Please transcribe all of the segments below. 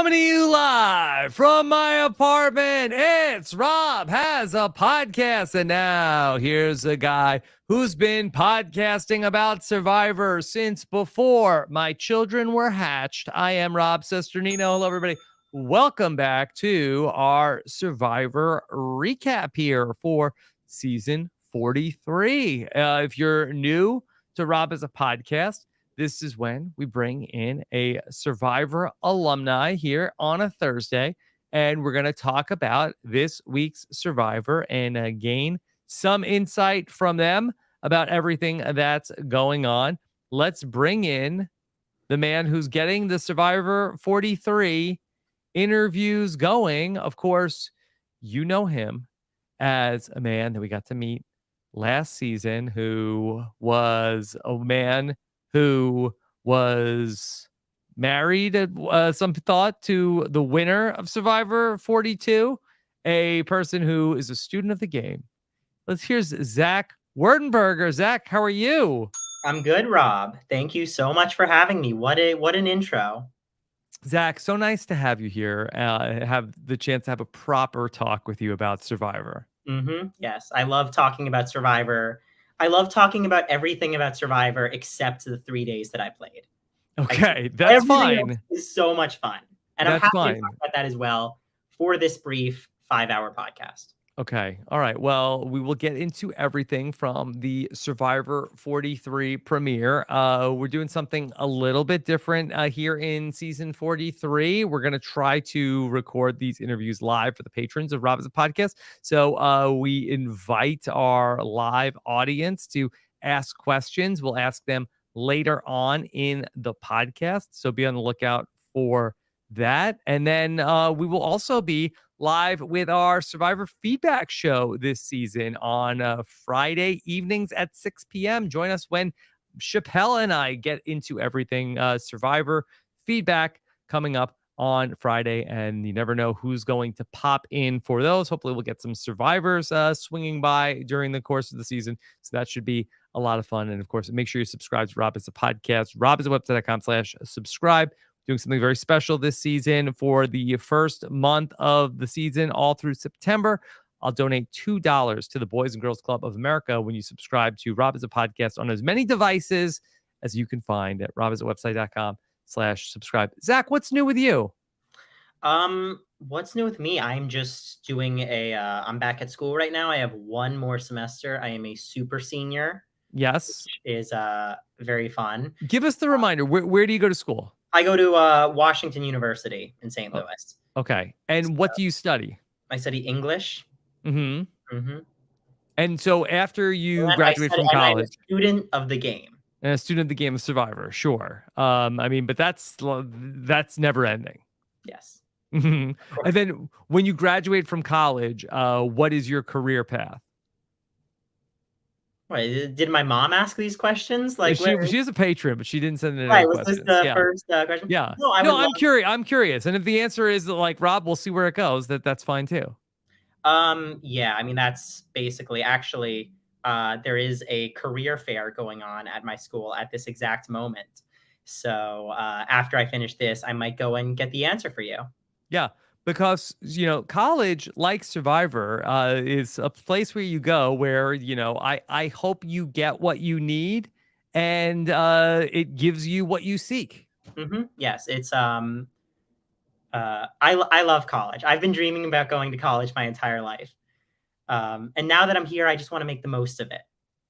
Coming to you live from my apartment, it's Rob Has a Podcast. And now here's a guy who's been podcasting about Survivor since before my children were hatched. I am Rob Cesternino. Hello, everybody. Welcome back to our Survivor recap here for season 43. If you're new to Rob Has a Podcast, this is when we bring in a Survivor alumni here on a Thursday, and we're going to talk about this week's Survivor and gain some insight from them about everything that's going on. Let's bring in the man who's getting the Survivor 43 interviews going. Of course, you know him as a man that we got to meet last season, who was a man who was married, some thought, to the winner of Survivor 42, a person who is a student of the game. Here's Zach Wurtenberger. Zach, how are you? I'm good, Rob. Thank you so much for having me. What an intro. Zach, so nice to have you here. Have the chance to have a proper talk with you about Survivor. Yes, I love talking about Survivor. I love talking about everything about Survivor except the 3 days that I played. Okay, that's fine. Else is so much fun. And I'm happy to talk about that as well for this brief 5-hour podcast. Okay. All right. Well, we will get into everything from the Survivor 43 premiere. We're doing something a little bit different here in season 43. We're going to try to record these interviews live for the patrons of Rob Has a Podcast. So we invite our live audience to ask questions. We'll ask them later on in the podcast. So be on the lookout for that. And then we will also be live with our Survivor feedback show this season on Friday evenings at 6 p.m. Join us when Chappelle and I get into everything Survivor feedback coming up on Friday. And you never know who's going to pop in for those. Hopefully we'll get some Survivors swinging by during the course of the season. So that should be a lot of fun. And of course, make sure you subscribe to Rob Has a Podcast, robhasawebsite.com/subscribe. Doing something very special this season for the first month of the season, all through September. I'll donate $2 to the Boys and Girls Club of America when you subscribe to Rob Has a Podcast on as many devices as you can find at robhasawebsite.com/subscribe. Zach, what's new with you? What's new with me? I'm just doing I'm back at school right now. I have one more semester. I am a super senior. Yes. Which is very fun. Give us the reminder. Where do you go to school? I go to Washington University in St. Louis. Okay. And what do you study? I study English. And so after you graduate from college, I'm a student of the game. And a student of the game of Survivor, sure. But that's never ending. Yes. And then when you graduate from college, what is your career path? Wait, did my mom ask these questions? Like, she is a patron, but she didn't send in any questions. Was this the first question? Yeah. No, I'm curious. And if the answer is like, Rob, we'll see where it goes, that's fine too. Yeah, that's basically, actually, there is a career fair going on at my school at this exact moment. So after I finish this, I might go and get the answer for you. Yeah. Because, college, like Survivor, is a place where you go where, I hope you get what you need and it gives you what you seek. Yes, it's I love college. I've been dreaming about going to college my entire life. And now that I'm here, I just want to make the most of it.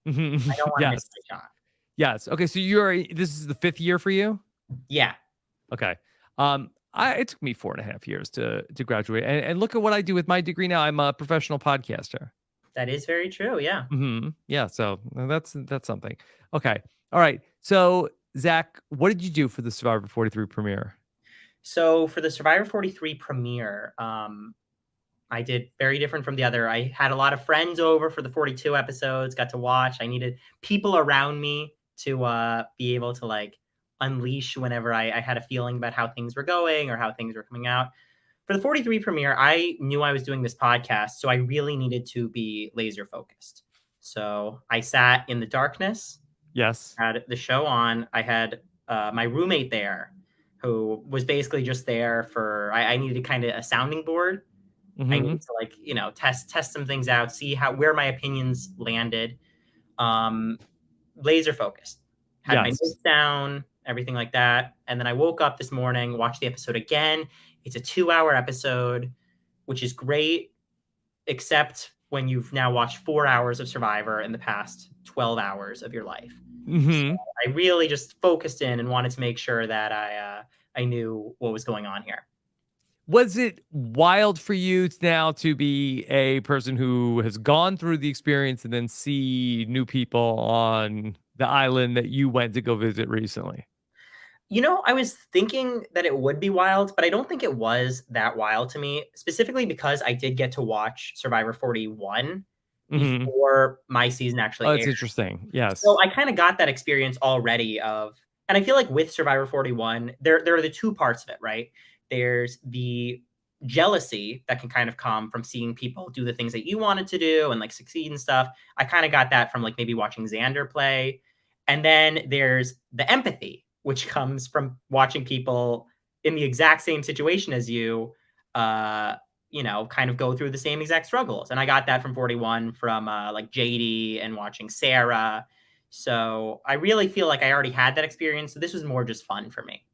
I don't want to miss my shot. Yes. Okay. So this is the 5th year for you? Yeah. Okay. It took me 4.5 years to graduate, and look at what I do with my degree now. I'm a professional podcaster. That is very true. Yeah. Yeah. So that's something. Okay. All right. So Zach, what did you do for the Survivor 43 premiere? So for the Survivor 43 premiere, I did very different from the other. I had a lot of friends over for the 42 episodes, got to watch. I needed people around me to be able to unleash whenever I had a feeling about how things were going or how things were coming out. For the 43 premiere, I knew I was doing this podcast, so I really needed to be laser focused. So I sat in the darkness. Yes. Had the show on. I had my roommate there who was basically just there for, I needed kind of a sounding board. I Mm-hmm. needed to, like, you know, test some things out, see where my opinions landed. Laser focused. Had my Yes. notes down, everything like that. And then I woke up this morning, watched the episode again. It's a 2-hour episode, which is great, except when you've now watched 4 hours of Survivor in the past 12 hours of your life. So Mm-hmm. I really just focused in and wanted to make sure that I knew what was going on here. Was it wild for you now to be a person who has gone through the experience and then see new people on the island that you went to go visit recently? You know, I was thinking that it would be wild, but I don't think it was that wild to me, specifically because I did get to watch Survivor 41 Mm-hmm. before my season Oh, actually that's aired. interesting. So Yes. I kind of got that experience already and I feel like with Survivor 41, there are the two parts of it, right? There's the jealousy that can kind of come from seeing people do the things that you wanted to do and like succeed and stuff. I kind of got that from like maybe watching Xander play. And then there's the empathy, which comes from watching people in the exact same situation as you, uh, you know, kind of go through the same exact struggles. And I got that from 41 from like JD and watching Sarah. So I really feel like I already had that experience. So this was more just fun for me.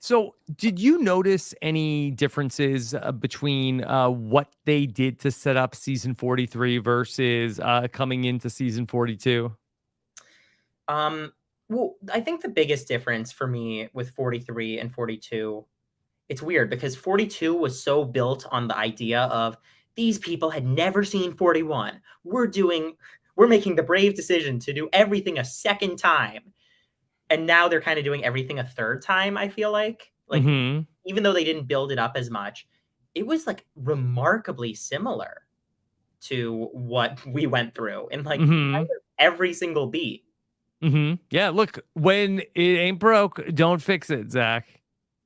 So, did you notice any differences between what they did to set up season 43 versus coming into season 42? Um, well, I think the biggest difference for me with 43 and 42, it's weird because 42 was so built on the idea of these people had never seen 41. We're making the brave decision to do everything a second time. And now they're kind of doing everything a third time, I feel like. Like, Mm-hmm. even though they didn't build it up as much, it was like remarkably similar to what we went through in like Mm-hmm. every single beat. Mm-hmm. Yeah, look, when it ain't broke, don't fix it, Zach.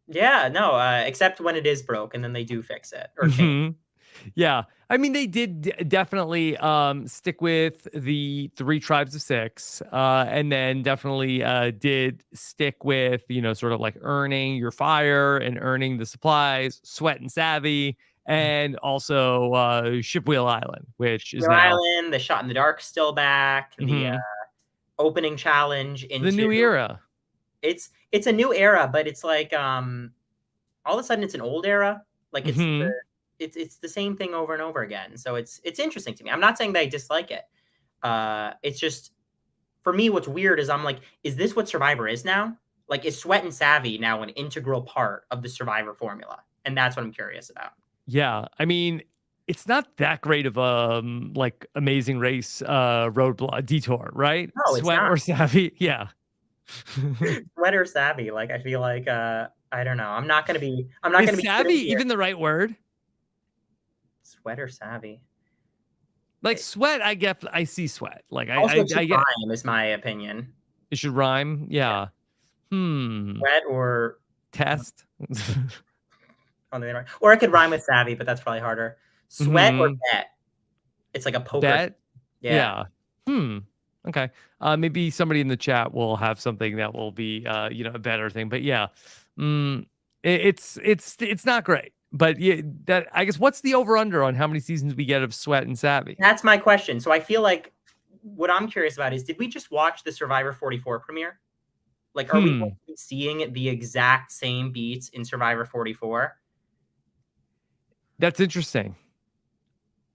Yeah, no, except when it is broke and then they do fix it or change. Mm-hmm. Yeah. I mean, they did definitely stick with the three tribes of six, and then definitely did stick with, you know, sort of like earning your fire and earning the supplies, sweat and savvy, and also Shipwheel Island, which is Real now Island, the shot in the dark still back, the mhm, opening challenge the into new era. it's a new era, but it's like all of a sudden it's an old era. Like Hmm. it's the same thing over and over again. So it's interesting to me. I'm not saying that I dislike it. It's just for me, what's weird is I'm like, is this what Survivor is now? Like, is Sweat and Savvy now an integral part of the Survivor formula? And that's what I'm curious about. Yeah. I mean, it's not that great of a like amazing race roadblock detour, right? No, it's Sweat not. or savvy. Yeah. Sweat or Savvy. Like, I feel like I don't know. I'm not Is gonna be savvy sitting here. even the right word? Sweat or Savvy. Like sweat, I get. I see sweat. Like Also, it should I get. rhyme, is my opinion. It should rhyme. Yeah. Yeah. Hmm. Sweat or Test. on the other, or it could rhyme with savvy, but that's probably harder. Sweat or Hmm. bet. It's like a poker. Bet. Yeah. Yeah. Hmm. Okay. Maybe somebody in the chat will have something that will be, you know, a better thing. But yeah, it's not great. But yeah, that I guess what's the over under on how many seasons we get of Sweat and Savvy? That's my question. So I feel like what I'm curious about is, did we just watch the Survivor 44 premiere? Like, are we going Hmm. to be seeing the exact same beats in Survivor 44? That's interesting.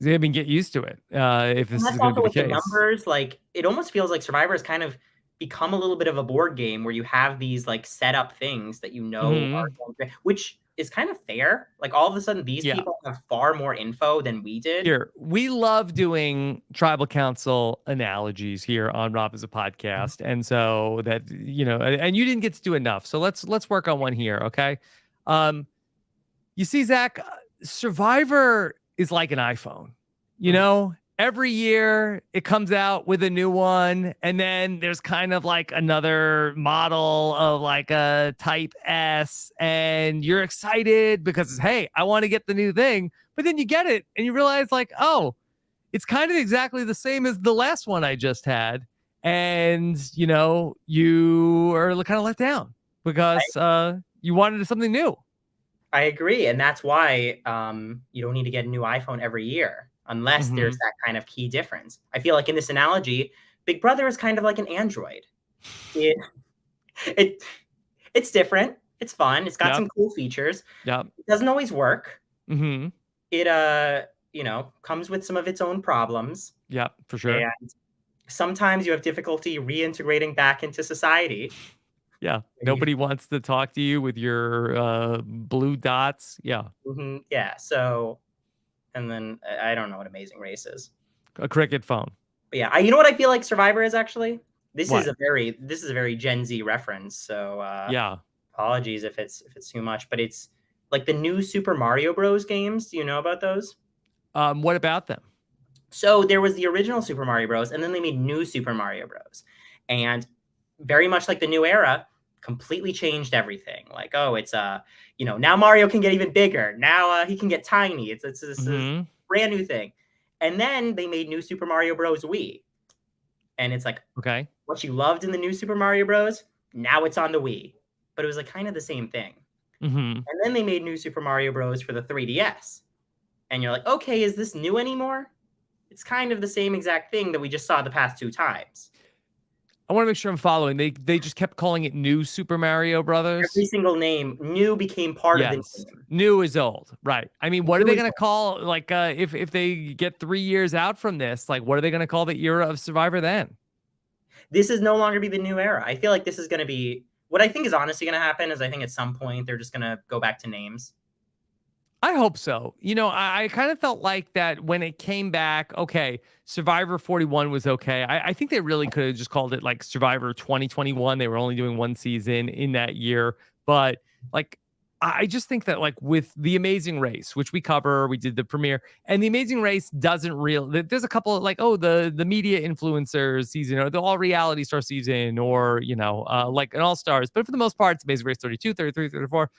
I mean, get used to it. If And this is that's going to also be the with the case. numbers. Like, it almost feels like Survivor has kind of become a little bit of a board game where you have these like set up things that you know are Hmm. going to, which is kind of fair. Like, all of a sudden, these Yeah. people have far more info than we did. Here, we love doing tribal council analogies here on Rob as a podcast. And so that, you know, and you didn't get to do enough. So let's work on one here, okay? Um, you see, Zach, Survivor is like an iPhone. You Mhm. know, every year it comes out with a new one, and then there's kind of like another model of like a Type S, and you're excited because hey, I want to get the new thing. But then you get it and you realize, like, oh, it's kind of exactly the same as the last one I just had. And you know, you are kind of let down because You wanted something new. I agree. And that's why you don't need to get a new iPhone every year unless there's that kind of key difference. I feel like in this analogy, Big Brother is kind of like an Android. It, it it's different. It's fun. It's got some cool features. Yep. It doesn't always work. Mm-hmm. It comes with some of its own problems. Yep, for sure. And sometimes you have difficulty reintegrating back into society. Yeah. Nobody wants to talk to you with your blue dots. Yeah. Mm-hmm. Yeah. So, and then I don't know what Amazing Race is. A cricket phone. But yeah, you know what I feel like Survivor is actually? This What? is a very Gen Z reference. So yeah. Apologies if it's too much, but it's like the new Super Mario Bros. Games. Do you know about those? What about them? So there was the original Super Mario Bros. And then they made new Super Mario Bros. And very much like the new era, completely changed everything. Like, oh, it's now Mario can get even bigger. Now he can get tiny. It's a brand new thing. And then they made new Super Mario Bros. Wii. And it's like, okay, what you loved in the new Super Mario Bros. Now it's on the Wii. But it was like kind of the same thing. And then they made new Super Mario Bros. For the 3DS. And you're like, okay, is this new anymore? It's kind of the same exact thing that we just saw the past 2 times. I want to make sure I'm following. They just kept calling it New Super Mario Brothers. Every single name, new became part of the name. New is old, right? I mean, what are they going to call, like, if they get 3 years out from this, like, what are they going to call the era of Survivor then? This is no longer be the new era. I feel like this is going to be, what I think is honestly going to happen is I think at some point they're just going to go back to names. I hope so. I kind of felt like that when it came back, okay, Survivor 41 was okay. I think they really could have just called it like Survivor 2021. They were only doing 1 season in that year. But like, I just think that like with The Amazing Race, which we did the premiere, and The Amazing Race there's a couple of like, oh, the media influencers season or the all reality star season or, like an all stars. But for the most part, it's Amazing Race 32, 33, 34.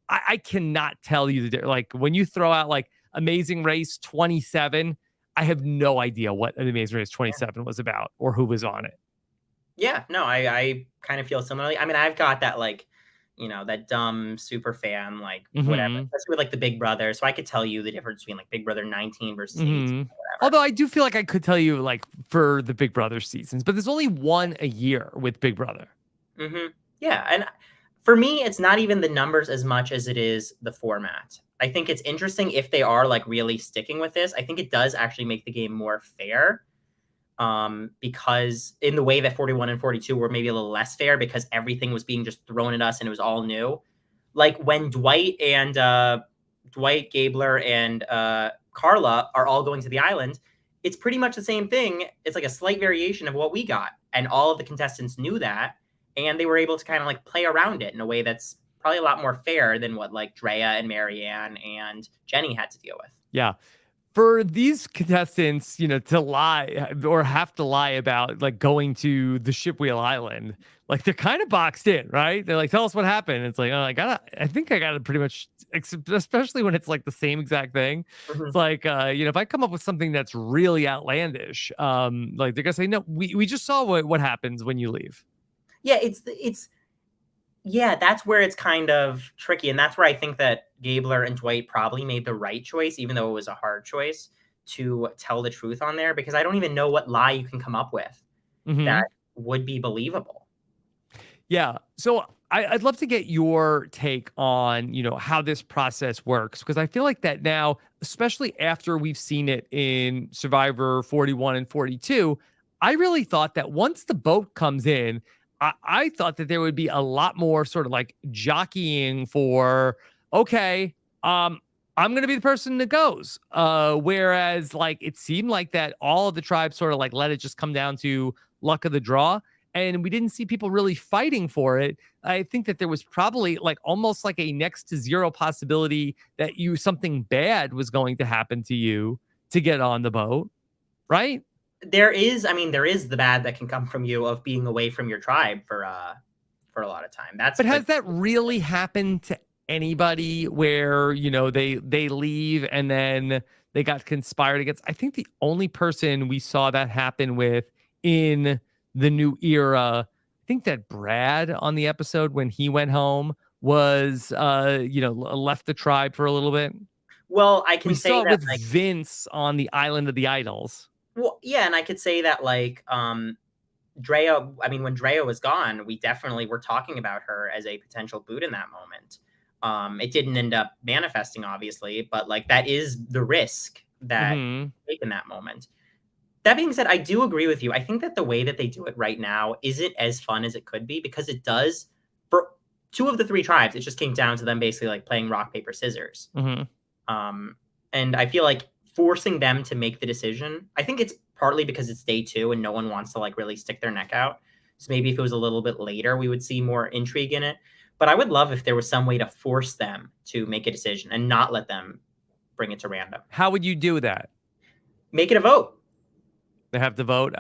I cannot tell you like when you throw out like Amazing Race 27, I have no idea what an Amazing Race 27 was about or who was on it. Yeah, no, I kind of feel similarly. I mean, I've got that like, that dumb super fan, like whatever, especially with like the Big Brother. So I could tell you the difference between like Big Brother 19 versus 18. Although I do feel like I could tell you like for the Big Brother seasons, but there's only one a year with Big Brother. Yeah, and for me, it's not even the numbers as much as it is the format. I think it's interesting if they are like really sticking with this. I think it does actually make the game more fair because in the way that 41 and 42 were maybe a little less fair because everything was being just thrown at us and it was all new. Like when Dwight, Gabler, and Carla are all going to the island, it's pretty much the same thing. It's like a slight variation of what we got. And all of the contestants knew that. And they were able to kind of like play around it in a way that's probably a lot more fair than what like Drea and Marianne and Jenny had to deal with. Yeah. For these contestants, to lie or have to lie about like going to the Shipwheel Island, like they're kind of boxed in, right? They're like, tell us what happened. It's like, oh, I think I gotta pretty much, especially when it's like the same exact thing. It's like, if I come up with something that's really outlandish, like they're gonna say, no, we just saw what happens when you leave. Yeah, that's where it's kind of tricky. And that's where I think that Gabler and Dwight probably made the right choice, even though it was a hard choice to tell the truth on there, because I don't even know what lie you can come up with that would be believable. Yeah. So I'd love to get your take on, how this process works, because I feel like that now, especially after we've seen it in Survivor 41 and 42, I really thought that once the boat comes in, I thought that there would be a lot more sort of like jockeying for, okay, I'm going to be the person that goes. Whereas like it seemed like that all of the tribes sort of like let it just come down to luck of the draw. And we didn't see people really fighting for it. I think that there was probably like almost like a next to zero possibility that something bad was going to happen to you to get on the boat, right? There is the bad that can come from you of being away from your tribe for a lot of time. But has that really happened to anybody where, they leave and then they got conspired against? I think the only person we saw that happen with in the new era, I think that Brad on the episode when he went home was, left the tribe for a little bit. Well, I We can say saw it that, with like, Vince on the Island of the Idols. well, yeah, and I could say that, like, Drea, I mean, when Drea was gone, we definitely were talking about her as a potential boot in that moment. It didn't end up manifesting, obviously, but like that is the risk that Hmm. you take in that moment. That being said, I do agree with you. I think that the way that they do it right now isn't as fun as it could be because it does for two of the three tribes. It just came down to them basically like playing rock, paper, scissors. Hmm. Um, and I feel like forcing them to make the decision, I think it's partly because it's day two and no one wants to like really stick their neck out. So maybe if it was a little bit later, we would see more intrigue in it. But I would love if there was some way to force them to make a decision and not let them bring it to random. How would you do that? Make it a vote. They have to vote.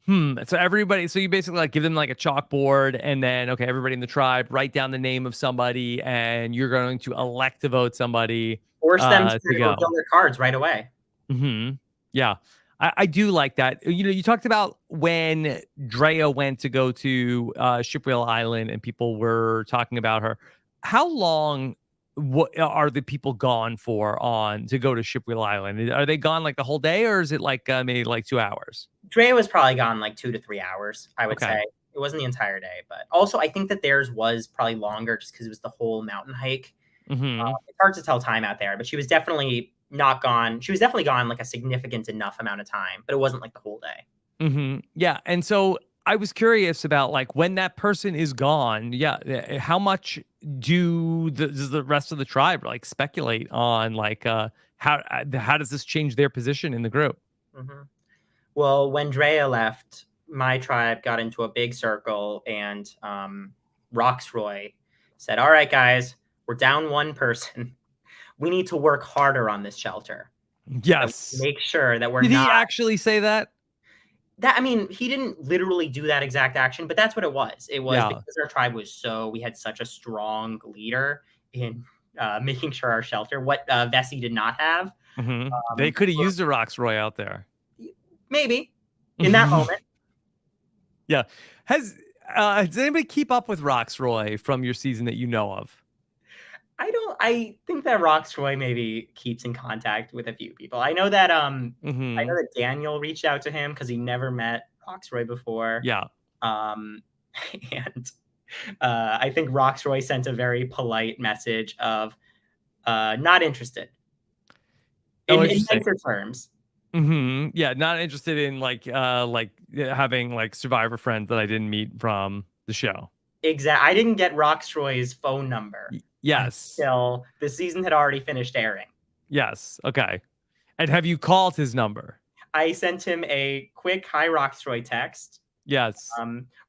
So everybody, so you basically like give them like a chalkboard, and then okay, everybody in the tribe write down the name of somebody, and you're going to elect to vote somebody Force them to to go. reveal their cards right away. Hmm. Yeah, I do like that. You talked about when Drea went to go to Shipwheel Island, and people were talking about her. How long? What are the people gone for on to go to Shipwheel Island? Are they gone like the whole day, or is it like maybe like 2 hours? Drea was probably gone like 2 to 3 hours, I would Okay. say. It wasn't the entire day, but also I think that theirs was probably longer just because it was the whole mountain hike. Hmm. It's hard to tell time out there, but she was definitely not gone. She was definitely gone like a significant enough amount of time, but it wasn't like the whole day. Hmm. Yeah. And so I was curious about like when that person is gone. Yeah. How much does the rest of the tribe like speculate on like how does this change their position in the group? Hmm. Well, when Drea left, my tribe got into a big circle, and Roxroy said, "All right, guys, we're down one person. We need to work harder on this shelter. Yes. Make sure that we're Did not." he actually say that? That I mean, he didn't literally do that exact action, but that's what it was. It was Yeah. because our tribe was we had such a strong leader in making sure our shelter, what Vessi did not have. Hmm. They could have Or used a Roxroy out there. maybe in that moment. Yeah. Has does anybody keep up with Roxroy from your season that you know of? I think that Roxroy maybe keeps in contact with a few people. I know Hmm. that Daniel reached out to him because he never met Roxroy before. Yeah. Um, and I think Roxroy sent a very polite message of not interested Oh, in interesting. nicer terms. Hmm. Yeah, not interested in having like survivor friends that I didn't meet from the show. I didn't get Roxroy's phone number Yes. until the season had already finished airing. Yes. Okay. And have you called his number? I sent him a quick "Hi Roxroy" text. Yes.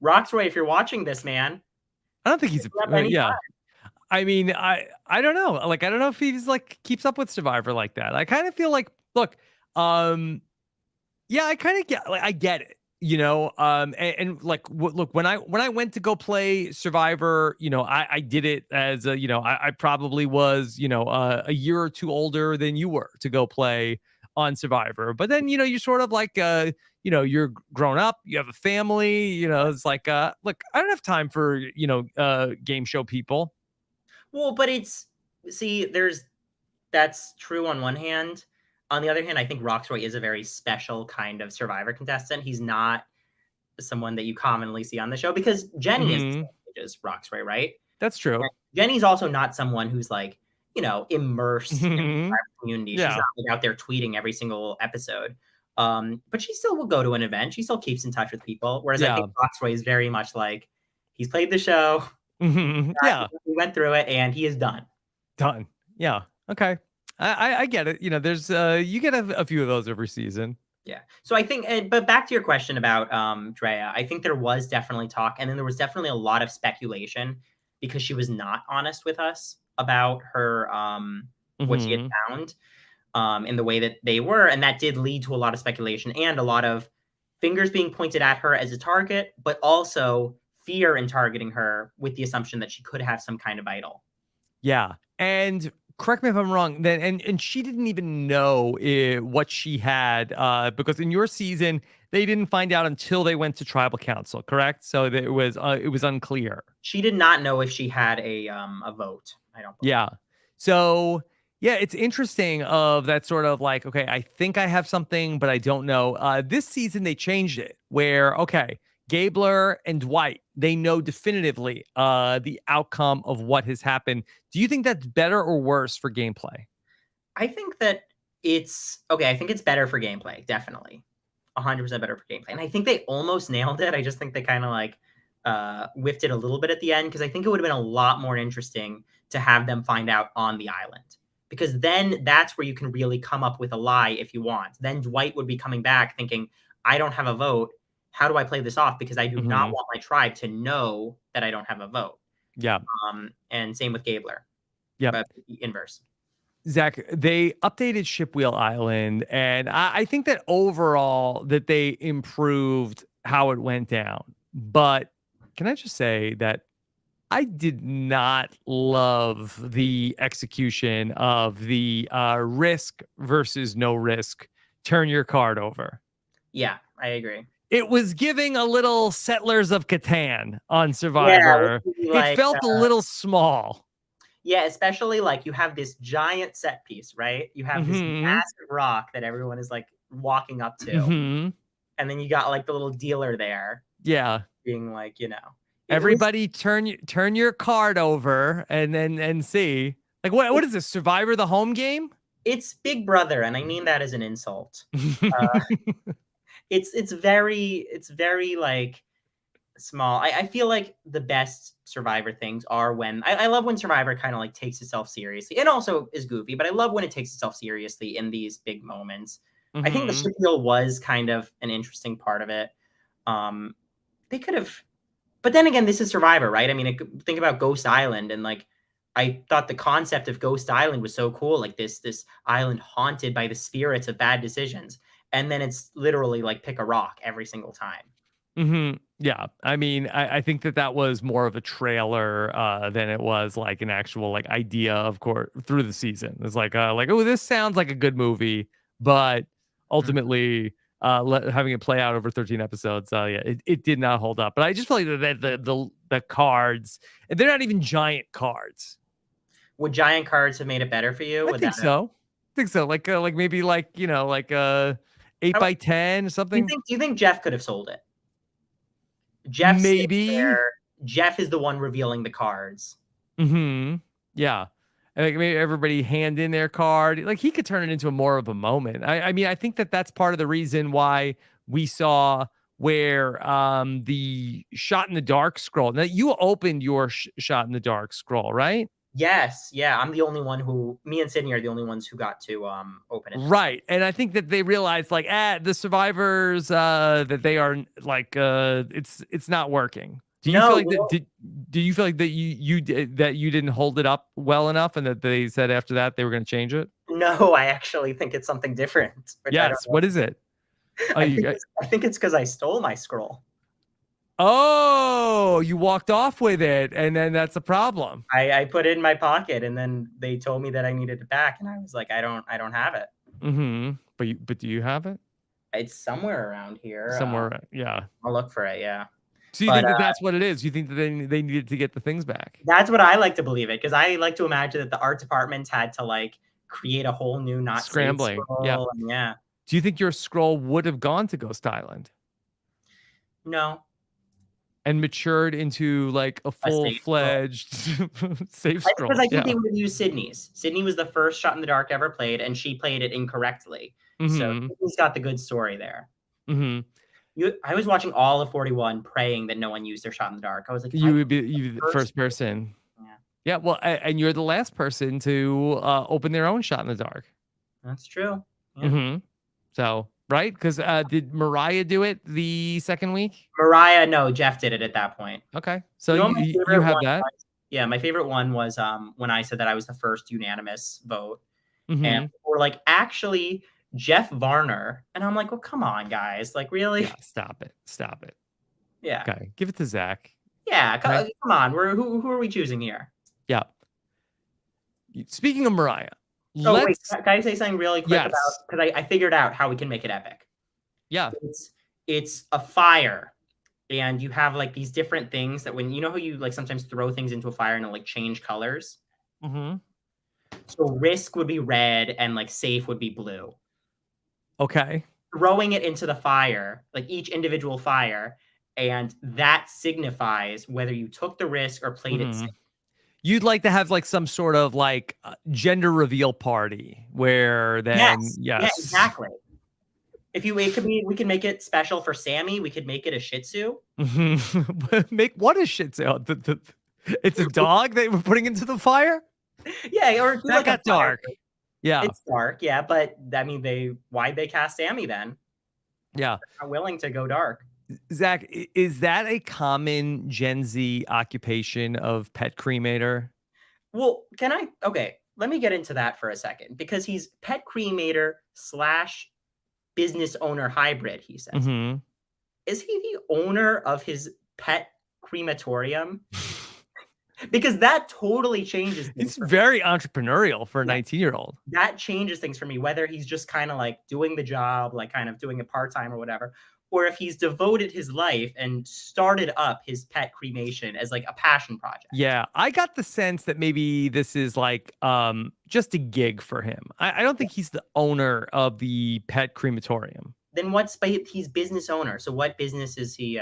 Roxroy, if you're watching this, man, I don't think he's hit me up anytime. yeah. I mean, I don't know. Like I don't know if he's like keeps up with Survivor like that. I kind of feel like look, um yeah, I kind of get like I get it, and like look when I went to go play Survivor, I did it as a, I probably was, a year or two older than you were to go play on Survivor. But then, you're sort of like you're grown up, you have a family, it's like look, I don't have time for, game show people. Well, but that's true on one hand. On the other hand, I think Roxroy is a very special kind of Survivor contestant. He's not someone that you commonly see on the show because Jenny is the Hmm. same age as Roxroy, right? That's true. And Jenny's also not someone who's like, immersed in the Hmm. Survivor community. She's Yeah. not like out there tweeting every single episode. But she still will go to an event. She still keeps in touch with people. Whereas I Yeah. think Roxroy is very much like he's played the show, Hmm. Yeah. he went through it, and he is done. Done. Yeah. Okay. I get it. There's you get a few of those every season. Yeah. So I think, but back to your question about Drea, I think there was definitely talk, and then there was definitely a lot of speculation because she was not honest with us about her what she had Hmm. found in the way that they were, and that did lead to a lot of speculation and a lot of fingers being pointed at her as a target, but also fear in targeting her with the assumption that she could have some kind of idol. Yeah. And correct me if I'm wrong. Then and she didn't even know what she had because in your season they didn't find out until they went to tribal council, correct? So it was unclear. She did not know if she had a vote. I don't believe. Yeah. So yeah, it's interesting of that sort of like, okay, I think I have something, but I don't know. This season they changed it where, okay, Gabler and Dwight, they know definitively the outcome of what has happened. Do you think that's better or worse for gameplay? I think that it's okay. I think it's better for gameplay, definitely. 100% better for gameplay. And I think they almost nailed it. I just think they kind of like whiffed it a little bit at the end because I think it would have been a lot more interesting to have them find out on the island. Because then that's where you can really come up with a lie if you want. Then Dwight would be coming back thinking, I don't have a vote. How do I play this off? Because I do not want my tribe to know that I don't have a vote. Yeah. And same with Gabler. Yeah. But inverse. Zach, they updated Shipwheel Island, and I think that overall that they improved how it went down. But can I just say that I did not love the execution of the risk versus no risk. Turn your card over. Yeah, I agree. It was giving a little Settlers of Catan on Survivor. Yeah, it felt a little small. Yeah, especially like you have this giant set piece, right? You have this massive rock that everyone is like walking up to. And then you got like the little dealer there. Yeah. Being like, everybody turn your card over and see. Like what is this? Survivor the home game? It's Big Brother, and I mean that as an insult. It's very like small. I feel like the best Survivor things are when I love when Survivor kind of like takes itself seriously and also is goofy, but I love when it takes itself seriously in these big moments. I think the shipwheel was kind of an interesting part of it. They could have, but then again, this is Survivor, right? I mean, think about Ghost Island, and like I thought the concept of Ghost Island was so cool, like this island haunted by the spirits of bad decisions, and then it's literally like pick a rock every single time. Yeah, I mean, I think that was more of a trailer than it was like an actual like idea. Of course, through the season, it's like oh, this sounds like a good movie, but ultimately, having it play out over 13 episodes, yeah, it did not hold up. But I just feel like that the cards, and they're not even giant cards. Would giant cards have made it better for you? I think so. Like maybe like 8x10 or something. Do you think Jeff could have sold it? Maybe Jeff is the one revealing the cards. Yeah. Like maybe everybody hand in their card. Like he could turn it into more of a moment. I mean, I think that's part of the reason why we saw where the shot in the dark scroll. Now you opened your shot in the dark scroll, right? Yes. Yeah. I'm the only one me and Sydney are the only ones who got to open it. Right. And I think that they realized like, the survivors, that they are like, it's not working. Do you feel like do you feel like that you didn't hold it up well enough and that they said after that they were going to change it? No, I actually think it's something different. Yes. What is it? I think it's because I stole my scroll. Oh, you walked off with it, and then that's a problem. I put it in my pocket, and then they told me that I needed it back, and I was like, I don't have it. But do you have it? It's somewhere around here. Somewhere, yeah. I'll look for it. Yeah. So you think that's what it is? You think that they needed to get the things back? That's what I like to believe it, because I like to imagine that the art department had to like create a whole new not scrambling. Yeah. Yeah. Do you think your scroll would have gone to Ghost Island? No. And matured into like a full-fledged safe scroll. Because I think they would have used Sydney's. Sydney was the first Shot in the Dark ever played, and she played it incorrectly. So Sydney's got the good story there. I was watching all of 41 praying that no one used their Shot in the Dark. I was like, you would be the first person. Yeah, well, and you're the last person to open their own Shot in the Dark. That's true. Yeah. So, right? Because did Mariah do it the second week? Mariah, no, Jeff did it at that point. Okay, so you have that. Yeah, my favorite one was when I said that I was the first unanimous vote, and we're like, actually, Jeff Varner, and I'm like, well, come on, guys, like, really? Yeah, stop it. Yeah. Okay, give it to Zach. Yeah, come on. Who are we choosing here? Yeah. Speaking of Mariah. Wait, can I say something really quick about, because I figured out how we can make it epic. Yeah. it's a fire, and you have like these different things that when you know how you like sometimes throw things into a fire and it'll like change colors. Mm-hmm. So risk would be red and like safe would be blue. Okay. Throwing it into the fire, like each individual fire, and that signifies whether you took the risk or played it Mm-hmm. safe. You'd like to have like some sort of like gender reveal party where then, Yes. Yeah, yes. exactly. If you it could be we can make it special for Sammy, we could make it a Shih Tzu. Make what a shit sale. It's a dog that we're putting into the fire? Yeah, or do That like a got fire. dark. Yeah. It's dark, yeah, but I mean why'd they cast Sammy then? Yeah. Not willing to go dark. Zach, is that a common Gen Z occupation of pet cremator? Well, okay, let me get into that for a second because he's pet cremator slash business owner hybrid, he says. Mm-hmm. Is he the owner of his pet crematorium? Because that totally changes things He's for me. very entrepreneurial for a Yeah. 19-year-old. That changes things for me, whether he's just kind of like doing the job, like kind of doing it part-time or whatever, or if he's devoted his life and started up his pet cremation as like a passion project. Yeah, I got the sense that maybe this is like just a gig for him. I don't think he's the owner of the pet crematorium. Then he's business owner. So what business is he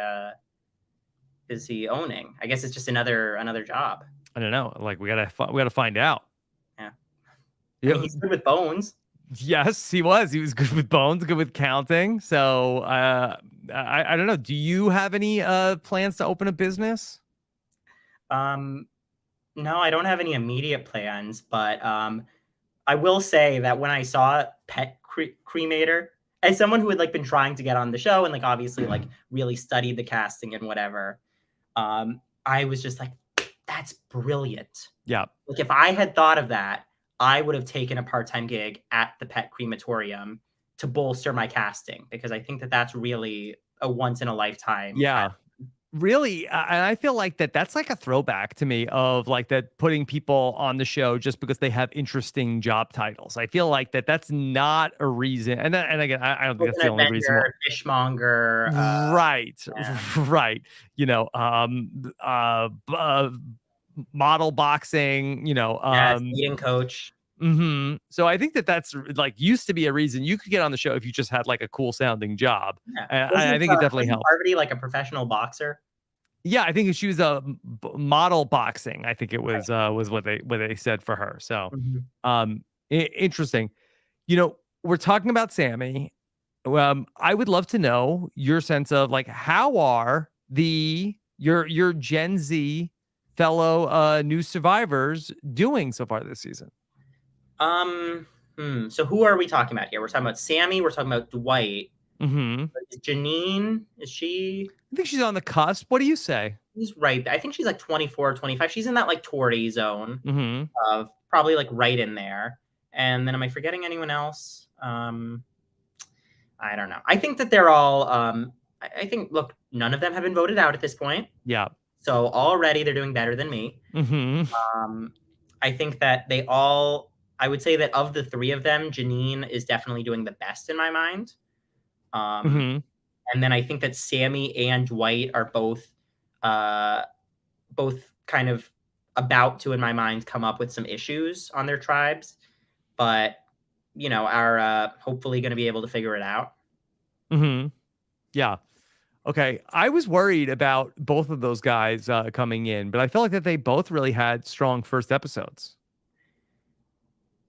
owning? I guess it's just another job. I don't know. Like we gotta find out. Yeah. I Yeah. mean, he's good with bones. Yes, he was. He was good with bones, good with counting. So I don't know. Do you have any plans to open a business? No, I don't have any immediate plans, but I will say that when I saw Pet Cremator, as someone who had like been trying to get on the show and like obviously like really studied the casting and whatever, I was just like, that's brilliant. Yeah. Like if I had thought of that, I would have taken a part-time gig at the Pet Crematorium to bolster my casting because I think that that's really a once in a lifetime. Yeah. Really, and I feel like that's like a throwback to me of like that putting people on the show just because they have interesting job titles. I feel like that's not a reason. And again, I don't think that's the only reason why. Fishmonger, Right, yeah. right. You know, model boxing. You know, Eating coach. So I think that's like used to be a reason you could get on the show if you just had like a cool sounding job. Yeah. I think it definitely helps. Parvati like a professional boxer? Yeah, I think she was a model boxing. I think it was what they said for her. So, interesting. You know, we're talking about Sammy. I would love to know your sense of like how are your Gen Z fellow new survivors doing so far this season? So who are we talking about here? We're talking about Sammy. We're talking about Dwight. Is Janine, is she? I think she's on the cusp. What do you say? She's right. I think she's like 24, 25. She's in that like Tory zone of probably like right in there. And then am I forgetting anyone else? I don't know. I think that they're all, I think, look, none of them have been voted out at this point. Yeah. So already they're doing better than me. I think that I would say that of the three of them, Janine is definitely doing the best in my mind. And then I think that Sammy and Dwight are both kind of about to, in my mind, come up with some issues on their tribes, but you know, are hopefully going to be able to figure it out. Yeah. Okay. I was worried about both of those guys coming in, but I felt like that they both really had strong first episodes.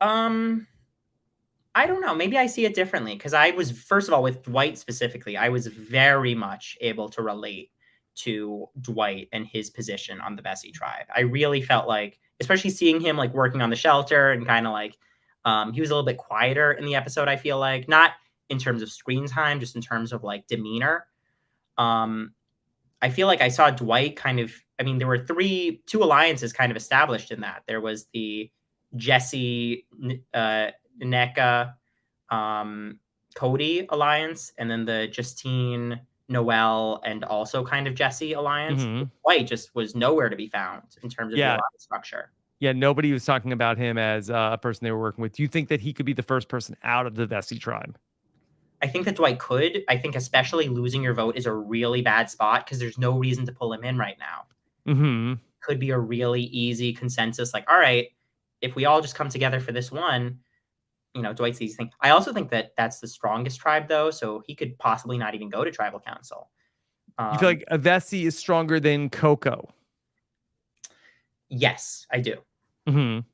I don't know. Maybe I see it differently because I was, first of all, with Dwight specifically, I was very much able to relate to Dwight and his position on the Bessie tribe. I really felt like, especially seeing him like working on the shelter and kind of like, he was a little bit quieter in the episode, I feel like, not in terms of screen time, just in terms of like demeanor. I feel like I saw Dwight kind of, I mean, there were two alliances kind of established in that. There was the Jesse, NECA, Cody alliance, and then the Justine, Noel, and also kind of Jesse alliance. White just was nowhere to be found in terms of the alliance structure. Yeah, nobody was talking about him as a person they were working with. Do you think that he could be the first person out of the Vessi tribe? I think that Dwight could. I think especially losing your vote is a really bad spot because there's no reason to pull him in right now. Mm-hmm. Could be a really easy consensus, like, all right, if we all just come together for this one, Dwight's the easy thing. I also think that that's the strongest tribe, though, so he could possibly not even go to tribal council. You feel like Avesi is stronger than Coco? Yes, I do. Mm-hmm.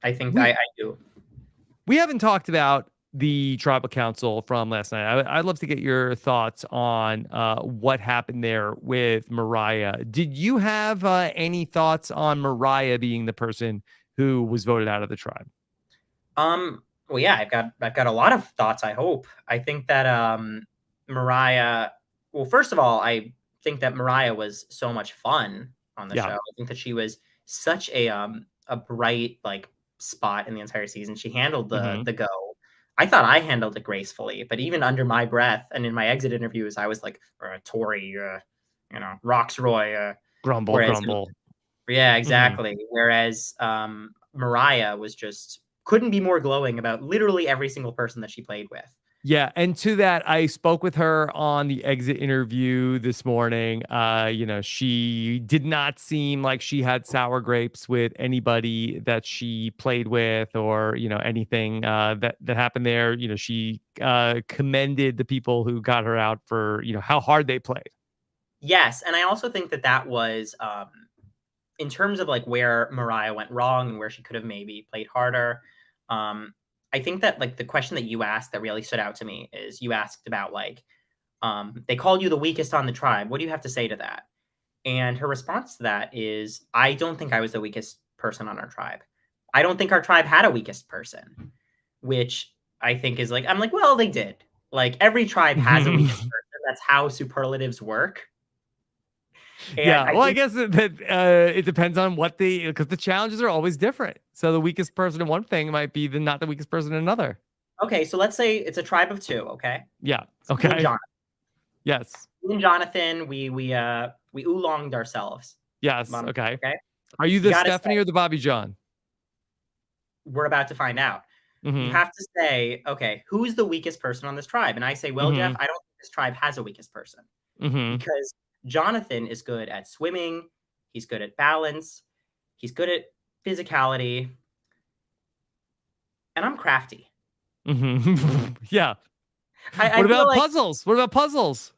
I think I do. We haven't talked about the tribal council from last night. I'd love to get your thoughts on what happened there with Mariah. Did you have any thoughts on Mariah being the person who was voted out of the tribe? Well, yeah, I've got a lot of thoughts, I hope. I think that Mariah, well, first of all, I think that Mariah was so much fun on the show. I think that she was such a bright like spot in the entire season. She handled the go. I thought I handled it gracefully, but even under my breath and in my exit interviews, I was like, Tori, Roxroy, Grumble, grumble. Yeah, exactly. Whereas Mariah was just couldn't be more glowing about literally every single person that she played with. Yeah, and to that, I spoke with her on the exit interview this morning. She did not seem like she had sour grapes with anybody that she played with, or anything that happened there. She commended the people who got her out for how hard they played. Yes, and I also think that that was in terms of like where Mariah went wrong and where she could have maybe played harder. I think that like the question that you asked that really stood out to me is you asked about like, they called you the weakest on the tribe. What do you have to say to that? And her response to that is, I don't think I was the weakest person on our tribe. I don't think our tribe had a weakest person, which I think is like, I'm like, well, they did. Like every tribe has a weakest person. That's how superlatives work. And I guess that it depends on because the challenges are always different. So the weakest person in one thing might be not the weakest person in another. Okay, so let's say it's a tribe of two. Okay. Yeah. So okay. Jonathan. Yes. Me and Jonathan, we oolonged ourselves. Yes. Okay. Okay. Are you the Stephanie or the Bobby John? We're about to find out. You have to say, okay, who's the weakest person on this tribe? And I say, well, Jeff, I don't think this tribe has a weakest person because Jonathan is good at swimming. He's good at balance. He's good at physicality. And I'm crafty. Yeah. What about puzzles? What about puzzles?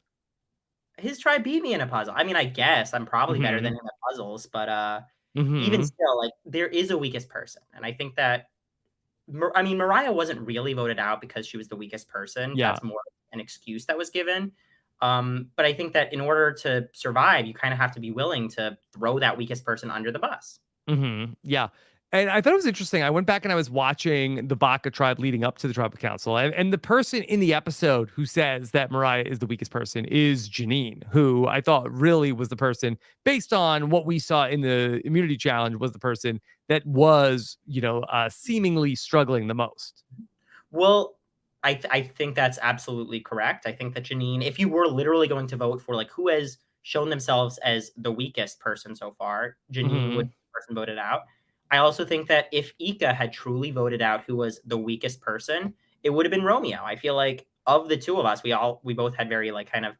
His tribe beat me in a puzzle. I mean, I guess I'm probably better than him at puzzles, but even still, like there is a weakest person. And I think that, Mariah wasn't really voted out because she was the weakest person. Yeah. That's more an excuse that was given. But I think that in order to survive, you kind of have to be willing to throw that weakest person under the bus. Yeah. And I thought it was interesting. I went back and I was watching the Baka tribe leading up to the tribal council. And the person in the episode who says that Mariah is the weakest person is Janine, who I thought really was the person, based on what we saw in the immunity challenge, was the person that was, seemingly struggling the most. Well, I think that's absolutely correct. I think that Janine, if you were literally going to vote for like who has shown themselves as the weakest person so far, Janine would be the person voted out. I also think that if Ika had truly voted out who was the weakest person, it would have been Romeo. I feel like of the two of us, we both had very like kind of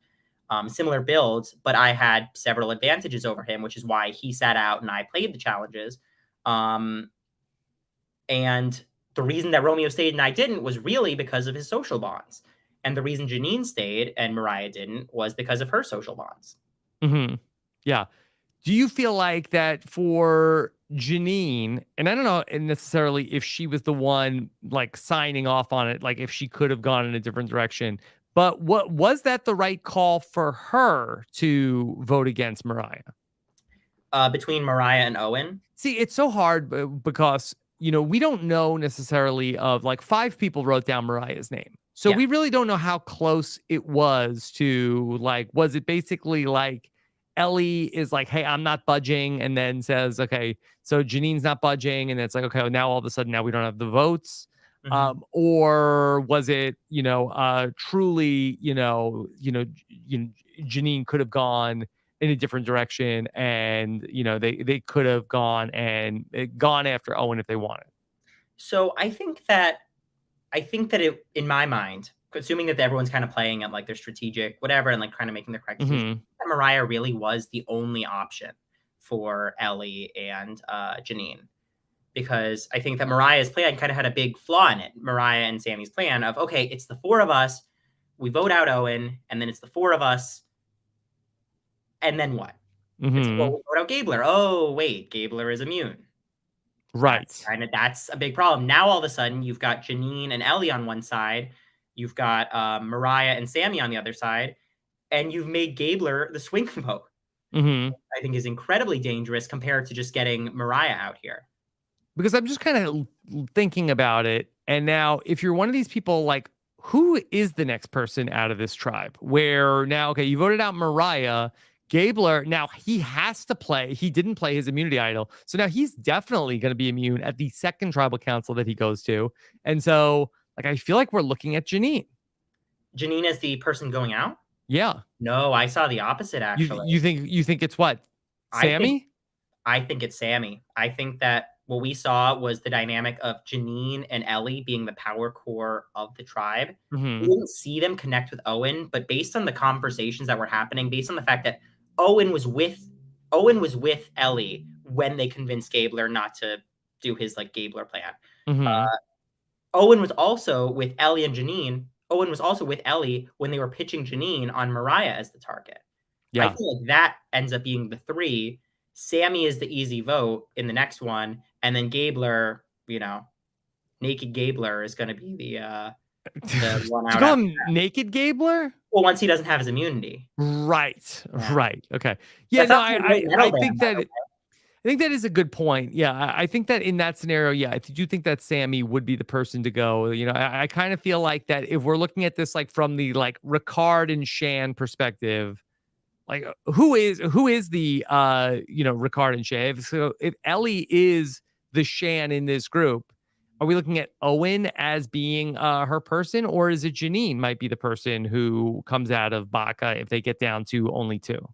similar builds, but I had several advantages over him, which is why he sat out and I played the challenges. And the reason that Romeo stayed and I didn't was really because of his social bonds. And the reason Janine stayed and Mariah didn't was because of her social bonds. Yeah. Do you feel like that for Janine, and I don't know necessarily if she was the one like signing off on it, like if she could have gone in a different direction, but what was that the right call for her to vote against Mariah? Between Mariah and Owen? See, it's so hard because, we don't know necessarily of like 5 people wrote down Mariah's name. So we really don't know how close it was to like, was it basically like, Ellie is like, hey, I'm not budging, and then says, okay, so Janine's not budging, and it's like, okay, well, now all of a sudden now we don't have the votes. Or was it, truly, Janine could have gone in a different direction, and they could have gone after Owen if they wanted. So I think that I think that in my mind, assuming that everyone's kind of playing at like their strategic whatever and like kind of making the correct decision, that Mariah really was the only option for Ellie and Janine. Because I think that Mariah's plan kind of had a big flaw in it. Mariah and Sammy's plan of, okay, it's the four of us, we vote out Owen, and then it's the four of us, and then what? It's like, well, we vote out Gabler. Oh, wait, Gabler is immune. Right. That's a big problem. Now all of a sudden you've got Janine and Ellie on one side, you've got Mariah and Sammy on the other side, and you've made Gabler the swing vote. I think is incredibly dangerous compared to just getting Mariah out here. Because I'm just kind of thinking about it. And now, if you're one of these people, like, who is the next person out of this tribe? Where now, okay, you voted out Mariah. Gabler, now he has to play. He didn't play his immunity idol. So now he's definitely going to be immune at the second tribal council that he goes to. And so, like, I feel like we're looking at Janine. Janine is the person going out? Yeah. No, I saw the opposite, actually. You think it's what? Sammy? I think it's Sammy. I think that what we saw was the dynamic of Janine and Ellie being the power core of the tribe. We didn't see them connect with Owen, but based on the conversations that were happening, based on the fact that Owen was with Ellie when they convinced Gabler not to do his like Gabler plan. Owen was also with Ellie and Janine. Owen was also with Ellie when they were pitching Janine on Mariah as the target. Yeah. I feel like that ends up being the three. Sammy is the easy vote in the next one, and then Gabler, naked Gabler is going to be the one out. You call him naked Gabler? Well, once he doesn't have his immunity. Right. Yeah. Right. Okay. Yeah. No, I think that. I think that is a good point. Yeah, I think that in that scenario, yeah, I do think that Sammy would be the person to go. I kind of feel like that if we're looking at this like from the like Ricard and Shan perspective, like who is the Ricard and Shan? If Ellie is the Shan in this group, are we looking at Owen as being her person, or is it Janine might be the person who comes out of Baca if they get down to only two?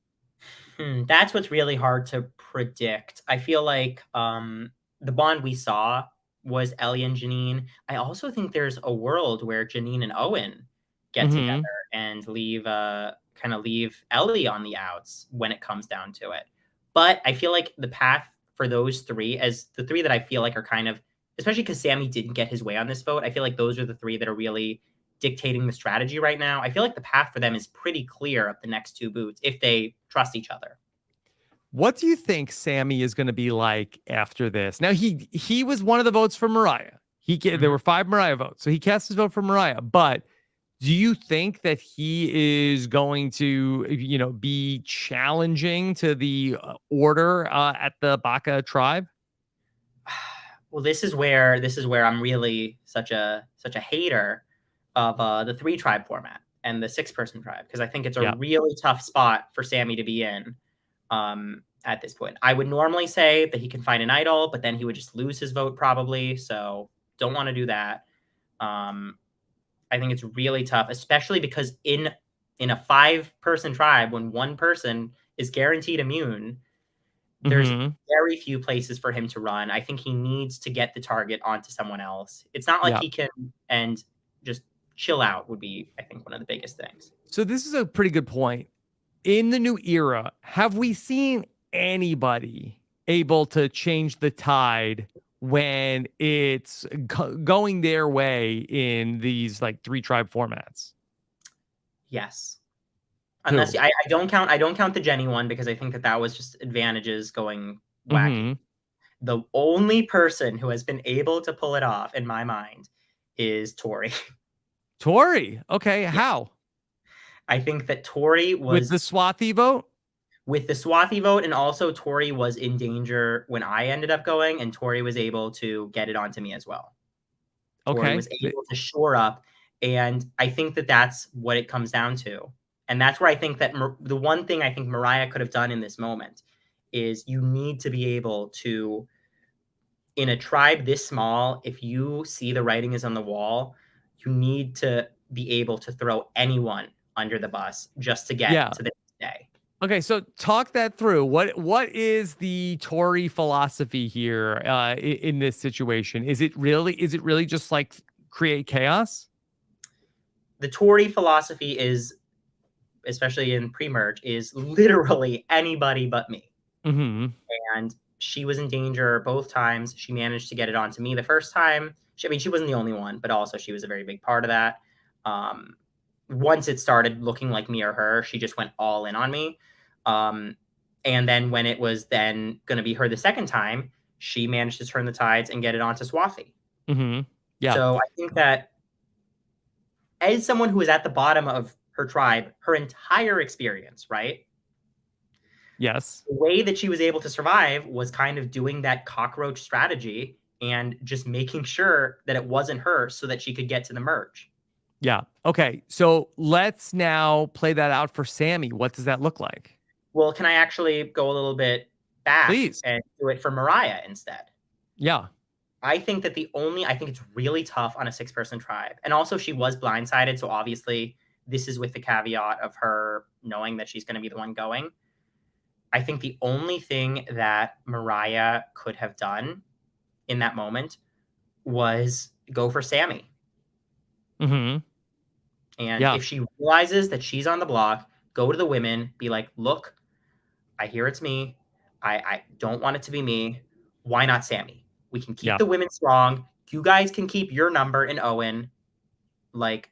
That's what's really hard to predict. I feel like the bond we saw was Ellie and Janine. I also think there's a world where Janine and Owen get together and leave Ellie on the outs when it comes down to it. But I feel like the path for those three, as the three that I feel like are kind of, especially because Sammy didn't get his way on this vote, I feel like those are the three that are really dictating the strategy right now. I feel like the path for them is pretty clear of the next two boots if they trust each other. What do you think Sammy is going to be like after this? Now he was one of the votes for Mariah. There were 5 Mariah votes, so he cast his vote for Mariah. But do you think that he is going to, be challenging to the order at the Baca tribe? Well, this is where I'm really such a hater of the 3-tribe format and the 6-person tribe, because I think it's a really tough spot for Sammy to be in at this point. I would normally say that he can find an idol, but then he would just lose his vote probably. So don't want to do that. I think it's really tough, especially because in a 5-person tribe, when one person is guaranteed immune, there's very few places for him to run. I think he needs to get the target onto someone else. It's not like he can and just chill out would be, I think, one of the biggest things. So this is a pretty good point. In the new era, have we seen anybody able to change the tide when it's going their way in these like 3-tribe formats? Yes. Unless I don't count the Jenny one, because I think that was just advantages going wacky. The only person who has been able to pull it off in my mind is Tori. Tori. Okay. Yeah. How? I think that Tori was with the Swathi vote. With the Swathi vote, and also Tori was in danger when I ended up going, and Tori was able to get it onto me as well. Tori was able to shore up, and I think that that's what it comes down to. And that's where I think that the one thing I think Mariah could have done in this moment is you need to be able to, in a tribe this small, if you see the writing is on the wall, you need to be able to throw anyone under the bus just to get to the next day. Okay, so talk that through. What is the Tory philosophy here in this situation? Is it really just like create chaos? The Tory philosophy is, especially in pre-merge, is literally anybody but me. Mm-hmm. And she was in danger both times. She managed to get it onto me the first time. She wasn't the only one, but also she was a very big part of that. Once it started looking like me or her, she just went all in on me. And then when it was then going to be her the second time, she managed to turn the tides and get it onto Swathi. Mm-hmm. Yeah. So I think that as someone who is at the bottom of her tribe, her entire experience, right? Yes. The way that she was able to survive was kind of doing that cockroach strategy and just making sure that it wasn't her so that she could get to the merge. Yeah. Okay. So let's now play that out for Sammy. What does that look like? Well, can I actually go a little bit back Please. and do it for Mariah instead? Yeah. I think it's really tough on a 6-person tribe. And also she was blindsided. So obviously this is with the caveat of her knowing that she's going to be the one going. I think the only thing that Mariah could have done in that moment was go for Sammy. Mm-hmm. And if she realizes that she's on the block, go to the women, be like, look, I hear it's me. I don't want it to be me. Why not Sammy? We can keep the women strong. You guys can keep your number in Owen. Like,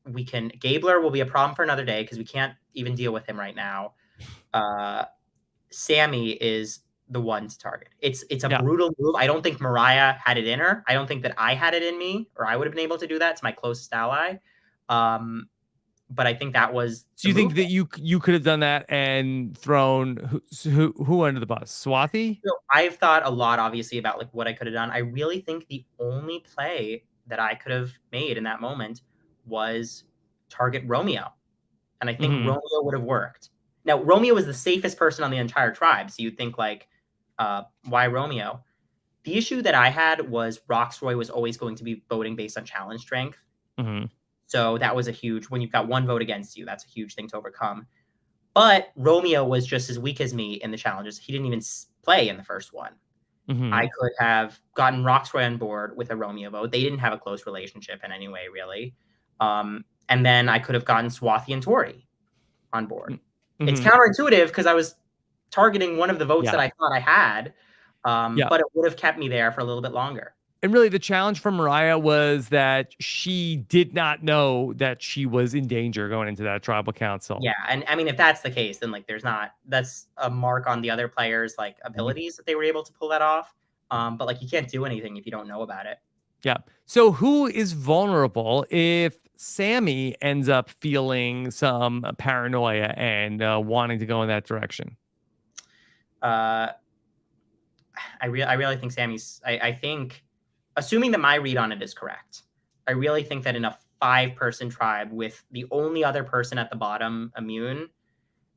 Gabler will be a problem for another day because we can't even deal with him right now. Sammy is the one to target. It's a brutal move. I don't think Mariah had it in her. I don't think that I had it in me, or I would have been able to do that to my closest ally. But I think that was. So you think that you could have done that and thrown who under the bus? Swathi? So I've thought a lot, obviously, about like what I could have done. I really think the only play that I could have made in that moment was target Romeo, and I think Romeo would have worked. Now, Romeo was the safest person on the entire tribe, so you'd think, like, why Romeo? The issue that I had was Roxroy was always going to be voting based on challenge strength. Mm-hmm. So that was when you've got one vote against you, that's a huge thing to overcome. But Romeo was just as weak as me in the challenges. He didn't even play in the first one. Mm-hmm. I could have gotten Roxroy on board with a Romeo vote. They didn't have a close relationship in any way, really. And then I could have gotten Swathi and Tori on board. Mm-hmm. It's counterintuitive because I was targeting one of the votes that I thought I had, but it would have kept me there for a little bit longer. And really, the challenge for Mariah was that she did not know that she was in danger going into that tribal council. Yeah, and I mean, if that's the case, then like that's a mark on the other players' like abilities that they were able to pull that off. But like you can't do anything if you don't know about it. Yeah. So who is vulnerable if Sammy ends up feeling some paranoia and wanting to go in that direction? I really think Sammy's. I think, assuming that my read on it is correct, I really think that in a 5-person tribe with the only other person at the bottom immune,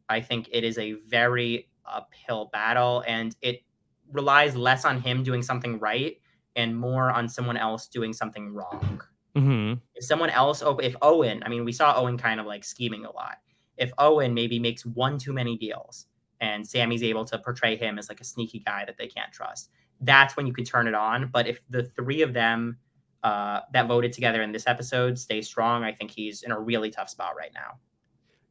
I think it is a very uphill battle, and it relies less on him doing something right and more on someone else doing something wrong. Mm-hmm. If Owen, I mean, we saw Owen kind of like scheming a lot. If Owen maybe makes one too many deals and Sammy's able to portray him as like a sneaky guy that they can't trust, that's when you could turn it on. But if the 3 of them that voted together in this episode stay strong, I think he's in a really tough spot right now.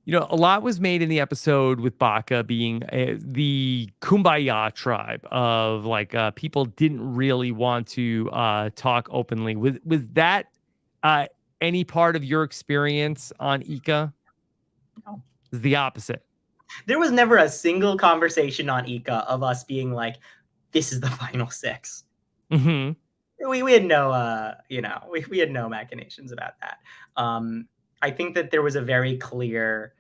You know, a lot was made in the episode with Baka being the Kumbaya tribe of like people didn't really want to talk openly. Was that any part of your experience on Ika? No. It's the opposite. There was never a single conversation on Ika of us being like, this is the final 6. Mm-hmm. We had no, we had no machinations about that. I think that there was a very clear,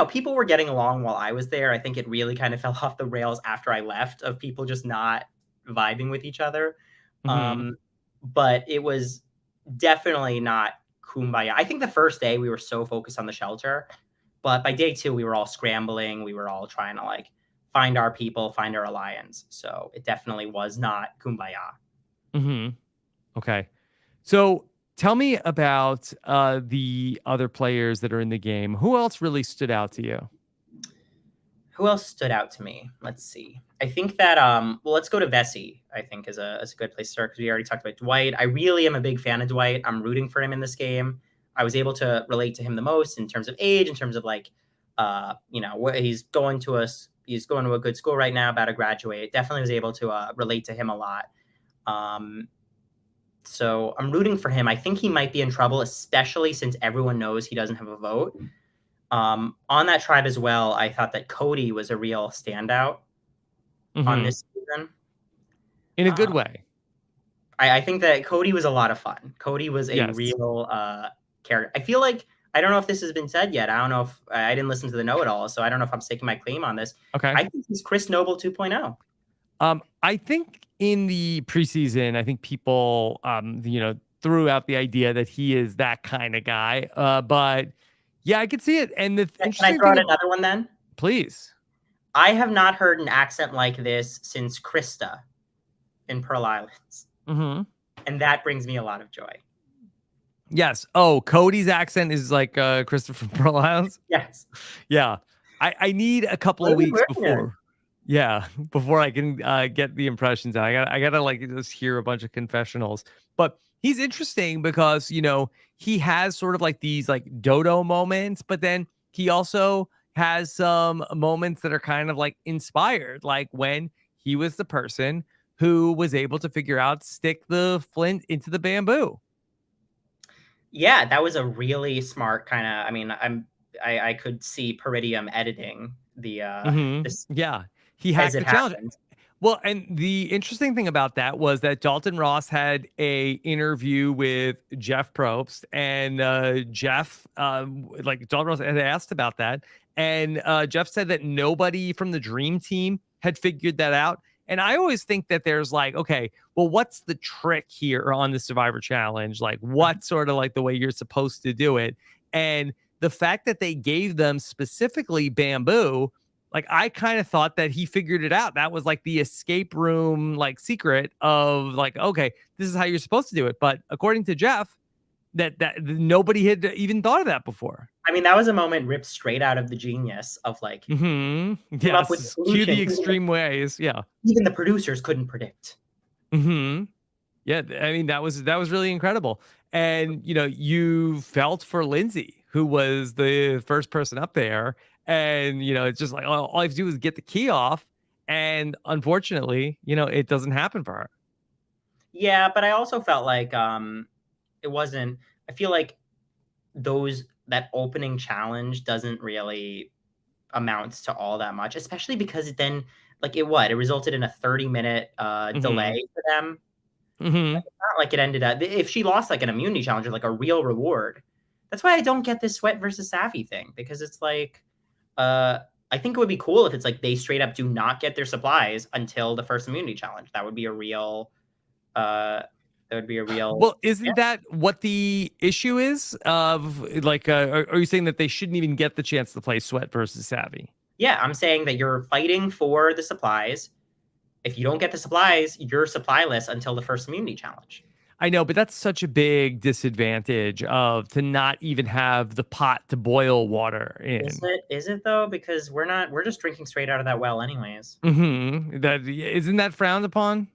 people were getting along while I was there. I think it really kind of fell off the rails after I left of people just not vibing with each other. Mm-hmm. But it was definitely not kumbaya. I think the first day we were so focused on the shelter, but by day 2 we were all scrambling. We were all trying to like find our people, find our alliance. So it definitely was not kumbaya. Mm-hmm. Okay. So tell me about the other players that are in the game. Who else really stood out to you? Who else stood out to me? Let's see. I think that well, let's go to Vesey. I think is a good place to start because we already talked about Dwight. I really am a big fan of Dwight. I'm rooting for him in this game. I was able to relate to him the most in terms of age, in terms of like, what he's going to a good school right now, about to graduate. Definitely was able to relate to him a lot. So I'm rooting for him. I think he might be in trouble, especially since everyone knows he doesn't have a vote. On that tribe as well, I thought that Cody was a real standout on this season. In a good way. I think that Cody was a lot of fun. Cody was a real character. I feel like, I don't know if this has been said yet. I don't know if I didn't listen to the know-it-all, so I don't know if I'm staking my claim on this. Okay. I think he's Chris Noble 2.0. I think in the preseason, I think people, threw out the idea that he is that kind of guy. But yeah, I could see it. And the Can I throw out another one then? Please. I have not heard an accent like this since Krista in Pearl Islands. Mm-hmm. And that brings me a lot of joy. Yes. Oh, Cody's accent is like Christopher from Pearl Islands? Yes. Yeah. I need a couple of weeks before. Yeah, before I can get the impressions out. I gotta like just hear a bunch of confessionals. But he's interesting because, he has sort of like these like dodo moments, but then he also has some moments that are kind of like inspired, like when he was the person who was able to figure out stick the flint into the bamboo. Yeah, that was a really smart kind of, I mean, I could see Peridium editing the this. Yeah. He hacked the challenge. Well, and the interesting thing about that was that Dalton Ross had a interview with Jeff Probst, and Jeff, Dalton Ross had asked about that, and Jeff said that nobody from the Dream Team had figured that out. And I always think that there's like, okay, well, what's the trick here on the Survivor Challenge? Like, what's sort of like the way you're supposed to do it? And the fact that they gave them specifically bamboo, like, I kind of thought that he figured it out. That was like the escape room, like, secret of like, okay, this is how you're supposed to do it. But according to Jeff, that nobody had even thought of that before. I mean, that was a moment ripped straight out of the genius of like, yes, cue the extreme ways. Yeah, even the producers couldn't predict. Yeah, I mean, that was really incredible. And you felt for Lindsay, who was the first person up there. And, it's just like, all I have to do is get the key off. And unfortunately, it doesn't happen for her. Yeah, but I also felt like it wasn't, I feel like that opening challenge doesn't really amount to all that much, especially because then, like, it resulted in a 30-minute delay for them. Like, it's not like it ended up, if she lost like an immunity challenge or like a real reward. That's why I don't get this Sweat versus Savvy thing, because it's like, I think it would be cool if it's like they straight up do not get their supplies until the first immunity challenge. That would be a real Well, isn't that what the issue is of like, are you saying that they shouldn't even get the chance to play Sweat versus Savvy? Yeah, I'm saying that you're fighting for the supplies. If you don't get the supplies, you're supplyless until the first immunity challenge. I know, but that's such a big disadvantage to not even have the pot to boil water in. Is it though? Because we're just drinking straight out of that well anyways. Isn't that frowned upon?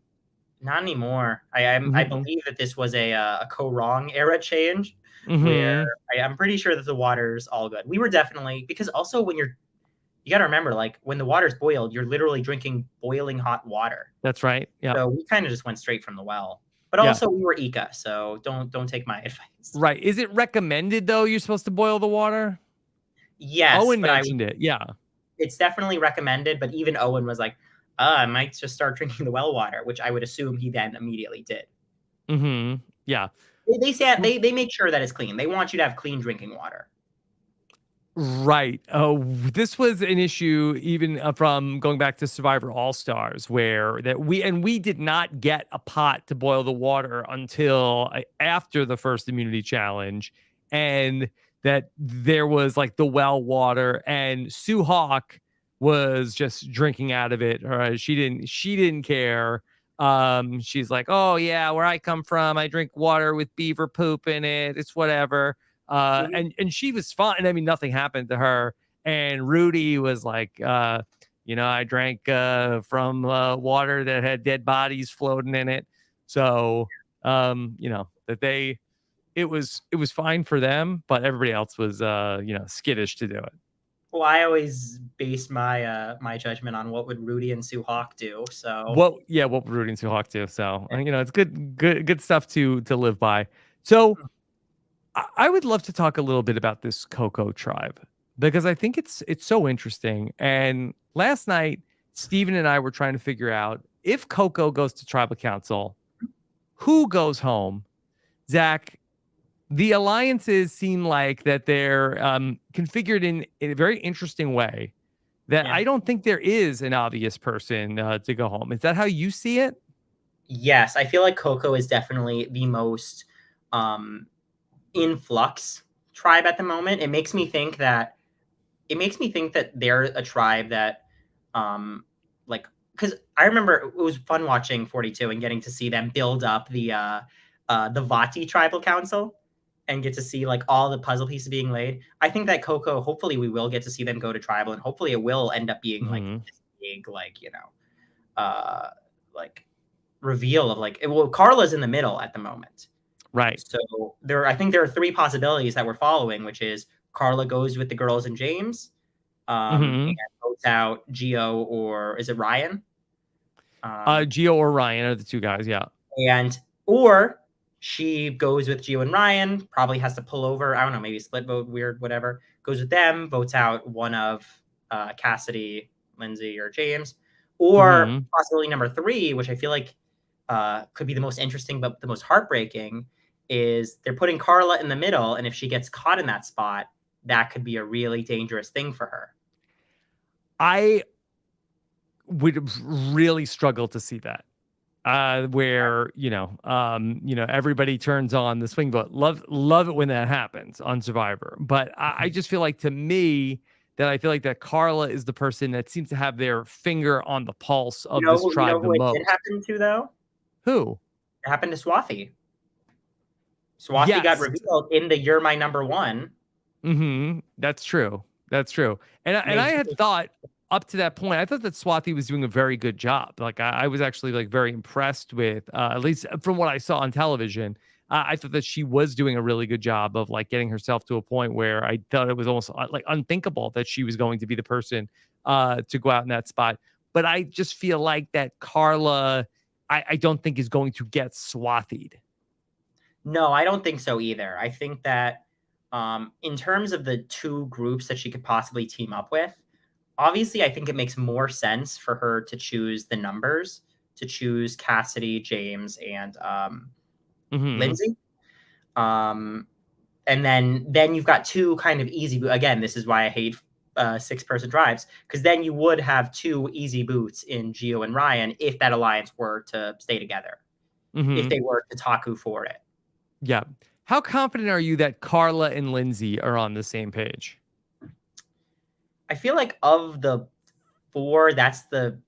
Not anymore. I believe that this was a co-wrong era change where I'm pretty sure that the water's all good. We were definitely, because also when you got to remember, like, when the water's boiled, you're literally drinking boiling hot water. That's right. Yeah. So we kind of just went straight from the well. But also we were Ika, so don't take my advice. Right. Is it recommended though you're supposed to boil the water? Yes. Owen mentioned it. Yeah. It's definitely recommended, but even Owen was like, I might just start drinking the well water, which I would assume he then immediately did. Yeah. They say they make sure that it's clean. They want you to have clean drinking water. Right. Oh, this was an issue even from going back to Survivor All-Stars, where we did not get a pot to boil the water until after the first immunity challenge, and that there was like the well water, and Sue Hawk was just drinking out of it. Or she didn't care. She's like, oh yeah, where I come from, I drink water with beaver poop in it. It's whatever. And she was fine. I mean, nothing happened to her. And Rudy was like, I drank from water that had dead bodies floating in it. So, that it was fine for them, but everybody else was, skittish to do it. Well, I always base my my judgment on what would Rudy and Sue Hawk do. So What we're rooting to Hawk too. So, it's good stuff to live by. So I would love to talk a little bit about this Coco tribe because I think it's so interesting. And last night, Steven and I were trying to figure out if Coco goes to tribal council, who goes home. Zach, the alliances seem like that they're configured in a very interesting way that yeah. I don't think there is an obvious person to go home. Is that how you see it? Yes, I feel like Coco is definitely the most in flux tribe at the moment. It makes me think that they're a tribe that like, because I remember it was fun watching 42 and getting to see them build up the Vati tribal council and get to see like all the puzzle pieces being laid. I think that Coco, hopefully we will get to see them go to tribal, and hopefully it will end up being like this big, like, like reveal of like, well, Carla's in the middle at the moment. Right. So I think there are three possibilities that we're following, which is Carla goes with the girls and James, and votes out Gio, or is it Ryan? Gio or Ryan are the two guys, yeah. Or she goes with Gio and Ryan, probably has to pull over. I don't know, maybe split vote, weird, whatever. Goes with them, votes out one of Cassidy, Lindsay, or James. Or possibility number 3, which I feel like could be the most interesting but the most heartbreaking, is they're putting Carla in the middle, and if she gets caught in that spot, that could be a really dangerous thing for her. I would really struggle to see that. Where everybody turns on the swing vote. Love it when that happens on Survivor. But I just feel like, to me, that I feel like that Carla is the person that seems to have their finger on the pulse of this tribe the most. It did happen to, though? Who? It happened to Swathi. Swathi got revealed in the "You're My Number One." That's true. And I had thought up to that point, I thought that Swathi was doing a very good job. Like I was actually like very impressed with, at least from what I saw on television. I thought that she was doing a really good job of like getting herself to a point where I thought it was almost like unthinkable that she was going to be the person to go out in that spot. But I just feel like that Carla, I don't think is going to get Swathied. No, I don't think so either. I think that in terms of the two groups that she could possibly team up with, obviously, I think it makes more sense for her to choose the numbers, to choose Cassidy, James, and Lindsay. And then you've got two kind of easy. Again, this is why I hate 6-person drives, because then you would have two easy boots in Gio and Ryan if that alliance were to stay together, if they were to Taku for it. Yeah. How confident are you that Carla and Lindsay are on the same page? I feel like of the 4, that's the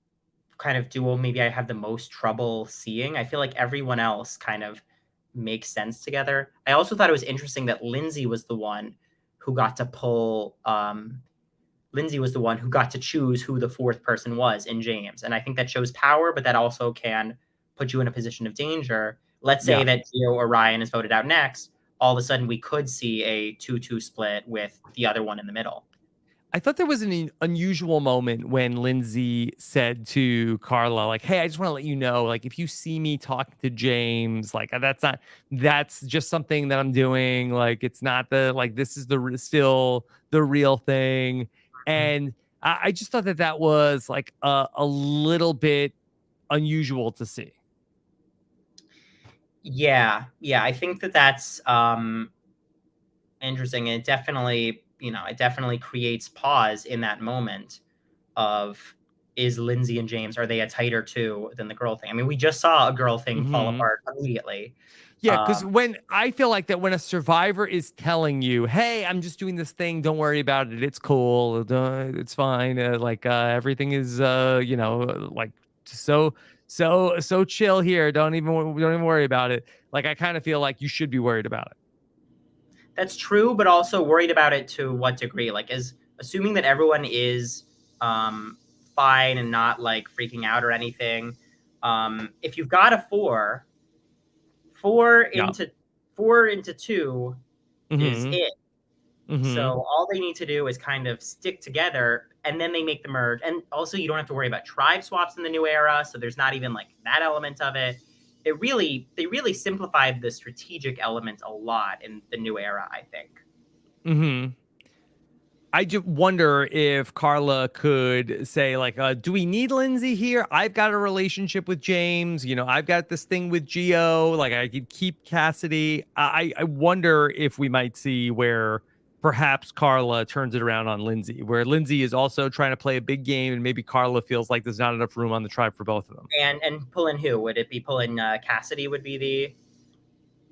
kind of duo maybe I have the most trouble seeing. I feel like everyone else kind of makes sense together. I also thought it was interesting that Lindsay was the one who got to pull. Lindsay was the one who got to choose who the 4th person was in James, and I think that shows power, but that also can put you in a position of danger. Let's say that Gio or Ryan is voted out next. All of a sudden, we could see a 2-2 split with the other one in the middle. I thought there was an unusual moment when Lindsay said to Carla, like, hey, I just want to let you know, like, if you see me talking to James, like, that's just something that I'm doing. Like, it's not this is still the real thing. And I just thought that was like a little bit unusual to see. Yeah. I think that's interesting. It definitely, it definitely creates pause in that moment of, is Lindsay and James, are they a tighter 2 than the girl thing? I mean, we just saw a girl thing fall apart immediately. Yeah, because when I feel like that when a survivor is telling you, hey, I'm just doing this thing, don't worry about it, it's cool, it's fine, everything is like so chill here, don't even worry about it. Like, I kind of feel like you should be worried about it. That's true, but also worried about it to what degree? Like, as assuming that everyone is fine and not like freaking out or anything. If you've got a four into two is Mm-hmm. it. Mm-hmm. So all they need to do is kind of stick together, and then they make the merge. And also, you don't have to worry about tribe swaps in the new era, so there's not even like that element of it. They really simplified the strategic element a lot in the new era, I think. Mm-hmm. I just wonder if Carla could say, like, do we need Lindsay here? I've got a relationship with James. You know, I've got this thing with Gio. Like, I could keep Cassidy. I wonder if we might see where perhaps Carla turns it around on Lindsay, where Lindsay is also trying to play a big game, and maybe Carla feels like there's not enough room on the tribe for both of them. And pull in who? Would it be pulling Cassidy would be the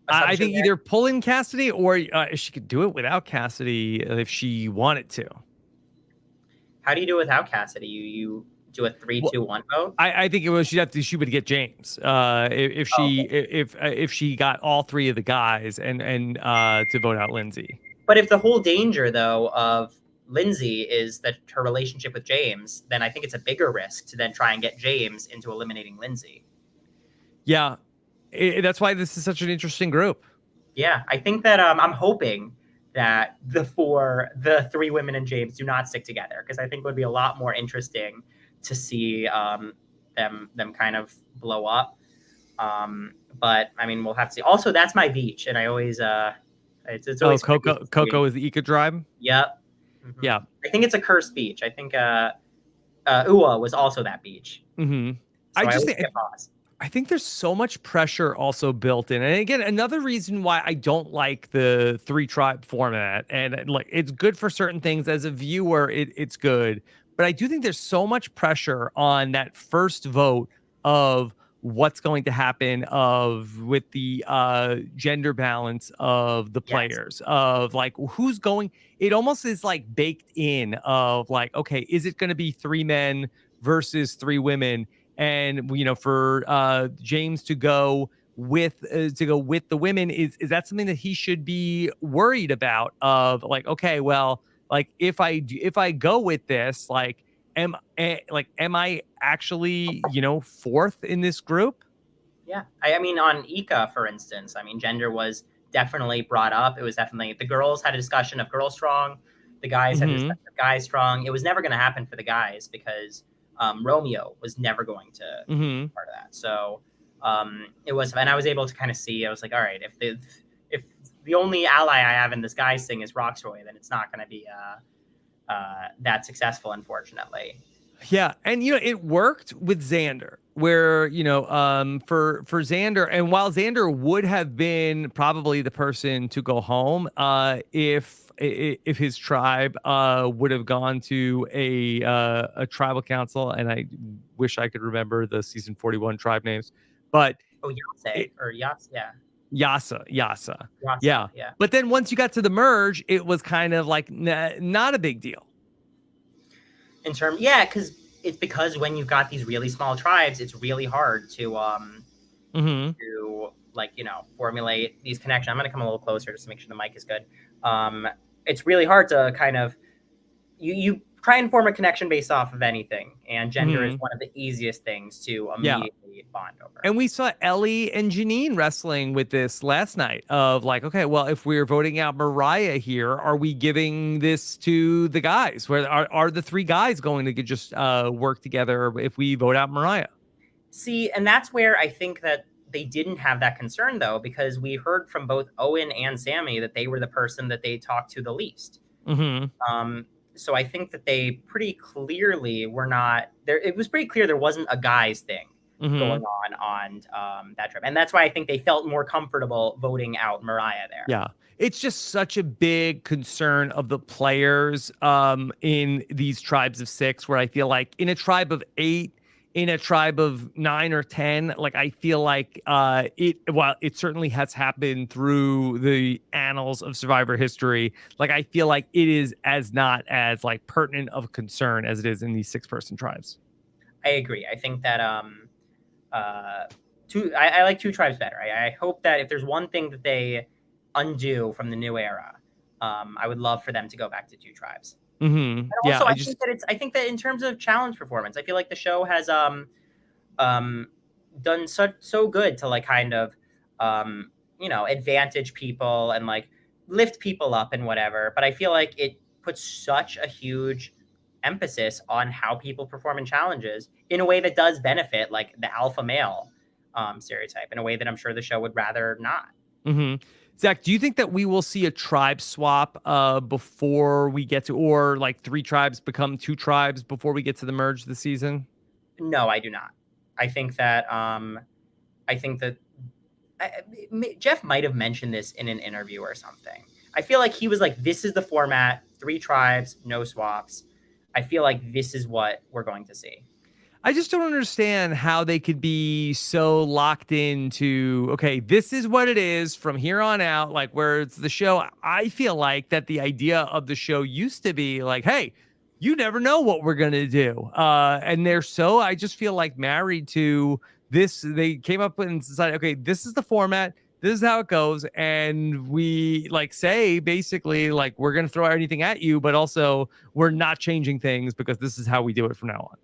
I assumption think there? either pull in Cassidy or she could do it without Cassidy if she wanted to. How do you do it without Cassidy? You do a 3-2-1 vote? I think it was she would get James if she got all three of the guys and to vote out Lindsay. But if the whole danger though of Lindsay is that her relationship with James, then I think it's a bigger risk to then try and get James into eliminating Lindsay. Yeah, that's why this is such an interesting group. Yeah, I think that I'm hoping that the three women and James do not stick together, because I think it would be a lot more interesting to see them kind of blow up. But I mean, we'll have to see. Also, that's my beach, and I always it's always Coco is the Eco tribe. Yep. Mm-hmm. Yeah, I think it's a cursed beach. I think Ua was also that beach. Mm-hmm. So I think there's so much pressure also built in. And again, another reason why I don't like the 3-tribe format, and like it's good for certain things as a viewer, it's good. But I do think there's so much pressure on that first vote of what's going to happen with the gender balance of the players, of like who's going. It almost is like baked in of like, okay, is it going to be 3 men versus 3 women? And you know, for James to go with the women, is that something that he should be worried about? Of like, okay, well, like if I go with this, like, am I actually, you know, 4th in this group? Yeah, I mean, on Ika, for instance, I mean, gender was definitely brought up. It was definitely the girls had a discussion of girl strong, the guys had a discussion of guys strong. It was never going to happen for the guys because Romeo was never going to be part of that. So it was, and I was able to kind of see. I was like, all right, if the only ally I have in this guys thing is Roxroy, then it's not going to be that successful, unfortunately. Yeah, and you know, it worked with Xander, where you know, for Xander, and while Xander would have been probably the person to go home, if his tribe would have gone to a tribal council, and I wish I could remember the season 41 tribe names, but Yasa, yeah. But then once you got to the merge, it was kind of like not a big deal. Because it's because when you've got these really small tribes, it's really hard to like, you know, formulate these connections. I'm going to come a little closer just to make sure the mic is good. It's really hard to kind of you try and form a connection based off of anything, and gender is one of the easiest things to immediately bond over. And we saw Ellie and Janine wrestling with this last night of like, okay, well, if we're voting out Mariah here, are we giving this to the guys? Where are the 3 guys going to just work together if we vote out Mariah? See, and that's where I think that they didn't have that concern, though, because we heard from both Owen and Sammy that they were the person that they talked to the least. So I think that they pretty clearly were not there. It was pretty clear there wasn't a guys thing going on that trip. And that's why I think they felt more comfortable voting out Mariah there. Yeah. It's just such a big concern of the players in these tribes of 6, where I feel like in a tribe of 8, in a tribe of 9 or 10, like I feel like it certainly has happened through the annals of Survivor history. Like I feel like it is not as like pertinent of a concern as it is in these 6-person tribes. I agree. I think that I like 2 tribes better. I hope that if there's one thing that they undo from the new era, I would love for them to go back to 2 tribes. And Yeah, also, I think that in terms of challenge performance, I feel like the show has done so good to like kind of advantage people and like lift people up and whatever. But I feel like it puts such a huge emphasis on how people perform in challenges in a way that does benefit like the alpha male stereotype in a way that I'm sure the show would rather not. Zach, do you think that we will see a tribe swap before we get to, or like 3 tribes become 2 tribes before we get to the merge this season? No, I do not. I think that Jeff might have mentioned this in an interview or something. I feel like he was like, this is the format, 3 tribes, no swaps. I feel like this is what we're going to see. I just don't understand how they could be so locked into, okay, this is what it is from here on out, like where it's the show. I feel like that the idea of the show used to be like, hey, you never know what we're going to do. And they're so, I just feel like married to this. They came up and decided, okay, this is the format. This is how it goes. And we like say, basically, like, we're going to throw anything at you, but also we're not changing things because this is how we do it from now on.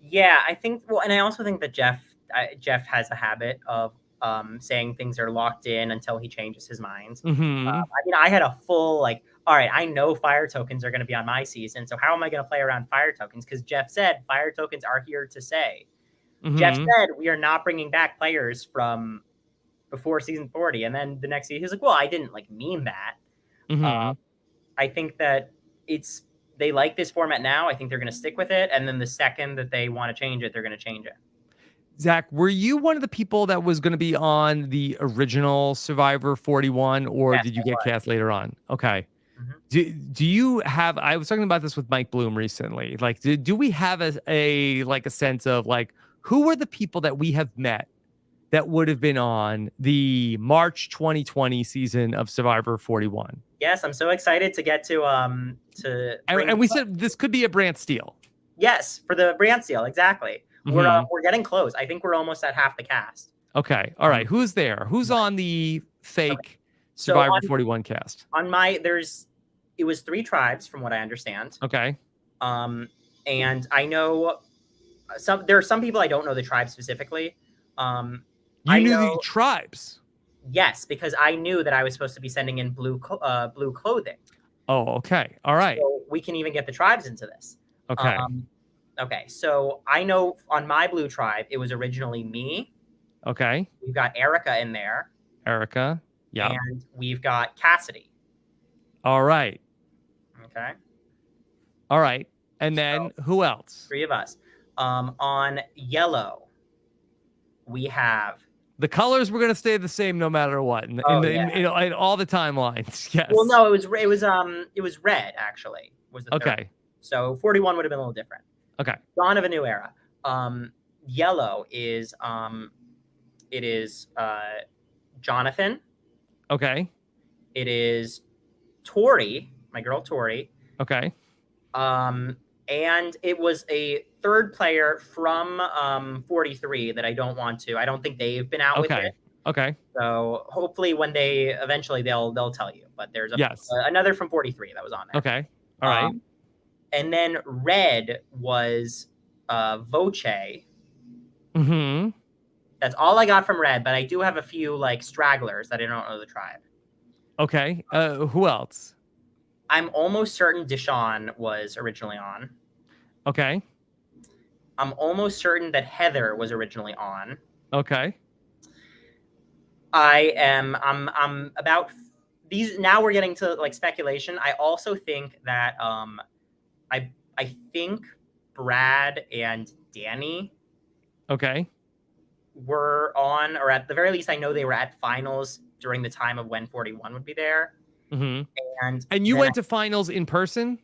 Yeah, I think. Well, and I also think that Jeff has a habit of saying things are locked in until he changes his mind. I mean, I had a full like, all right, I know fire tokens are going to be on my season, so how am I going to play around fire tokens? Because Jeff said fire tokens are here to stay. Jeff said we are not bringing back players from before season 40, and then the next season he's like, well, I didn't like mean that. I think that they like this format now. I think they're going to stick with it. And then the second that they want to change it, they're going to change it. Zach, were you one of the people that was going to be on the original Survivor 41, or Yes, did you I get was. cast later on? Okay. Do you have, I was talking about this with Mike Bloom recently. Like, do we have a sense of like, who were the people that we have met that would have been on the March 2020 season of Survivor 41? Yes, I'm so excited to get to and we said this could be a Brant Steele. Yes, for the Brant Steele, exactly. We're getting close. I think we're almost at half the cast. Okay, all right. Who's there? Who's on the fake Survivor 41 cast? On it was 3 tribes from what I understand. Okay. And I know there are some people I don't know the tribe specifically. You knew the tribes. Yes, because I knew that I was supposed to be sending in blue clothing. Oh, okay. All right. So we can even get the tribes into this. Okay. Okay. So I know on my blue tribe, it was originally me. Okay. We've got Erica in there. Erica. Yeah. And we've got Cassidy. All right. Okay. All right. And then who else? 3 of us. On yellow, we have. The colors were going to stay the same no matter what, in all the timelines. Yes. Well, no, it was red actually. Was the okay. Third. So 41 would have been a little different. Okay. Dawn of a New Era. Yellow is it is Jonathan. Okay. It is Tori, my girl Tori. Okay. And it was a 3rd player from 43 that I don't think they've been out with it. Okay. So hopefully when eventually they'll tell you. But there's another from 43 that was on there. Okay. All right. And then red was Voce. That's all I got from red, but I do have a few like stragglers that I don't know the tribe. Okay. Who else? I'm almost certain Deshaun was originally on. Okay. I'm almost certain that Heather was originally on. Okay. I'm about these. Now we're getting to like speculation. I also think that I think Brad and Danny were on, or at the very least I know they were at finals during the time of when 41 would be there. And you went to finals in person?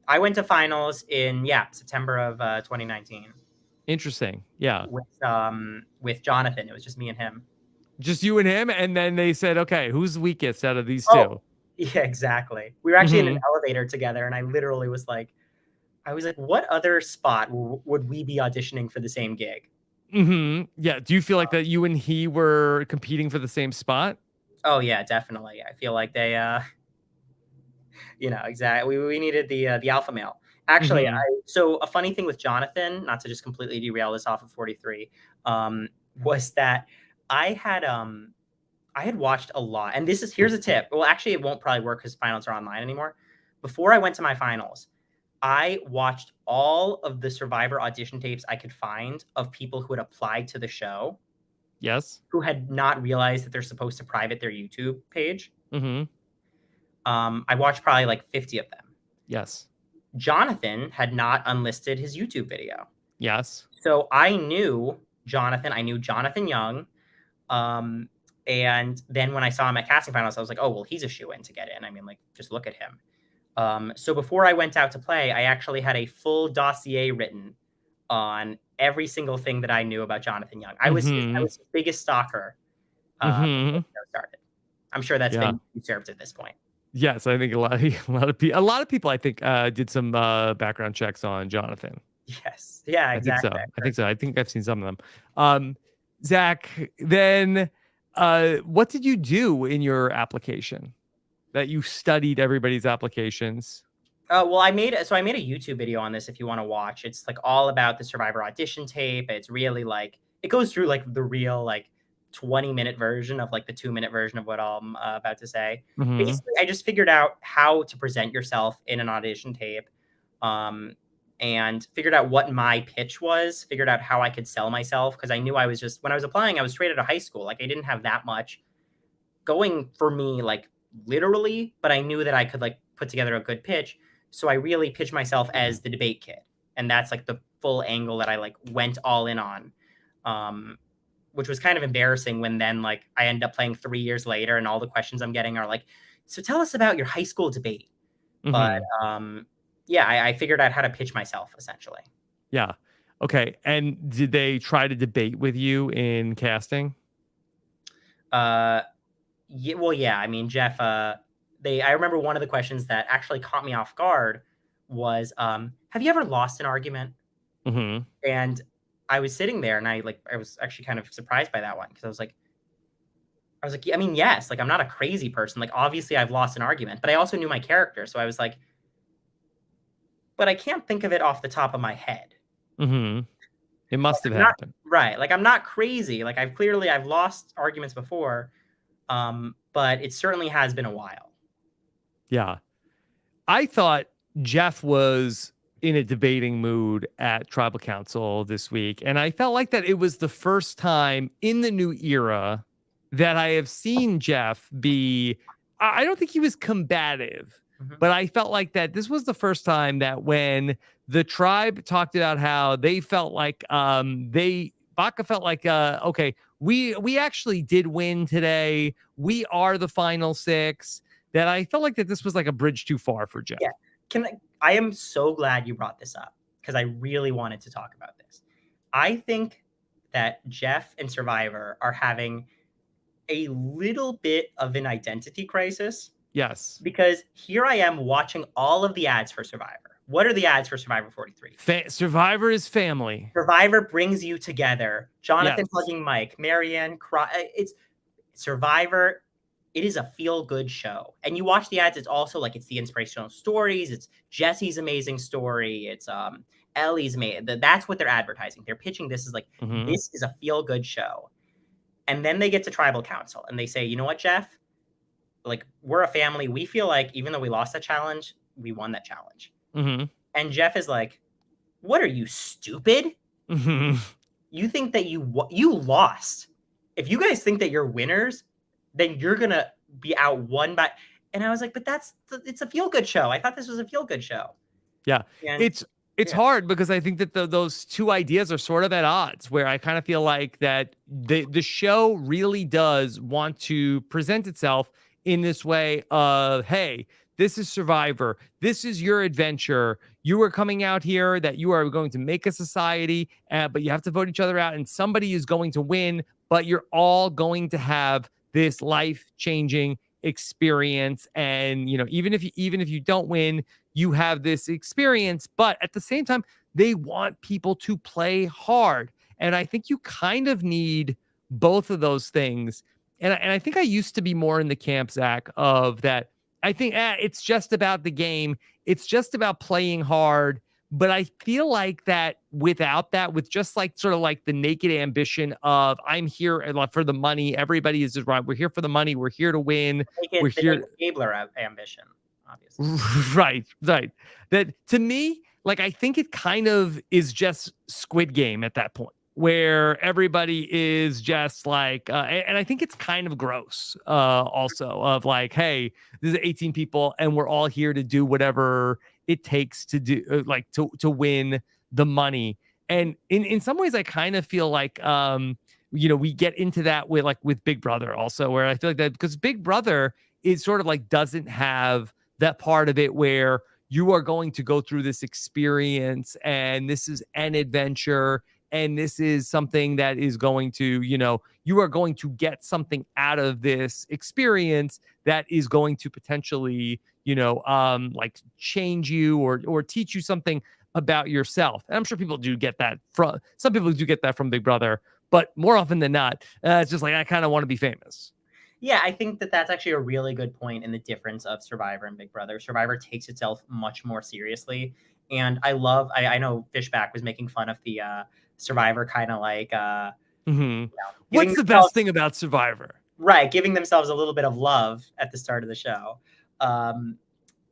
I went to finals in September of 2019. Interesting. Yeah. With Jonathan. It was just me and him. Just you and him, and then they said, okay, who's weakest out of these two? Yeah, exactly. We were actually in an elevator together, and I literally was like, what other spot would we be auditioning for the same gig? Yeah. Do you feel like that you and he were competing for the same spot? Oh yeah, definitely. I feel like they Exactly. We needed the alpha male. Actually, Mhm. so a funny thing with Jonathan, not to just completely derail this off of 43, was that I had I had watched a lot, and here's a tip. Well, actually, it won't probably work because finals are online anymore. Before I went to my finals, I watched all of the Survivor audition tapes I could find of people who had applied to the show, Yes. who had not realized that they're supposed to private their YouTube page. Mhm. I watched probably like 50 of them. Yes. Jonathan had not unlisted his YouTube video. Yes. So I knew Jonathan. I knew Jonathan Young. Um, and then when I saw him at casting finals, I was like, oh, well, he's a shoe in to get in. I mean, like, just look at him. So before I went out to play, I actually had a full dossier written on every single thing that I knew about Jonathan Young. I was Mhm. his biggest stalker before Mhm. the show started. I'm sure that's Yeah. been served at this point. Yes, I think a lot of people I think did some background checks on Jonathan. Yes. Yeah, I think so. exactly. I think so. I think I've seen some of them. Zach, then what did you do in your application? That you studied everybody's applications? Well, I made a YouTube video on this if you want to watch. It's like all about the Survivor audition tape. It's really like it goes through like the real like 20-minute version of like the 2-minute version of what I'm about to say. Mhm. Basically, I just figured out how to present yourself in an audition tape, and figured out what my pitch was. Figured out how I could sell myself because I knew I was just when I was applying, I was straight out of high school. Like I didn't have that much going for me, like literally, but I knew that I could like put together a good pitch. So I really pitched myself as the debate kid. And that's like the full angle that I like went all in on. Which was kind of embarrassing when then like I end up playing 3 years later and all the questions I'm getting are like, so tell us about your high school debate. But Mhm. yeah, I figured out how to pitch myself essentially. Yeah. Okay. And did they try to debate with you in casting? Uh Yeah, well, yeah. I mean, Jeff. I remember one of the questions that actually caught me off guard was, "Have you ever lost an argument?" Mhm. And I was sitting there, and I was actually kind of surprised by that one because I was like, yeah, I mean, yes. Like, I'm not a crazy person. Like, obviously, I've lost an argument, but I also knew my character, so I was like, but I can't think of it off the top of my head. Mhm. It Like, must have I'm not happened. right. Like, I'm not crazy. Like, I've lost arguments before, but it certainly has been a while. Yeah. I thought Jeff was in a debating mood at Tribal Council this week, and I felt like that it was the first time in the new era that I have seen Jeff be. I don't think he was combative, Mhm. but I felt like that this was the first time that when the tribe talked about how they felt like Baca felt like okay, we actually did win today. We are the final six, that I felt like that this was like a bridge too far for Jeff. Yeah. I am so glad you brought this up because I really wanted to talk about this. I think that Jeff and Survivor are having a little bit of an identity crisis Yes. because here I am watching all of the ads for Survivor. What are the ads for Survivor 43? Survivor is family. Survivor brings you together. Yes. Jonathan hugging Mike, Marianne it's Survivor. It is a feel good show. And you watch the ads, it's also like it's the inspirational stories, it's Jesse's amazing story, it's Ellie's that's what they're advertising. They're pitching this as like Mhm. this is a feel good show. And then they get to tribal council and they say, "You know what, Jeff? Like we're a family. We feel like even though we lost that challenge, we won that challenge." Mhm. And Jeff is like, "What are you, stupid? Mhm. You think that you lost. If you guys think that you're winners, then you're gonna be out one by." And I was like, "But it's a feel good show. I thought this was a feel good show." Yeah. And It's yeah, hard because I think that those two ideas are sort of at odds, where I kind of feel like that the show really does want to present itself in this way of, hey, this is Survivor. This is your adventure. You are coming out here that you are going to make a society, but you have to vote each other out, and somebody is going to win, but you're all going to have this life-changing experience. And even if you don't win, you have this experience. But at the same time, they want people to play hard. And I think you kind of need both of those things. And I think I used to be more in the camp, Zach, of that I think it's just about the game. It's just about playing hard. But I feel like that without that, with just like sort of like the naked ambition of I'm here for the money. Everybody is just right. We're here for the money. We're here to win. Make We're it the here. Gabler ambition, obviously. Right. That to me, like I think it kind of is just Squid Game at that point, where everybody is just like, and I think it's kind of gross, also of like, hey, this is 18 people, and we're all here to do whatever it takes to do, like to win the money. And in some ways, I kind of feel like, we get into that with Big Brother also, where I feel like that because Big Brother is sort of like doesn't have that part of it where you are going to go through this experience and this is an adventure and this is something that is going to, you are going to get something out of this experience that is going to potentially, like change you or teach you something about yourself. And I'm sure people do get that from some people do get that from Big Brother, but more often than not, it's just like I kind of want to be famous. Yeah, I think that that's actually a really good point in the difference of Survivor and Big Brother. Survivor takes itself much more seriously. And I know Fishback was making fun of the Survivor kind of like What's the best thing about Survivor? Right, giving themselves a little bit of love at the start of the show. And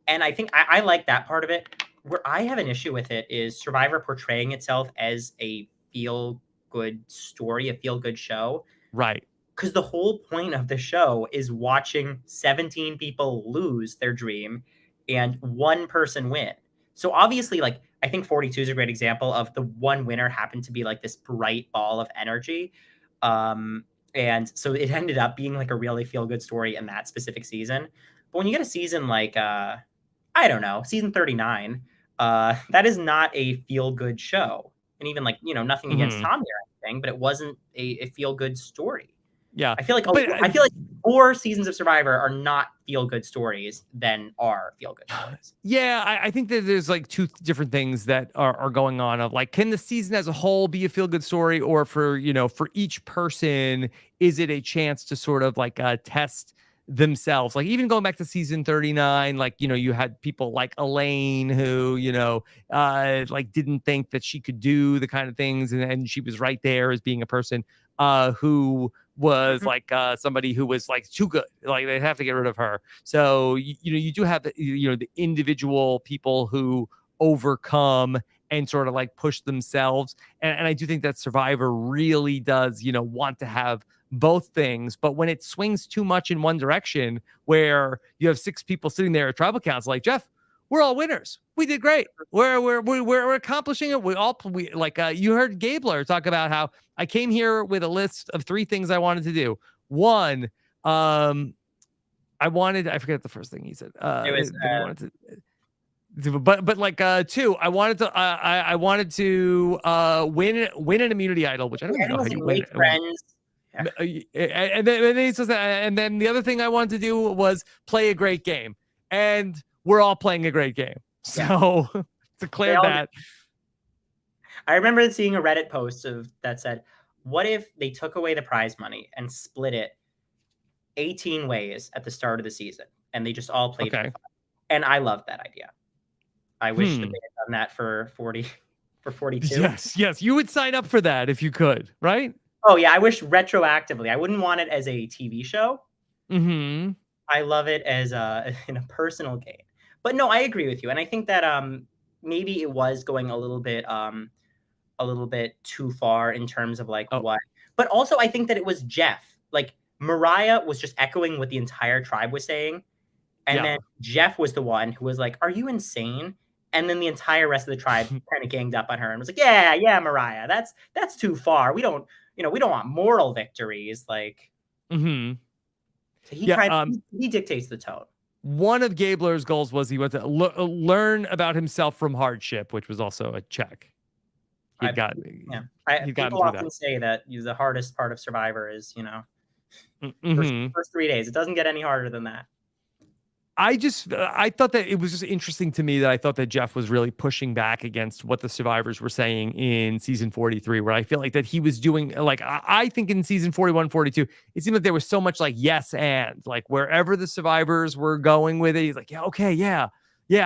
I think I like that part of it. Where I have an issue with it is Survivor portraying itself as a feel-good story, a feel-good show. Right. Because the whole point of the show is watching 17 people lose their dream and one person win. So obviously, like, I think 42 is a great example of the one winner happened to be like this bright ball of energy. And so it ended up being like a really feel-good story in that specific season. But when you get a season like, I don't know, season 39, that is not a feel-good show. And even like, nothing against Tommy or anything, but it wasn't a feel-good story. Yeah, I feel like 4 seasons of Survivor are not feel-good stories than are feel-good stories. Yeah, I think that there's like two different things that are going on of like, can the season as a whole be a feel-good story, or for each person, is it a chance to sort of like test themselves? Like even going back to season 39, like you had people like Elaine who like didn't think that she could do the kind of things, and she was right there as being a person who was like somebody who was like too good, like they have to get rid of her. So you do have the individual people who overcome and sort of like push themselves, and I do think that Survivor really does want to have both things. But when it swings too much in one direction, where you have 6 people sitting there at tribal council like, Jeff, we're all winners. We did great. We're accomplishing it. We like you heard Gabler talk about how I came here with a list of 3 things I wanted to do. 1, I forget the first thing he said. It was he wanted to, but like 2, I wanted to win an immunity idol, which I don't even know how you win. Friends. Yeah. And then the other thing I wanted to do was play a great game, and we're all playing a great game. So declare that. I remember seeing a Reddit post that said, what if they took away the prize money and split it 18 ways at the start of the season and they just all played for fun? And I loved that idea. I wish that they had done that for 42. Yes, you would sign up for that if you could, right? Oh yeah, I wish retroactively. I wouldn't want it as a TV show. I love it as in a personal game. But no, I agree with you, and I think that maybe it was going a little bit too far in terms of like what. But also, I think that it was Jeff. Like Mariah was just echoing what the entire tribe was saying, and then Jeff was the one who was like, "Are you insane?" And then the entire rest of the tribe kind of ganged up on her and was like, "Yeah, Mariah, that's too far. We don't want moral victories." Like, so he dictates the tone. One of Gabler's goals was he went to learn about himself from hardship, which was also a check. People often say that the hardest part of Survivor is, first 3 days. It doesn't get any harder than that. I thought that it was just interesting to me that I thought that Jeff was really pushing back against what the survivors were saying in season 43, where I feel like that he was doing like, I think in season 41, 42, it seemed like there was so much like yes and like wherever the survivors were going with it, he's like, yeah, okay, yeah,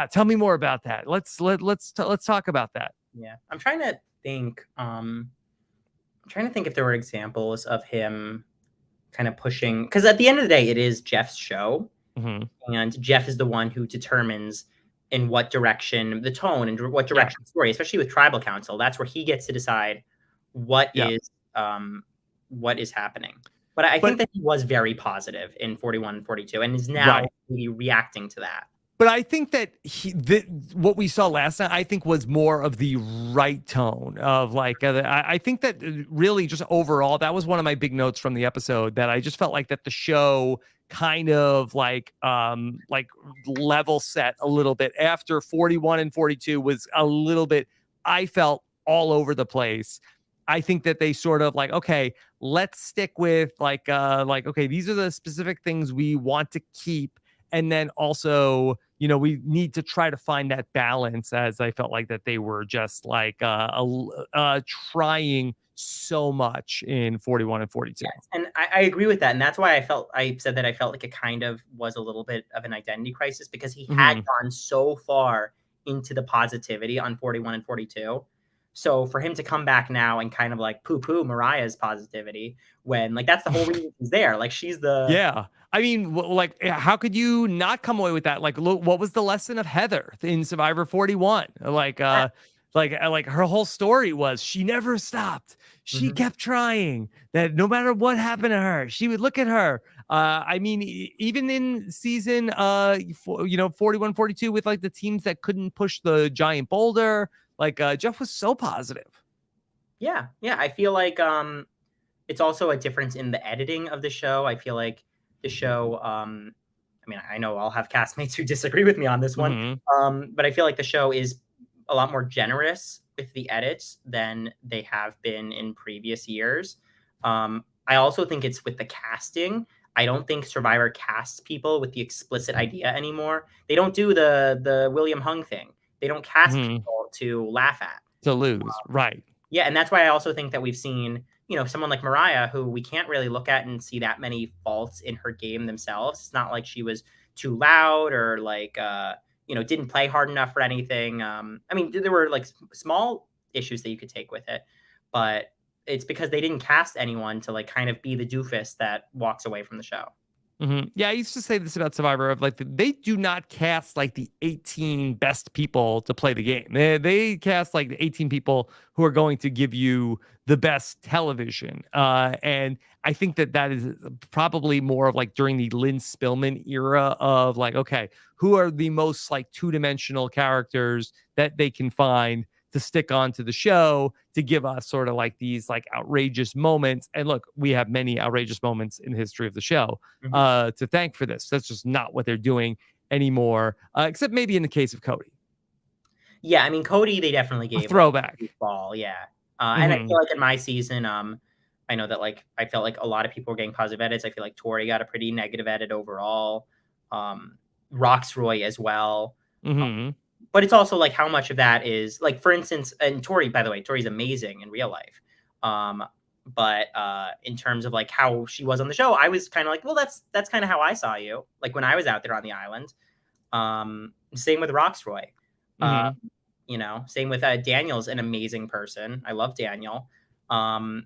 tell me more about that. Let's talk about that. Yeah, I'm trying to think. I'm trying to think if there were examples of him kind of pushing, because at the end of the day, it is Jeff's show. And Jeff is the one who determines in what direction the tone and what direction the story, especially with Tribal Council. That's where he gets to decide what is happening. But I think that he was very positive in 41 and 42 and is now really reacting to that. But I think that what we saw last night, I think, was more of the right tone of like, I think that really just overall, that was one of my big notes from the episode, that I just felt like that the show kind of like level set a little bit after 41 and 42 was a little bit, I felt, all over the place. I think that they sort of like, okay, let's stick with like, okay, these are the specific things we want to keep. And then also, you know, we need to try to find that balance, as I felt like that they were just like trying so much in 41 and 42. Yes, and I agree with that. And that's why I said that I felt like it kind of was a little bit of an identity crisis, because he had gone so far into the positivity on 41 and 42. So for him to come back now and kind of like poo-poo Mariah's positivity, when like that's the whole reason he's there. Like she's the... Yeah. I mean, like, how could you not come away with that? Like, look, what was the lesson of Heather in Survivor 41? Like her whole story was she never stopped. She kept trying. That no matter what happened to her, she would look at her. I mean, even in season, 41, 42 with like the teams that couldn't push the giant boulder, like Jeff was so positive. Yeah. I feel like it's also a difference in the editing of the show. I feel like the show, I mean, I know I'll have castmates who disagree with me on this one, but I feel like the show is a lot more generous with the edits than they have been in previous years. I also think it's with the casting. I don't think Survivor casts people with the explicit idea anymore. They don't do the William Hung thing. They don't cast people to laugh at. To lose, right. Yeah, and that's why I also think that we've seen, you know, someone like Mariah, who we can't really look at and see that many faults in her game themselves. It's not like she was too loud or like, didn't play hard enough or anything. I mean, there were like small issues that you could take with it, but it's because they didn't cast anyone to like kind of be the doofus that walks away from the show. Yeah, I used to say this about Survivor, of like they do not cast like the 18 best people to play the game. They cast like the 18 people who are going to give you the best television. And I think that is probably more of like during the Lynn Spillman era of like, okay, who are the most like two-dimensional characters that they can find to stick onto the show to give us sort of like these like outrageous moments. And look, we have many outrageous moments in the history of the show to thank for this. That's just not what they're doing anymore, except maybe in the case of Cody. Yeah, I mean, Cody, they definitely gave a throwback. Ball, yeah. And I feel like in my season, I know that like I felt like a lot of people were getting positive edits. I feel like Tori got a pretty negative edit overall. Roxroy as well. But it's also like how much of that is like, for instance, and Tori, by the way, Tori's amazing in real life. But in terms of like how she was on the show, I was kind of like, well, that's kind of how I saw you, like when I was out there on the island. Same with Roxroy. Same with Daniel's an amazing person. I love Daniel. And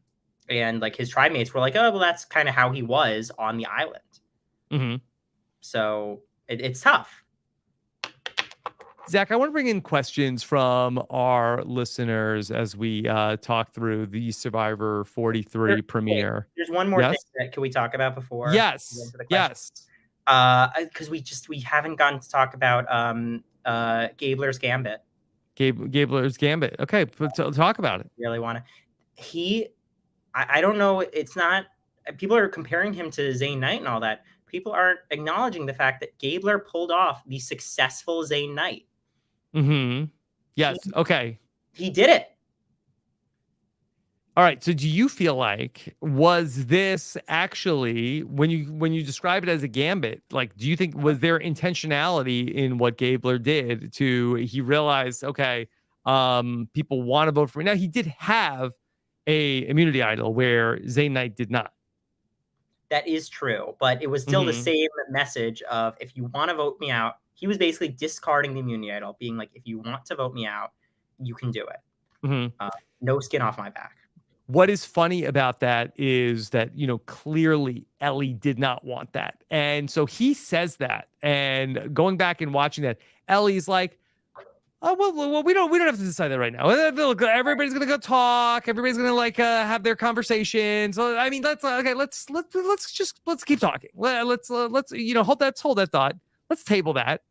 like his tribe mates were like, oh, well, that's kind of how he was on the island. So it's tough. Zach, I want to bring in questions from our listeners as we talk through the Survivor 43 premiere. There's one more thing that can we talk about before? Yes. Because we haven't gotten to talk about Gabler's Gambit. Gabler's Gambit. Okay, talk about it. Really want to. I don't know. It's not. People are comparing him to Zane Knight and all that. People aren't acknowledging the fact that Gabler pulled off the successful Zane Knight. Yes. Okay. He did it. All right. So do you feel like was this actually when you describe it as a gambit, like do you think was there intentionality in what Gabler did to he realized, okay, people want to vote for me. Now he did have a immunity idol where Zayn Knight did not. That is true, but it was still the same message of if you want to vote me out, he was basically discarding the immunity idol, being like, if you want to vote me out, you can do it. No skin off my back. What is funny about that is that, clearly Ellie did not want that. And so he says that. And going back and watching that, Ellie's like, oh, well, we don't have to decide that right now. Look, everybody's gonna go talk. Everybody's gonna have their conversation. So I mean, let's keep talking. Let's hold that thought. Let's table that.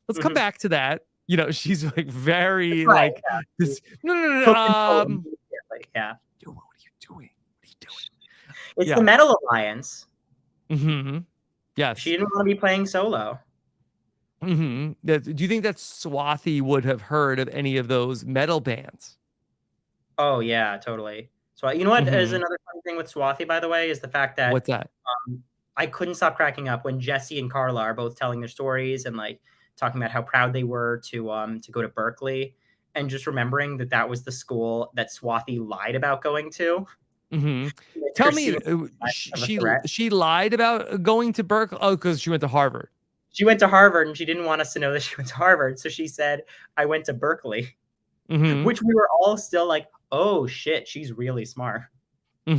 Let's come back to that. She's like very right, like yeah. this. No. Yeah. What are you doing? It's the Metal Alliance. Yes. She didn't want to be playing solo. Do you think that Swathi would have heard of any of those metal bands? Oh yeah, totally. So you know what is another funny thing with Swathi, by the way, is the fact that what's that? I couldn't stop cracking up when Jesse and Carla are both telling their stories and like talking about how proud they were to go to Berkeley, and just remembering that was the school that Swathi lied about going to. Tell me, she lied about going to Berkeley. Oh, because she went to Harvard. She went to Harvard, and she didn't want us to know that she went to Harvard, so she said, "I went to Berkeley," which we were all still like, "Oh shit, she's really smart." Yeah.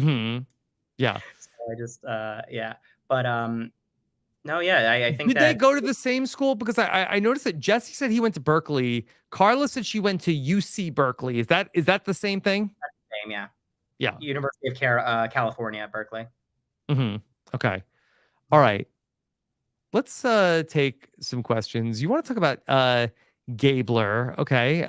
So I just, yeah, but no, yeah, I think did they go to the same school? Because I noticed that Jesse said he went to Berkeley. Carla said she went to UC Berkeley. Is that the same thing? That's the same, yeah. Yeah. University of California, Berkeley. Okay. All right. Let's take some questions. You want to talk about Gabler? Okay.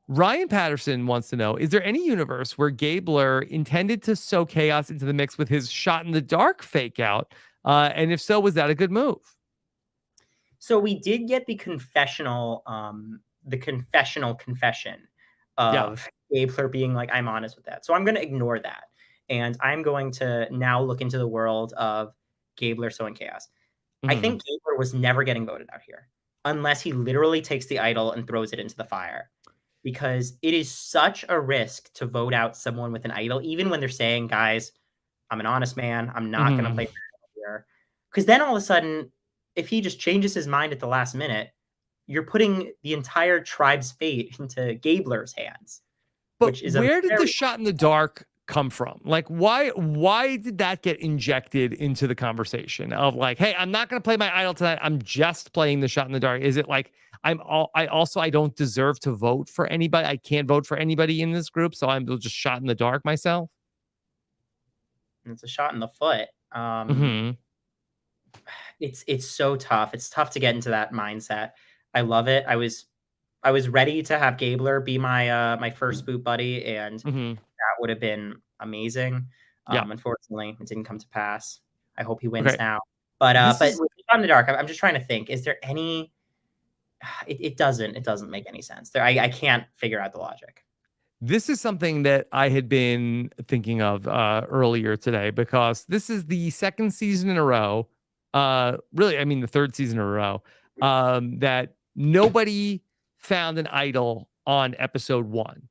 Ryan Patterson wants to know, is there any universe where Gabler intended to sow chaos into the mix with his shot in the dark fake out? And if so, was that a good move? So we did get the confession of Gabler being like, I'm honest with that. So I'm going to ignore that. And I'm going to now look into the world of Gabler sowing chaos. I think Gabler was never getting voted out here unless he literally takes the idol and throws it into the fire, because it is such a risk to vote out someone with an idol, even when they're saying, guys, I'm an honest man. I'm not going to play here. Because then all of a sudden, if he just changes his mind at the last minute, you're putting the entire tribe's fate into Gabler's hands. But where did the shot in the dark come from? Like, why did that get injected into the conversation of like, hey, I'm not going to play my idol tonight. I'm just playing the shot in the dark. Is it like I don't deserve to vote for anybody. I can't vote for anybody in this group, so I'm just shot in the dark myself. It's a shot in the foot. It's so tough. It's tough to get into that mindset. I love it. I was ready to have Gabler be my first boot buddy, and that would have been amazing. Unfortunately, it didn't come to pass. I hope he wins now. But with Shot in the Dark, I'm just trying to think. Is there any? It doesn't make any sense. I can't figure out the logic. This is something that I had been thinking of earlier today, because this is the second season in a row. Really, I mean the third season in a row that nobody found an idol on episode 1.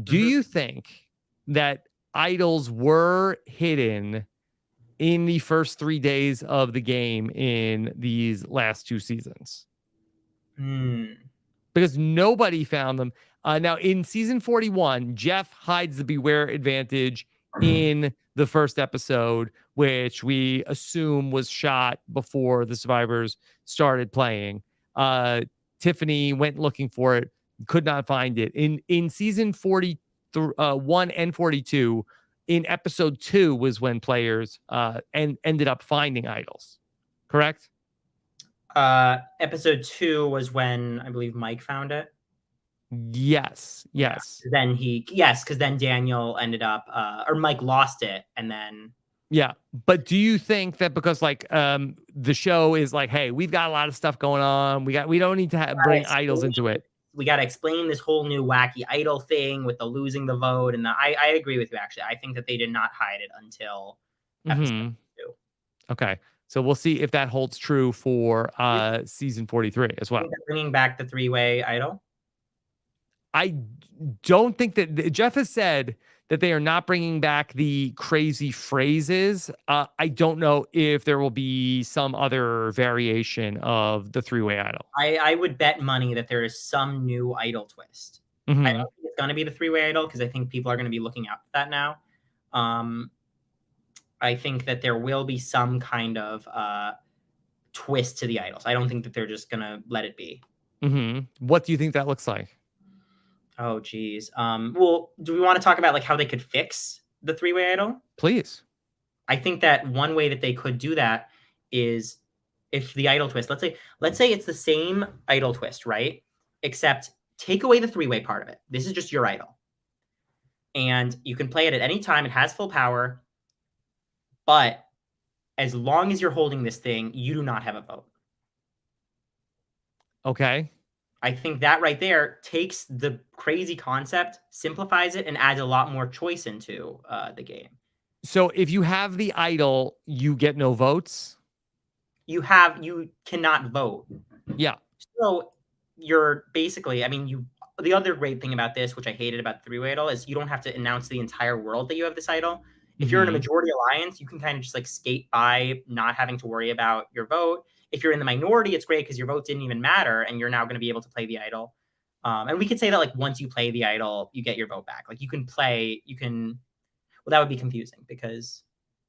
Do you think that idols were hidden in the first 3 days of the game in these last 2 seasons? Because nobody found them. Now, in season 41, Jeff hides the Beware advantage in the first episode, which we assume was shot before the survivors started playing. Tiffany went looking for it, could not find it. In season 41 and 42, in episode 2 was when players ended up finding idols. Correct? Episode 2 was when I believe Mike found it. Yes. Then because then Daniel ended up, or Mike lost it, and then. Yeah, but do you think that because like the show is like, hey, we've got a lot of stuff going on, we don't need to bring idols into it? we got to explain this whole new wacky idol thing with the losing the vote. And I agree with you, actually. I think that they did not hide it until episode 2. Okay. So we'll see if that holds true for season 43 as well. Bringing back the 3-way idol? I don't think that Jeff has said that they are not bringing back the crazy phrases. I don't know if there will be some other variation of the 3-way idol. I would bet money that there is some new idol twist. I don't think it's going to be the 3-way idol because I think people are going to be looking out for that now. I think that there will be some kind of twist to the idols. I don't think that they're just going to let it be. What do you think that looks like? Oh, geez. Well, do we want to talk about like how they could fix the 3-way idol? Please. I think that one way that they could do that is if the idol twist, let's say it's the same idol twist, right? Except take away the 3-way part of it. This is just your idol. And you can play it at any time. It has full power. But as long as you're holding this thing, you do not have a vote. Okay. I think that right there takes the crazy concept, simplifies it, and adds a lot more choice into the game. So if you have the idol, you get no votes? You cannot vote. Yeah. So you're basically, the other great thing about this, which I hated about the 3-way idol, is you don't have to announce to the entire world that you have this idol. If you're in a majority alliance, you can kind of just like skate by, not having to worry about your vote. If you're in the minority, it's great because your vote didn't even matter and you're now going to be able to play the idol. And we could say that like once you play the idol, you get your vote back. Like well, that would be confusing because,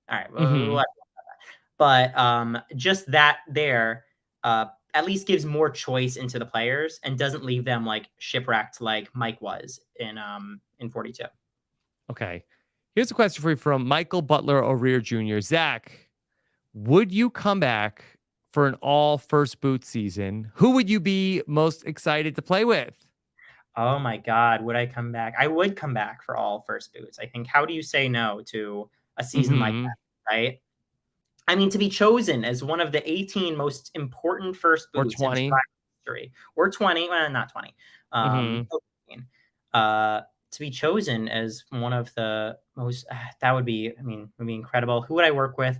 all right. But just that there at least gives more choice into the players and doesn't leave them like shipwrecked like Mike was in 42. Okay. Here's a question for you from Michael Butler O'Rear Jr. Zach, would you come back for an all first boot season? Who would you be most excited to play with? Oh my God, would I come back? I would come back for all first boots. I think, how do you say no to a season like that, right? I mean, to be chosen as one of the 18 most important first boots or 20 in history, or 20, well, not 20. To be chosen as one of the most, that would be incredible. Who would I work with?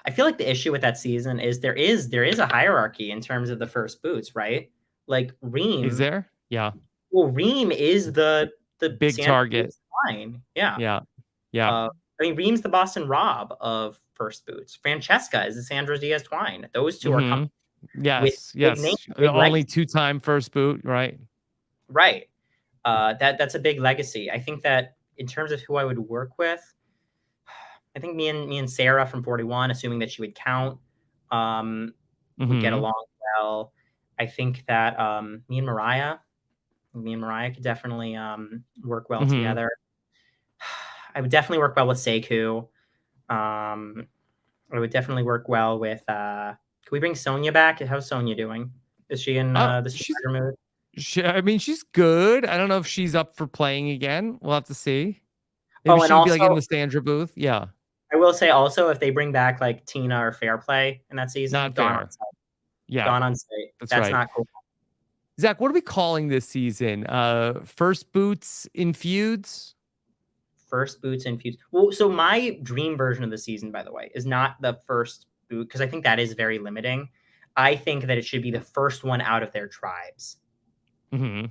I feel like the issue with that season is there is a hierarchy in terms of the first boots, right? Like Reem. Is there? Yeah. Well, Reem is the big target. Line. Yeah. Reem's the Boston Rob of first boots. Francesca is the Sandra Diaz Twine. Those two are coming. Yes. Only 2-time first boot, right? Right. That's a big legacy. I think that in terms of who I would work with, I think me and Sarah from 41, assuming that she would count, would get along well. I think that me and Mariah could definitely work well together. I would definitely work well with Sekou. I would definitely work well with. Can we bring Sonia back? How's Sonia doing? Is she in the Survivor mood? She's good. I don't know if she's up for playing again. We'll have to see. Maybe she'd be like in the Sandra booth. Yeah. I will say also, if they bring back like Tina or Fair Play in that season, not fair. Gone on site. That's right. Not cool. Zach, what are we calling this season? First boots in feuds? First boots in feuds. Well, so my dream version of the season, by the way, is not the first boot, because I think that is very limiting. I think that it should be the first one out of their tribes. Like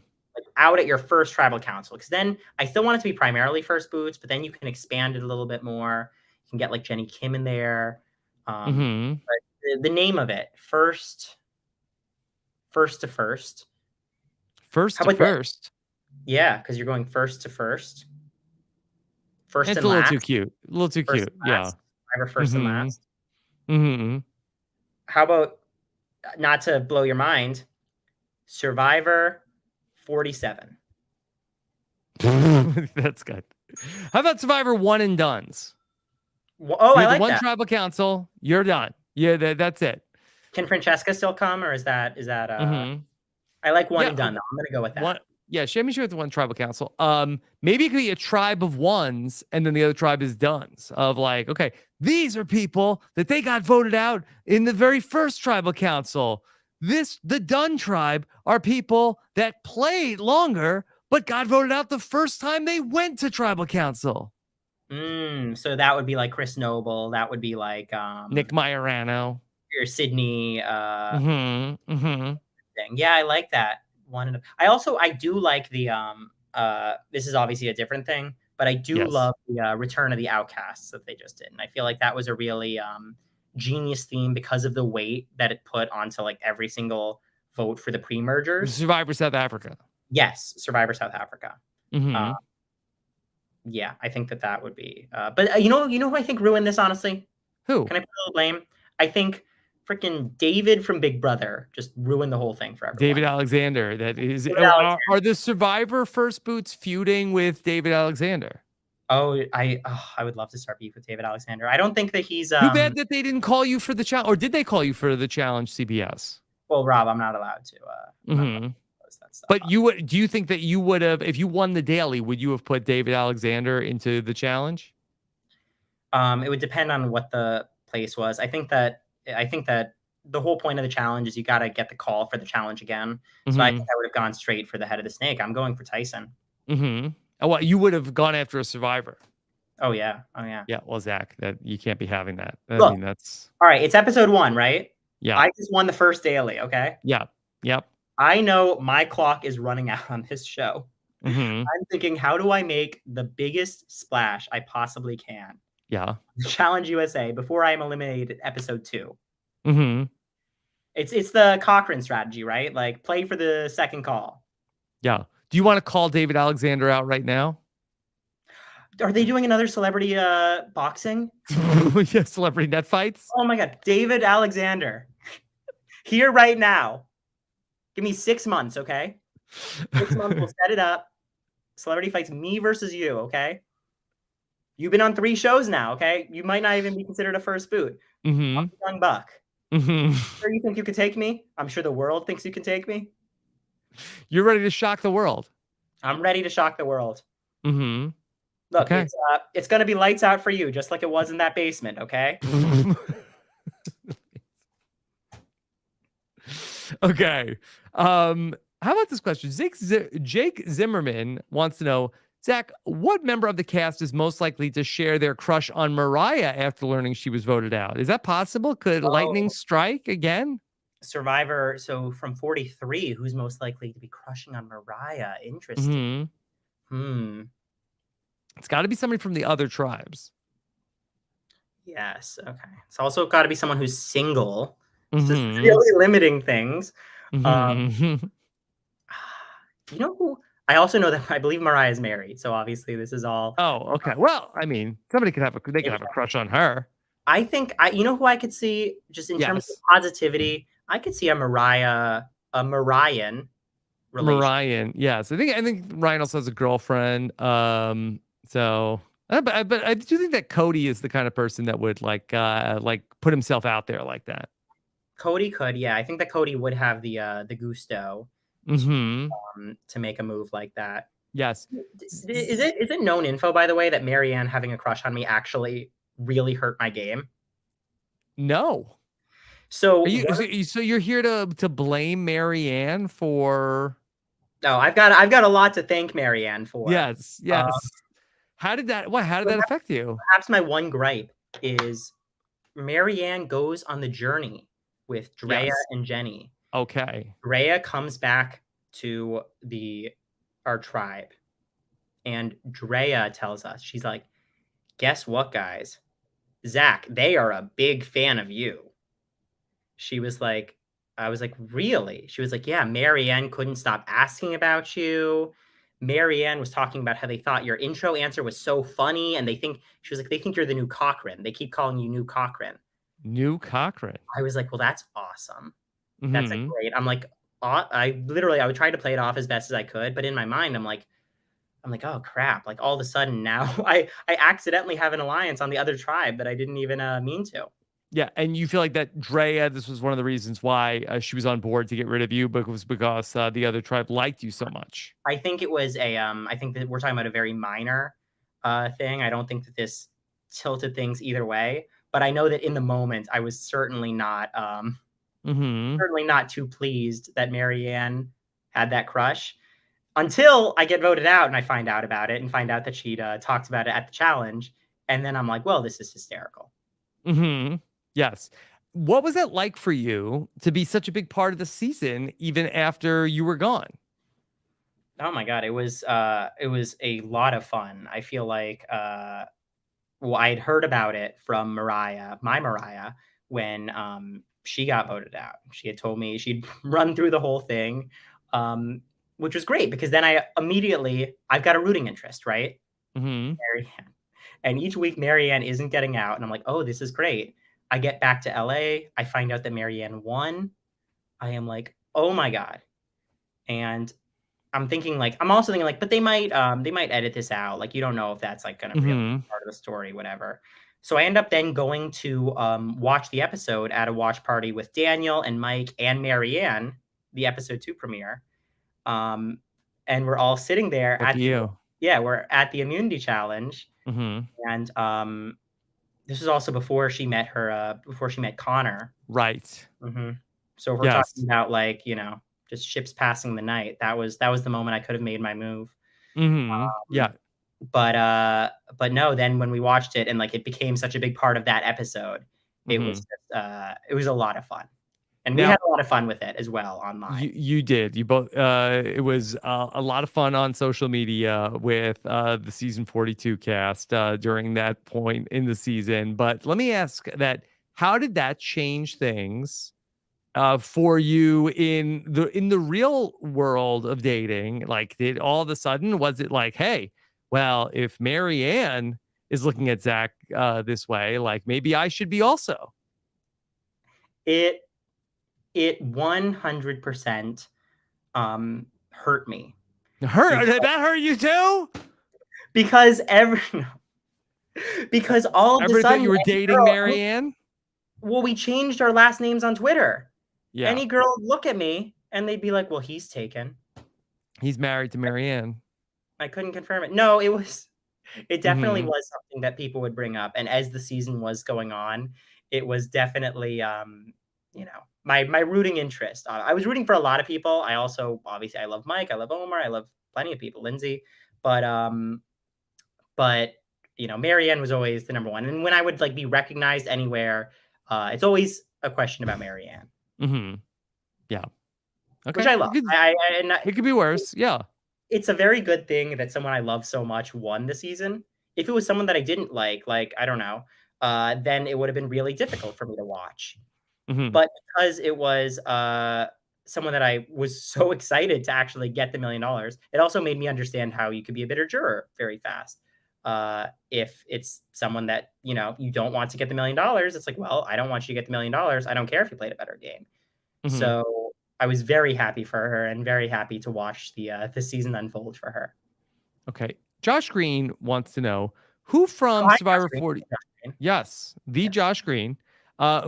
out at your first tribal council, because then I still want it to be primarily first boots, but then you can expand it a little bit more. You can get like Jenny Kim in there. But the name of it, first to first. First to first. Yeah, because you're going first to first. First it's and a little last. too cute. A little too cute. Yeah. Survivor first and last. How about, not to blow your mind, Survivor 47. That's good. How about Survivor one and dones? Oh, I like one that. Tribal council, you're done. Yeah, that's it. Can Francesca still come, or is that I like one and done though. I'm gonna go with that. She with one tribal council. Maybe it could be a tribe of ones, and then the other tribe is dones. Of like, okay, these are people that they got voted out in the very first tribal council. The Dunn tribe are people that played longer, but got voted out the first time they went to tribal council. So that would be like Chris Noble. That would be like Nick Majorano. Or Sydney. Thing. Yeah, I like that one. I do like the this is obviously a different thing, but I do love the Return of the Outcasts that they just did. And I feel like that was a really genius theme because of the weight that it put onto like every single vote for the pre-mergers. Survivor South Africa. Yes, Survivor South Africa. Yeah, I think that would be. But you know who I think ruined this, honestly? Who? Can I put a little blame? I think freaking David from Big Brother just ruined the whole thing for everyone. David Alexander. Are the Survivor First Boots feuding with David Alexander? Oh, I would love to start beef with David Alexander. I don't think that he's. Too bad that they didn't call you for the challenge, or did they call you for the challenge? CBS. Well, Rob, I'm not allowed to. But do you think that you would have, if you won the daily, would you have put David Alexander into the challenge? It would depend on what the place was. I think that the whole point of the challenge is you got to get the call for the challenge again. So I think I would have gone straight for the head of the snake. I'm going for Tyson. Oh, well, you would have gone after a survivor. Oh yeah. Yeah. Well, Zach, that you can't be having that. Look, I mean, that's all right. It's episode 1, right? Yeah. I just won the first daily. Okay. Yeah. Yep. I know my clock is running out on this show. I'm thinking, how do I make the biggest splash I possibly can? Yeah. Challenge USA before I am eliminated at episode 2. It's the Cochrane strategy, right? Like play for the second call. Yeah. Do you want to call David Alexander out right now? Are they doing another celebrity boxing? Yeah, celebrity net fights. Oh my God, David Alexander, here right now. Give me 6 months, okay? 6 months, we'll set it up. Celebrity fights, me versus you, okay? You've been on 3 shows now, okay? You might not even be considered a first boot. I'm a young buck. Sure you think you could take me? I'm sure the world thinks you can take me. You're ready to shock the world. I'm ready to shock the world. Look, okay. It's going to be lights out for you, just like it was in that basement, okay? Okay. How about this question? Jake Zimmerman wants to know, Zach, what member of the cast is most likely to share their crush on Mariah after learning she was voted out? Is that possible? Could lightning strike again? Survivor. So from 43, who's most likely to be crushing on Mariah? Interesting. It's got to be somebody from the other tribes. Yes. Okay. It's also got to be someone who's single. This is really limiting things. You know who? I also know that I believe Mariah is married, so obviously this is all. Oh, okay. Well, I mean, somebody could have a crush on her. I think you know who I could see just in terms of positivity. I could see a Mariah, a Marian relation. Marian, yes. I think Ryan also has a girlfriend. So, but I do think that Cody is the kind of person that would like put himself out there like that. Cody could, yeah. I think that Cody would have the gusto to make a move like that. Yes. Is it known info, by the way, that Marianne having a crush on me actually really hurt my game? No. So you're here to blame Marianne for? No, I've got a lot to thank Marianne for. Yes. How did that affect you? Perhaps my one gripe is Marianne goes on the journey with Drea and Jenny. Okay. Drea comes back to our tribe, and Drea tells us, she's like, guess what, guys? Zach, they are a big fan of you. She was like, I was like, really? She was like, yeah, Marianne couldn't stop asking about you. Marianne was talking about how they thought your intro answer was so funny, and they think you're the new Cochrane. They keep calling you New Cochrane. New Cochrane. I was like, well, that's awesome. That's great. I'm like, I would try to play it off as best as I could, but in my mind, I'm like, oh crap! Like all of a sudden now, I accidentally have an alliance on the other tribe that I didn't even mean to. Yeah, and you feel like that Drea, this was one of the reasons why she was on board to get rid of you, but it was because the other tribe liked you so much. I think it was I think that we're talking about a very minor thing. I don't think that this tilted things either way, but I know that in the moment I was certainly not Mm-hmm. Certainly not too pleased that Marianne had that crush until I get voted out and I find out about it and find out that she'd talked about it at the challenge. And then I'm like, well, this is hysterical. Mm-hmm. Yes. What was it like for you to be such a big part of the season, even after you were gone? Oh my God. It was a lot of fun. I feel like, well, I had heard about it from my Mariah, when she got voted out. She had told me she'd run through the whole thing, um, which was great because then I've got a rooting interest, right? Mm-hmm. Marianne. And each week Marianne isn't getting out, and I'm like, oh, this is great. I get back to LA, I find out that Marianne won. I am like, oh my God. And I'm also thinking like, but they might edit this out. Like, you don't know if that's like gonna really be Mm-hmm. part of the story, whatever. So I end up then going to watch the episode at a watch party with Daniel and Mike and Marianne, the episode 2 premiere. Um, and we're all sitting there Lucky you. we're at the immunity challenge. Mm-hmm. And this was also before she met Connor. Right. Mhm. So if we're talking Yes. about like, just ships passing the night, that was the moment I could have made my move. Mm-hmm. Yeah. But no, then when we watched it and like it became such a big part of that episode, Mm-hmm. it was a lot of fun. And we Now, had a lot of fun with it as well on mine. you did. You both. It was a lot of fun on social media with the season 42 cast during that point in the season. But let me ask that: how did that change things for you in the real world of dating? Like, did all of a sudden was it like, hey, well, if Marianne is looking at Zach this way, like maybe I should be also? It it 100% hurt me Hurt? because Did that hurt you too? because every because all of a Everybody thought sudden you were any dating girl, Marianne? well, we changed our last names on Twitter. Yeah. Any girl would look at me and they'd be like, "Well, he's taken." He's married to Marianne. I couldn't confirm it. No, it definitely Mhm. was something that people would bring up, and as the season was going on, it was definitely, my rooting interest. I was rooting for a lot of people. I also obviously, I love Mike, I love Omar, I love plenty of people, Lindsay, but, but, Marianne was always the number one, and when I would, like, be recognized anywhere, it's always a question about Marianne, Mhm. Yeah. which Okay. I love. It could be worse. Yeah. It's a very good thing that someone I love so much won the season. If it was someone that I didn't like, I don't know, then it would have been really difficult for me to watch. Mhm. But because it was someone that I was so excited to actually get the $1,000,000, it also made me understand how you could be a bitter juror very fast. If it's someone that you don't want to get the $1,000,000, it's like, well, I don't want you to get the $1,000,000. I don't care if you played a better game. Mhm. So I was very happy for her and very happy to watch the season unfold for her. Okay. Josh Green wants to know who Oh, from hi, Josh Survivor Green. 40. Josh Green. Yes, the Yeah. Josh Green.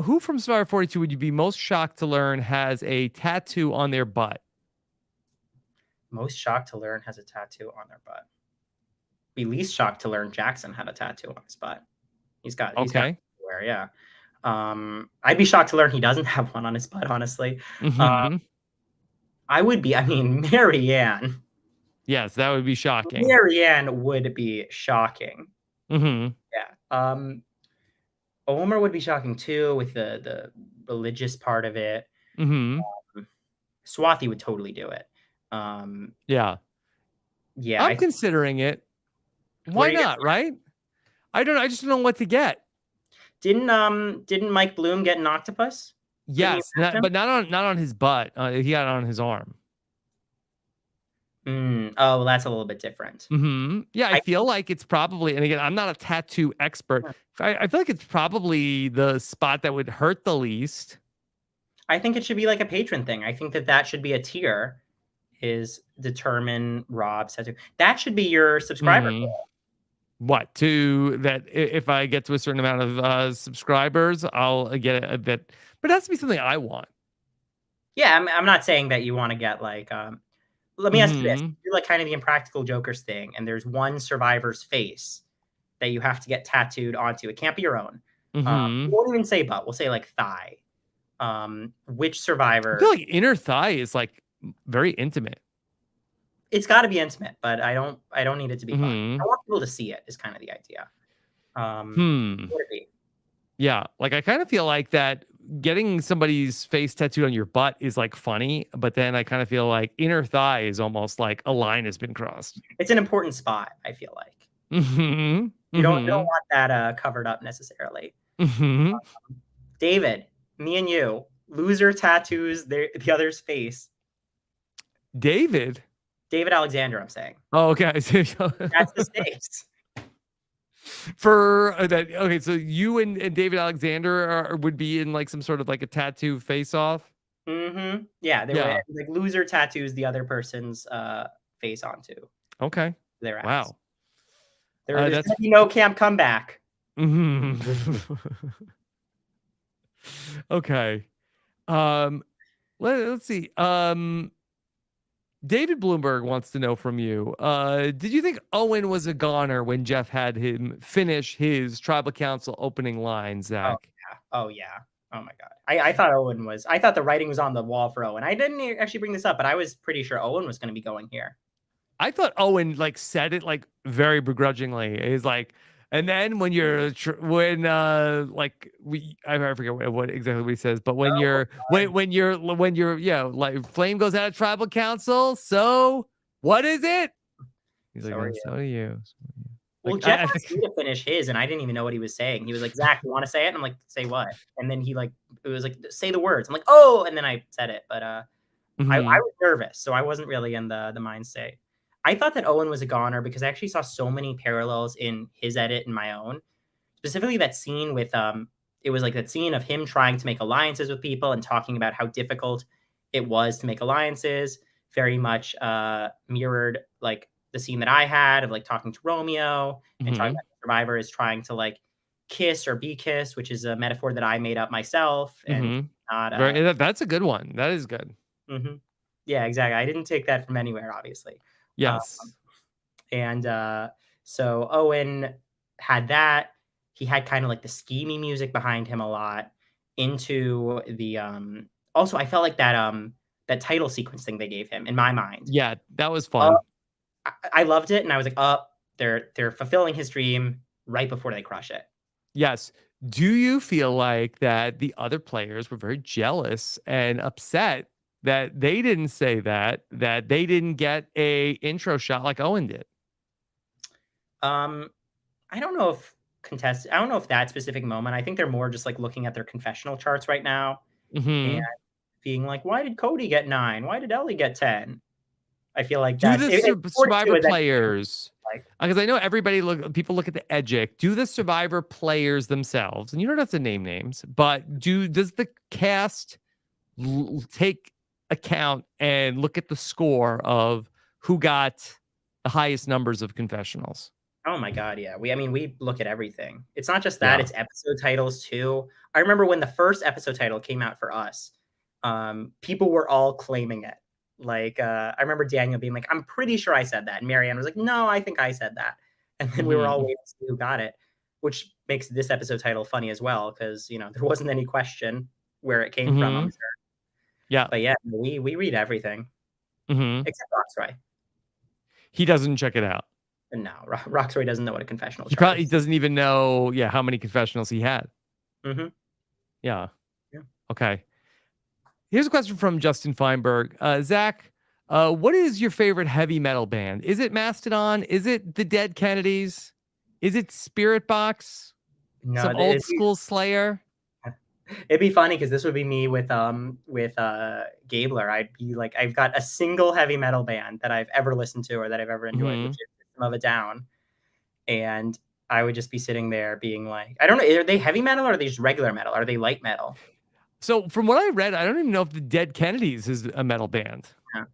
Who from Survivor 42 would you be most shocked to learn has a tattoo on their butt? Most shocked to learn has a tattoo on their butt. Be least shocked to learn Jackson had a tattoo on his butt. He's got Okay. everywhere, yeah. I'd be shocked to learn he doesn't have one on his butt, honestly. Uh, Mhm. I mean, Marianne. Yes, that would be shocking. Marianne would be shocking. Mhm. Yeah. Omar would be shocking too with the religious part of it. Mhm. Swathi would totally do it. Um, Yeah. yeah, I'm considering it. what Why are you not, gonna right? I don't know. I just don't know what to get. didn't Mike Bloom get an octopus? Didn't you Yes, ask him? but not on his butt. He got it on his arm. Oh, well, that's a little bit different. Yeah, I I feel like it's probably, and again, I'm not a tattoo expert. I feel like it's probably the spot that would hurt the least. I think it should be like a patron thing. I think that should be a tier, is determine Rob's tattoo. That should be your subscriber Mm, goal. what to that? If I get to a certain amount of subscribers, I'll get a bit. But it has to be something I want. Yeah, I'm not saying that you wanna get like, let me ask you this, Hmm. do like kind of the Impractical Jokers thing, and there's one survivor's face that you have to get tattooed onto. It can't be your own. We Hmm. won't even say butt, we'll say like thigh. which I survivor. feel like inner thigh is like very intimate. It's got to be intimate, but I don't need it to be fun. Mhm. I want people to see it is kind of the idea. Hmm. What would it be? Yeah, like I kind of feel like that getting somebody's face tattooed on your butt is like funny, but then I kind of feel like inner thigh is almost like a line has been crossed. It's an important spot, I feel like. Mhm. You don't Mhm. want that covered up necessarily. Mhm. David, me and you, loser tattoos the other's face. David. David Alexander, I'm saying. Oh, okay. That's his face. For that, okay. So you and David Alexander would be in like some sort of like a tattoo face off. Mm-hmm. Yeah, they were Yeah. like loser tattoos the other person's face onto Okay. their ass. Wow. There's That's gonna be no camp comeback. Okay. Let's see. David Bloomberg wants to know from you. Did you think Owen was a goner when Jeff had him finish his tribal council opening line, Oh Zach? yeah. Oh yeah. Oh my god. I thought Owen was. I thought the writing was on the wall for Owen. I didn't actually bring this up, but I was pretty sure Owen was going to be going here. I thought Owen like said it like very begrudgingly. He's like, and then when you're like I forget what exactly what he says, but when Oh, you're yeah, like flame goes out of tribal council. So what is it? He's like, so are and you. so do you. Well, Like Jeff I asked me to finish his, and I didn't even know what he was saying. He was like, "Zach, you want to say it?" And I'm like, "Say what?" And then he like, it was like, "Say the words." I'm like, "Oh," and then I said it, but I Mhm. was nervous, so I wasn't really in the mind state. I thought that Owen was a goner because I actually saw so many parallels in his edit and my own. Specifically that scene with it was like that scene of him trying to make alliances with people and talking about how difficult it was to make alliances, very much mirrored like the scene that I had of like talking to Romeo and talking Mhm. about the survivor is trying to like kiss or be kissed, which is a metaphor that I made up myself and Mhm. not That's a good one. That is good. mhm. Yeah, exactly. I didn't take that from anywhere, obviously. Um, Yes. and so Owen had that. He had kind of like the schemy music behind him a lot. Into the also I felt like that title sequence thing they gave him in my mind. Yeah, that was Uh, fun. I loved it, and I was like, oh, they're fulfilling his dream right before they crush it. Yes. Do you feel like that the other players were very jealous and upset that they didn't say that they didn't get a intro shot like Owen did? Um, I don't know if I don't know if that specific moment. I think they're more just like looking at their confessional charts right now and Mhm. being like, why did Cody get 9? Why did Ellie get 10? I feel like Do that the it 42 Survivor is anything players, like because I know people look at the Edgic. Do the Survivor players themselves, and you don't have to name names, but does the cast take account and look at the score of who got the highest numbers of confessionals? oh my god, yeah. We look at everything. It's not just that, Yeah. it's episode titles too. I remember when the first episode title came out for us, people were all claiming it. Like, I remember Daniel being like, "I'm pretty sure I said that." And Marianne was like, "No, I think I said that." And then we were all Mhm. waiting to see who got it, which makes this episode title funny as well because, there wasn't any question where it came from, I'm Mhm. sure. Yeah. But yeah, we read everything Mhm. except Roxroy. He doesn't check it out. No, Roxroy doesn't know what a confessional He chart probably is. doesn't even know, yeah, how many confessionals he had. Mhm. Yeah. Yeah. Okay. Here's a question from Justin Feinberg. Zach, what is your favorite heavy metal band? Is it Mastodon? Is it the Dead Kennedys? Is it Spirit Box? No, Some old school Slayer? it'd be funny because this would be me with Gabler. I'd be like, I've got a single heavy metal band that I've ever listened to or that I've ever enjoyed, which Hmm. is System of a Down. And I would just be sitting there being like, I don't know, are they heavy metal or are they just regular metal? Are they light metal? So from what I read, I don't even know if the Dead Kennedys is a metal band. Yeah.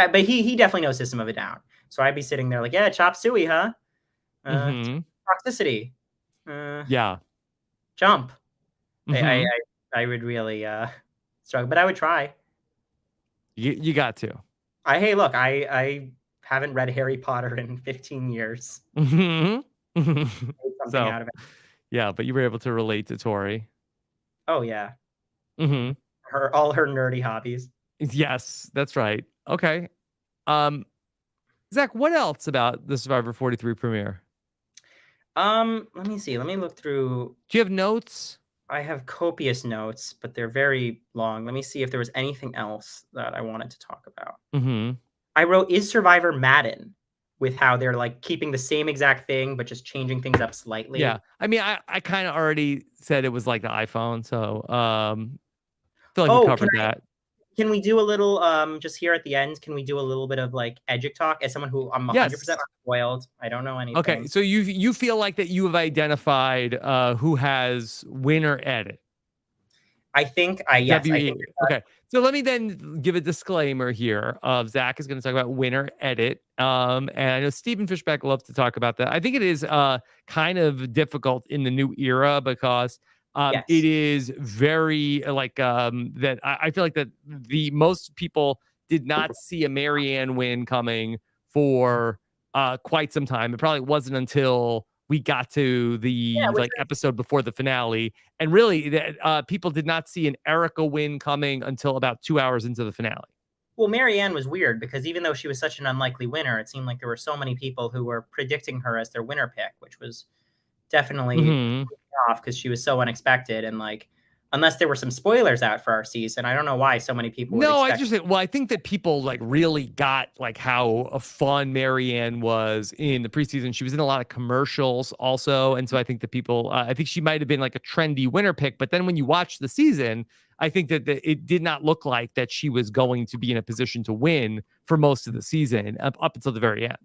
But he definitely knows System of a Down. So I'd be sitting there like, yeah, chop suey, huh? Hmm. Toxicity, uh, Yeah. jump. I, I Hmm. I I would really struggle, but I would try. You got to. Hey, look, I haven't read Harry Potter in 15 years. Hmm. Made something So out of it. yeah, but you were able to relate to Tori. Oh yeah. Hmm. all her nerdy hobbies. Yes, that's right. Okay. Um, Zach, what else about the Survivor 43 premiere? Let me see. Let me look through. Do you have notes? I have copious notes, but they're very long. Let me see if there was anything else that I wanted to talk about. Mm-hmm. I wrote, is Survivor Madden, with how they're like keeping the same exact thing, but just changing things up Yeah. slightly. I mean, I kind of already said it was like the iPhone, so feel like we Oh, covered that. can we do a little just here at the end? Can we do a little bit of like educ talk as someone who I'm 100% Yes. unspoiled? I don't know Okay. anything. So you feel like that you have identified who has winner edit. I think yes, I think WE. Okay. So let me then give a disclaimer here of Zach is going to talk about winner edit. And I know Stephen Fishback loves to talk about that. I think it is kind of difficult in the new era because it yes. is very like that I feel like that the most people did not see a Marianne win coming for quite some time. It probably wasn't until we got to Yeah, the like episode before the finale, and really people did not see an Erica win coming until about 2 hours into the finale. well, Marianne was weird because even though she was such an unlikely winner, it seemed like there were so many people who were predicting her as their winner pick, which was definitely Mm-hmm. off because she was so unexpected. And like, unless there were some spoilers out for our season, I don't know why so many people would No, expect. I think that people like really got like how fun Marianne was in the preseason. She was in a lot of commercials also, and so I think that people, I think she might have been like a trendy winner pick. But then when you watch the season, I think that it did not look like that she was going to be in a position to win for most of the season up until the very end.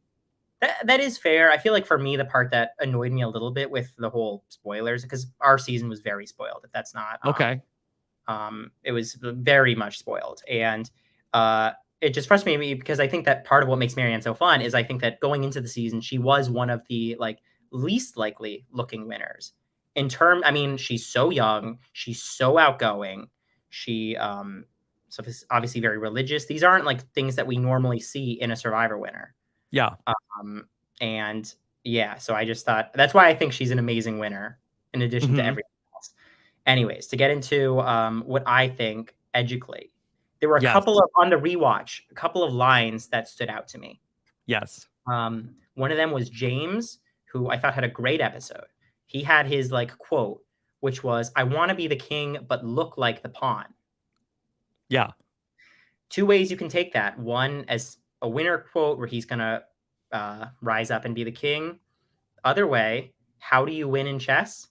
That is fair. I feel like for me, the part that annoyed me a little bit with the whole spoilers, because our season was very spoiled. If that's not, Okay. it was very much spoiled, and it just frustrated me because I think that part of what makes Marianne so fun is I think that going into the season, she was one of the like least likely looking winners. I mean, she's so young, she's so outgoing, she so is obviously very religious. These aren't like things that we normally see in a Survivor winner. Yeah. Um, and yeah, so I just thought that's why I think she's an amazing winner in addition to Mm-hmm. everything else. Anyways, to get into what I think edgically, there were a Yes. couple of on the rewatch, a couple of lines that stood out to me. Yes. One of them was James, who I thought had a great episode. He had his like quote, which was, "I want to be the king, but look like the pawn." Yeah. Two ways you can take that. One as a winner quote where he's gonna rise up and be the king. Other way, how do you win in chess?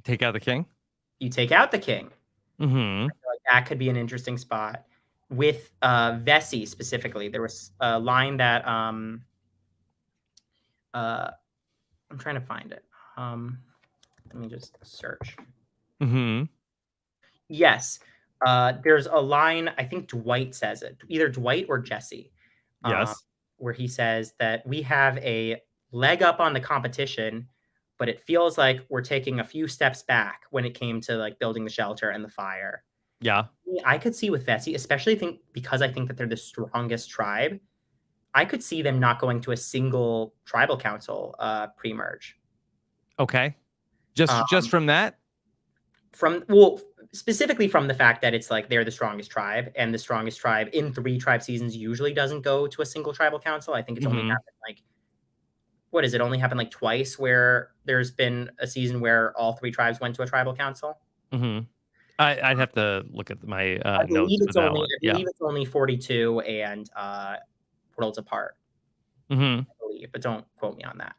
Take out the king. You take out the king. Mm-hmm. Like that could be an interesting spot. With Vesey specifically, there was a line that I'm trying to find it. Let me just search. Mm-hmm. Yes, there's a line. I think Dwight says it, either Dwight or Jesse, uh, Yes. where he says that we have a leg up on the competition, but it feels like we're taking a few steps back when it came to like building the shelter and the fire. Yeah. I could see with Vesey, especially because I think that they're the strongest tribe. I could see them not going to a single tribal council pre-merge. Okay. Just from that. Specifically from the fact that it's like they're the strongest tribe, and the strongest tribe in 3 tribe seasons usually doesn't go to a single tribal council. I think it's only Mm-hmm. happened like what is it? Only happened like twice where there's been a season where all 3 tribes went to a tribal council. Mm-hmm. I'd have to look at my I notes believe for that one. I Yeah. believe it's only 42 and worlds apart. Mm-hmm. I believe, but don't quote me on that.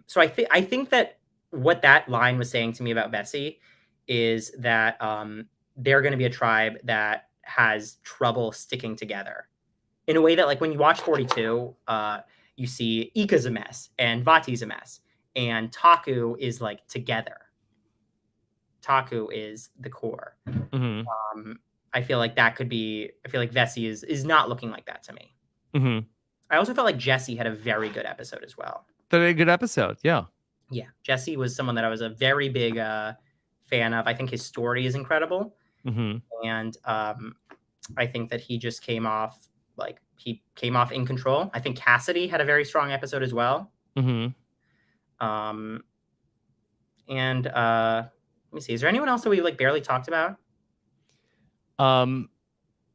So I think that what that line was saying to me about Vesey is that they're going to be a tribe that has trouble sticking together in a way that, like, when you watch 42, you see Ika's a mess and Vati's a mess, and Taku is like together. Taku is the core. Mm-hmm. I feel like that could be. I feel like Vesey is not looking like that to me. Mm-hmm. I also felt like Jesse had a very good episode as well. That a good episode. Yeah. Yeah, Jesse was someone that I was a very big fan of. I think his story is incredible, Mm-hmm. and I think that he just came off in control. I think Cassidy had a very strong episode as well. Mm-hmm. And Let me see. Is there anyone else that we like barely talked about?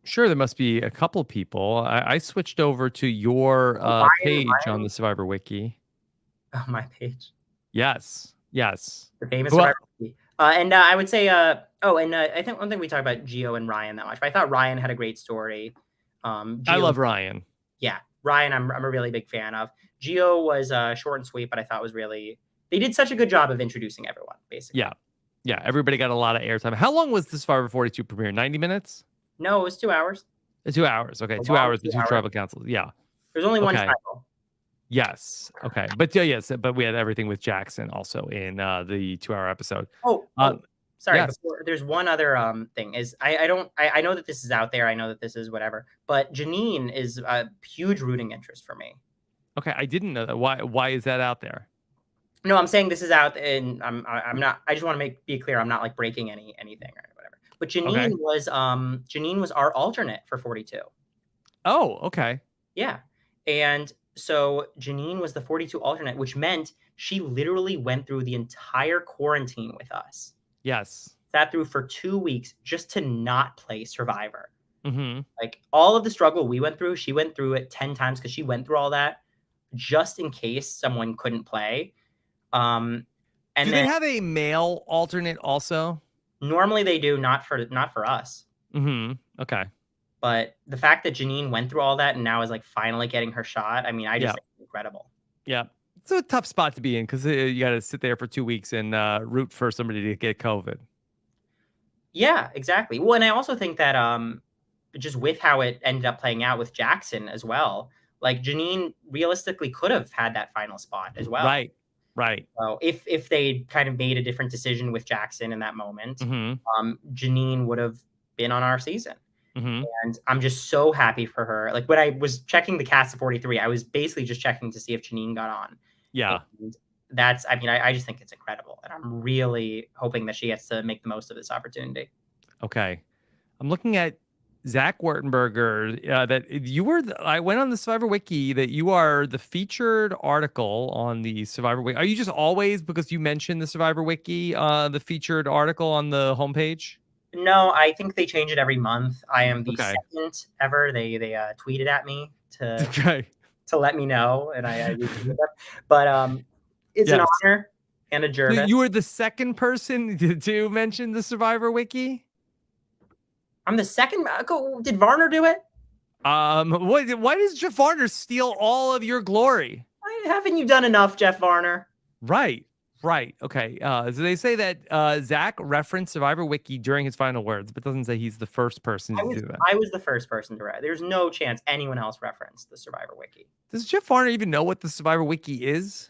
Sure, there must be a couple people. I switched over to your page on the Survivor Wiki. Oh, my page. Yes. The famous Well, Survivor Wiki. And I would say, I think one thing we talked about Gio and Ryan that much, but I thought Ryan had a great story. I love Ryan. Yeah, Ryan, I'm a really big fan of. Gio was short and sweet, but I thought was really, they did such a good job of introducing everyone, basically. Yeah, everybody got a lot of airtime. How long was the Survivor 42 premiere? 90 minutes? No, it was 2 hours. 2 hours. Okay, 2 hours with 2 tribal councils. Yeah. There's only one title. Yes. Okay. But we had everything with Jackson also in the 2-hour episode. Sorry. Yes. Before, there's one other thing is I know that this is out there. I know that this is whatever, but Janine is a huge rooting interest for me. Okay, I didn't know that. Why is that out there? No, I'm saying this is out, and I'm not. I just want to be clear. I'm not like breaking anything or whatever. But Janine was our alternate for 42. Oh, okay. Yeah, and so Janine was the 42 alternate, which meant she literally went through the entire quarantine with us. Yes. Sat through for 2 weeks just to not play Survivor. Mm-hmm. Like all of the struggle we went through, she went through it 10 times because she went through all that just in case someone couldn't play. And do they have a male alternate also? Normally they do, not for us. Mm-hmm. Okay. But the fact that Janine went through all that and now is like finally getting her shot, I mean, I just think it's incredible. Yeah. It's a tough spot to be in because you got to sit there for 2 weeks and root for somebody to get COVID. Yeah, exactly. Well, and I also think that just with how it ended up playing out with Jackson as well, like Janine realistically could have had that final spot as well. Right. So if they kind of made a different decision with Jackson in that moment, Janine would have been on our season. And I'm just so happy for her. Like when I was checking the cast of 43, I was basically just checking to see if Janine got on. Yeah. And I just think it's incredible. And I'm really hoping that she gets to make the most of this opportunity. Okay. I'm looking at Zach Wurtenberger, that you were, I went on the Survivor Wiki that you are the featured article on the Survivor Wiki. Are you just always, because you mentioned the Survivor Wiki, the featured article on the homepage? No, I think they change it every month. I am the second ever. They tweeted at me to let me know, and I but it's an honor and a journey. You were the second person to mention the Survivor Wiki? I'm the second. Did Varner do it? Why does Jeff Varner steal all of your glory? Haven't you done enough, Jeff Varner? Right. Okay. So they say that Zach referenced Survivor Wiki during his final words, but doesn't say he's the first person to do that. I was the first person to write. There's no chance anyone else referenced the Survivor Wiki. Does Jeff Varner even know what the Survivor Wiki is?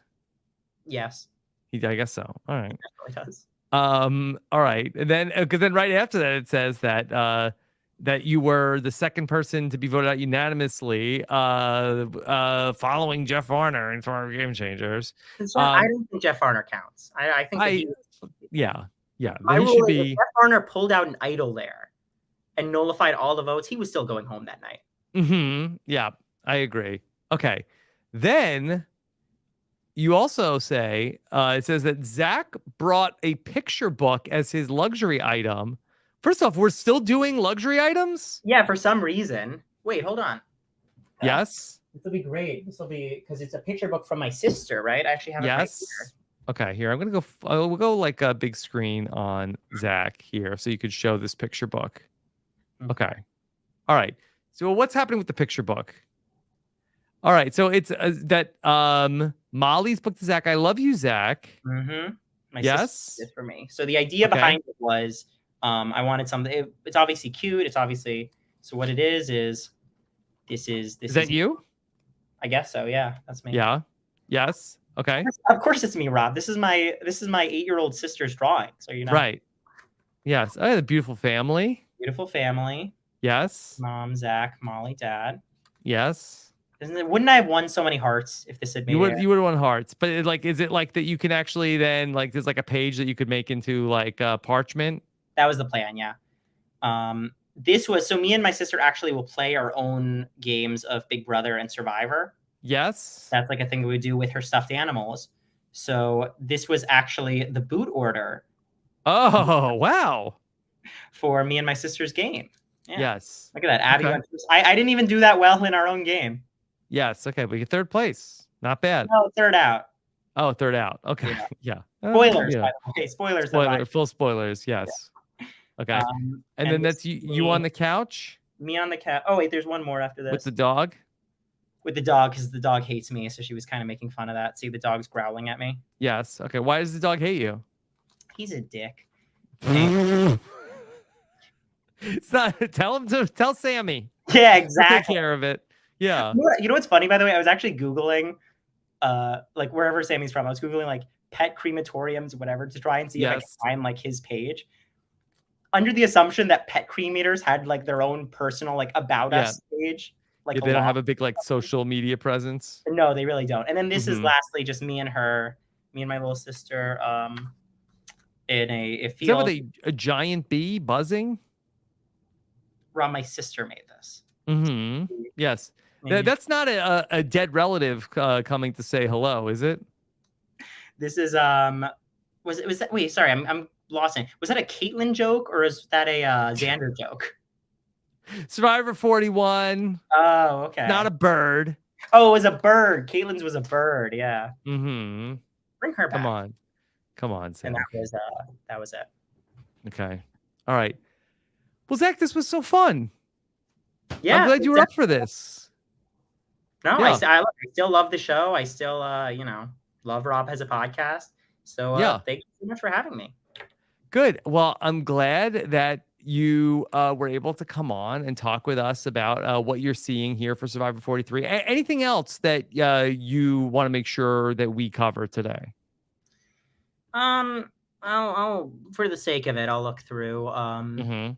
Yes. I guess so. All right. He definitely does. All right. And then, because then right after that, it says that that you were the second person to be voted out unanimously, following Jeff Varner in Survivor Game Changers. I don't think Jeff Varner counts. I think yeah. Jeff Varner pulled out an idol there and nullified all the votes. He was still going home that night. Yeah, I agree. Okay. Then you also say, it says that Zach brought a picture book as his luxury item. First off, we're still doing luxury items? Yeah, for some reason. Wait, hold on. Yes. This will be great. This will be, because it's a picture book from my sister, right? I actually have it right here. Okay, here. I'm going to go, we'll go like a big screen on Zach here so you could show this picture book. Okay. All right. So what's happening with the picture book? All right. So it's that Molly's book to Zach. I love you, Zach. My sister did for me. So the idea behind it was, I wanted something. It's obviously cute. It's obviously, so what it is this is that you? I guess so. Yeah, that's me. Yeah. Yes. Okay. Of course it's me, Rob. This is my 8-year-old sister's drawing. So you know. Right. Yes. I had a beautiful family. Beautiful family. Yes. Mom, Zach, Molly, Dad. Yes. Wouldn't I have won so many hearts if this had made you would have won hearts? But is it like that you can actually then like there's like a page that you could make into like parchment? That was the plan, yeah. This was, so me and my sister actually will play our own games of Big Brother and Survivor. Yes. That's like a thing that we do with her stuffed animals. So this was actually the boot order Oh, wow. for me and my sister's game. Yeah. Yes. Look at that. Abby Okay. went first. I didn't even do that well in our own game. Yes. Okay. But you're third place. Not bad. No, third out. Oh, third out. Okay. Yeah. Yeah. Spoilers, Yeah. by the way. Spoilers that I Full spoilers. Yes. Okay. And then that's you on the couch me on the cat. Oh, wait, there's one more after this. with the dog. With the dog, because the dog hates me, so she was kind of making fun of that. See, the dog's growling at me. Yes. Okay. Why does the dog hate you? He's a dick. It's not. Tell Sammy. Yeah, He'll exactly. take care of it. Yeah. You know what's funny, by the way? I was actually Googling, like wherever Sammy's from. I was Googling like pet crematoriums, whatever, to try and see if I could find like his page. Under the assumption that pet cremators had like their own personal like about us page. Like they don't have a big like social media presence. No, they really don't. And then this is lastly just me and my little sister, in a field. Is that with a giant bee buzzing? Ron, my sister made this. Mm-hmm. Yes. That's not a dead relative coming to say hello, is it? This is was that wait, sorry, I'm lost in. Was that a Caitlyn joke or is that a Xander joke? Survivor 41. Oh, okay. Not a bird. Oh, it was a bird. Caitlyn's was a bird, yeah. Mm-hmm. Bring her back. Come on, Sam. And that was it. Okay. All right. Well, Zach, this was so fun. Yeah. I'm glad you were up for this. No, yeah. I still love the show. I still love Rob has a podcast. So thank you so much for having me. Good. Well, I'm glad that you were able to come on and talk with us about what you're seeing here for Survivor 43. Anything else that you want to make sure that we cover today? I'll for the sake of it, I'll look through. I'll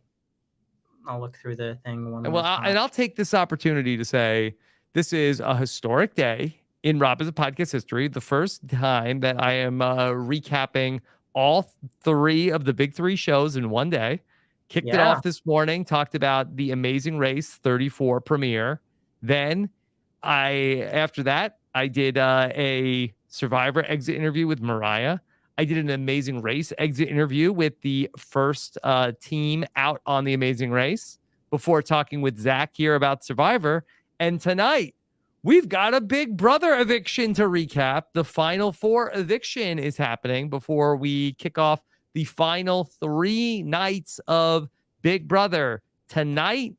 look through the thing one more time. And I'll take this opportunity to say this is a historic day in Rob as a Podcast history. The first time that I am recapping all three of the big three shows in one day. Kicked it off this morning, talked about the Amazing Race 34 premiere. Then after that, I did a Survivor exit interview with Mariah. I did an Amazing Race exit interview with the first team out on the Amazing Race before talking with Zach here about Survivor. And tonight, we've got a Big Brother eviction to recap. The Final Four eviction is happening before we kick off the final 3 nights of Big Brother tonight,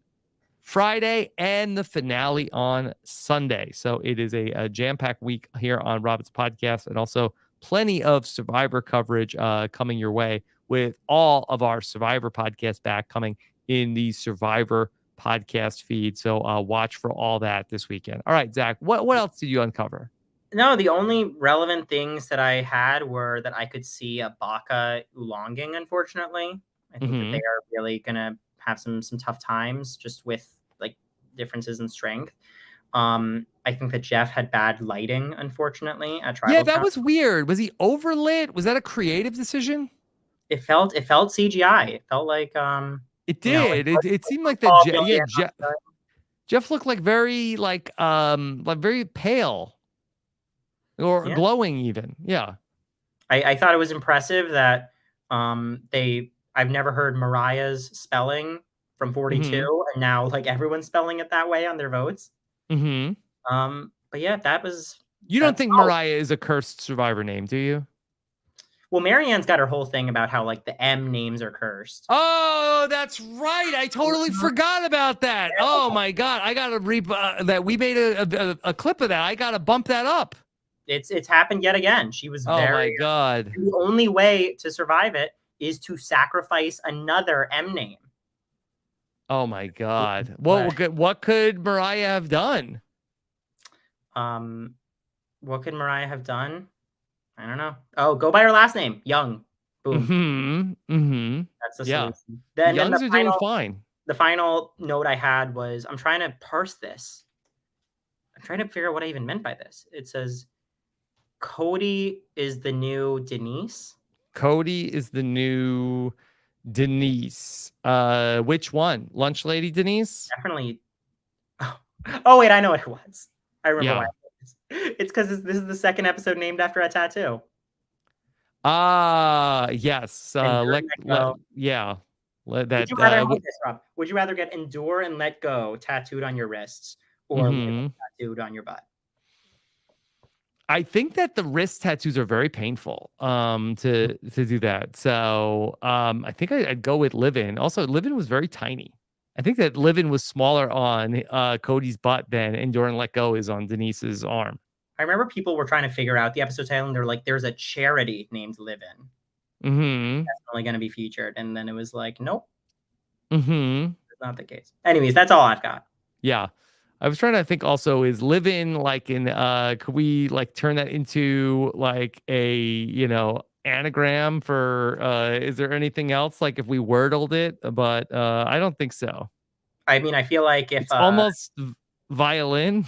Friday, and the finale on Sunday. So it is a jam-packed week here on Rob's Podcast, and also plenty of Survivor coverage coming your way with all of our Survivor podcasts back coming in the Survivor podcast feed. So watch for all that this weekend. All right, Zach, what else did you uncover? No, the only relevant things that I had were that I could see a Baka Oolonging, unfortunately. I think that they are really going to have some tough times just with like differences in strength. I think that Jeff had bad lighting, unfortunately, at Tribal. Yeah, that was weird. Was he overlit? Was that a creative decision? It felt CGI. It felt like it did. It seemed like that. Jeff looked like very very pale or glowing even. Yeah. I thought it was impressive that I've never heard Mariah's spelling from 42 and now like everyone's spelling it that way on their votes. But yeah, that was. You don't think Mariah is a cursed Survivor name, do you? Well, Marianne's got her whole thing about how like the M names are cursed. Oh, that's right. I totally forgot about that. Oh my God. I got to that. We made a clip of that. I got to bump that up. It's happened yet again. She was oh my God. The only way to survive it is to sacrifice another M name. Oh my God. What could Mariah have done? What could Mariah have done? I don't know. Oh, go by her last name, Young. Boom. That's the solution. Youngs are doing fine. The final note I had was, I'm trying to parse this. I'm trying to figure out what I even meant by this. It says, Cody is the new Denise. Cody is the new Denise. Which one? Lunch Lady Denise? Definitely. Oh wait, I know what it was. I remember why. It's because this is the second episode named after a tattoo. Yes. Endure and let go. Yeah. Let Would that. you rather have this, Rob? Would you rather get endure and let go tattooed on your wrists or live tattooed on your butt? I think that the wrist tattoos are very painful to do that. So I think I'd go with Livin. Also, Livin was very tiny. I think that Livin was smaller on Cody's butt than Endure and Let Go is on Denise's arm. I remember people were trying to figure out the episode title, and they're like, "There's a charity named Livin." That's only going to be featured, and then it was like, nope, that's not the case. Anyways, that's all I've got. Yeah. I was trying to think also is Livin like in could we like turn that into like a, anagram for is there anything else like if we wordled it? But I don't think so. I mean, I feel like if It's almost violin.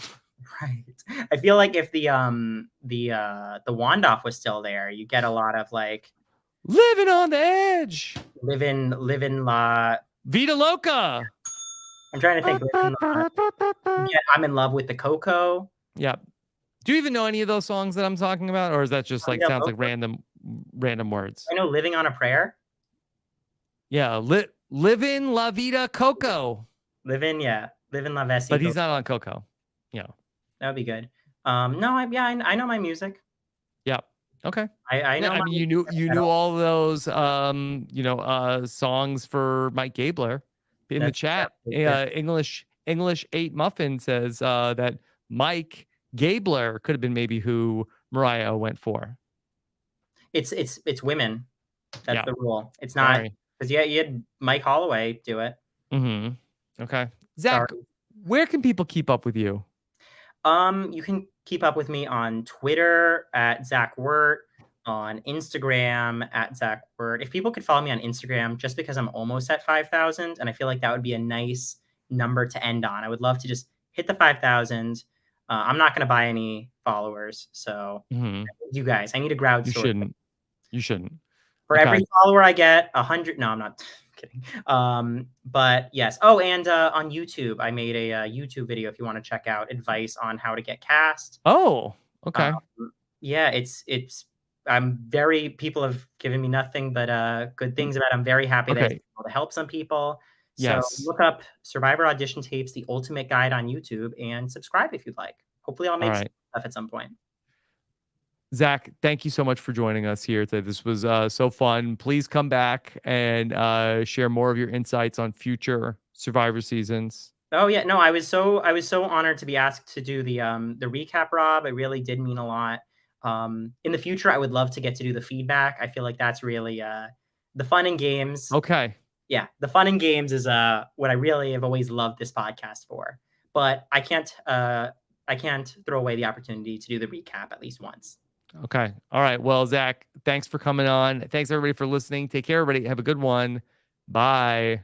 right, I feel like if the Wandoff was still there, you get a lot of like Living on the edge. living la. Vida Loca. I'm trying to think. Yeah, I'm in love with the Coco. Yep. Do you even know any of those songs that I'm talking about, or is that just like sounds like random words? I know "Living on a Prayer." Yeah, living La Vida Coco. Living La Vessi. But he's not on Coco. Yeah, that would be good. No, I know my music. Yeah. Okay. I know. I mean, you knew all those songs for Mike Gabler in the chat. English 8 Muffin says that Mike Gabler could have been maybe who Mariah went for. It's women. That's the rule. It's not because you had Mike Holloway do it. Okay. Zach, where can people keep up with you? You can keep up with me on Twitter at Zach Wurt, on Instagram at Zach Wurt. If people could follow me on Instagram, just because I'm almost at 5,000, and I feel like that would be a nice number to end on. I would love to just hit the 5,000. I'm not going to buy any followers, so you guys, I need a crowdsource. You shouldn't. For every follower I get, 100. No, I'm not kidding. But yes. Oh, and on YouTube, I made a YouTube video if you want to check out advice on how to get cast. Oh, okay. Yeah, it's people have given me nothing but good things about it. I'm very happy that it's able to help some people. So look up Survivor audition tapes, the ultimate guide on YouTube, and subscribe if you'd like. Hopefully I'll make some stuff at some point. Zach, thank you so much for joining us here today. This was so fun. Please come back and share more of your insights on future Survivor seasons. Oh yeah, no, I was so honored to be asked to do the recap, Rob. It really did mean a lot. In the future, I would love to get to do the feedback. I feel like that's really the fun and games. Okay. Yeah, the fun and games is what I really have always loved this podcast for. But I can't throw away the opportunity to do the recap at least once. Okay. All right. Well, Zach, thanks for coming on. Thanks everybody for listening. Take care, everybody. Have a good one. Bye.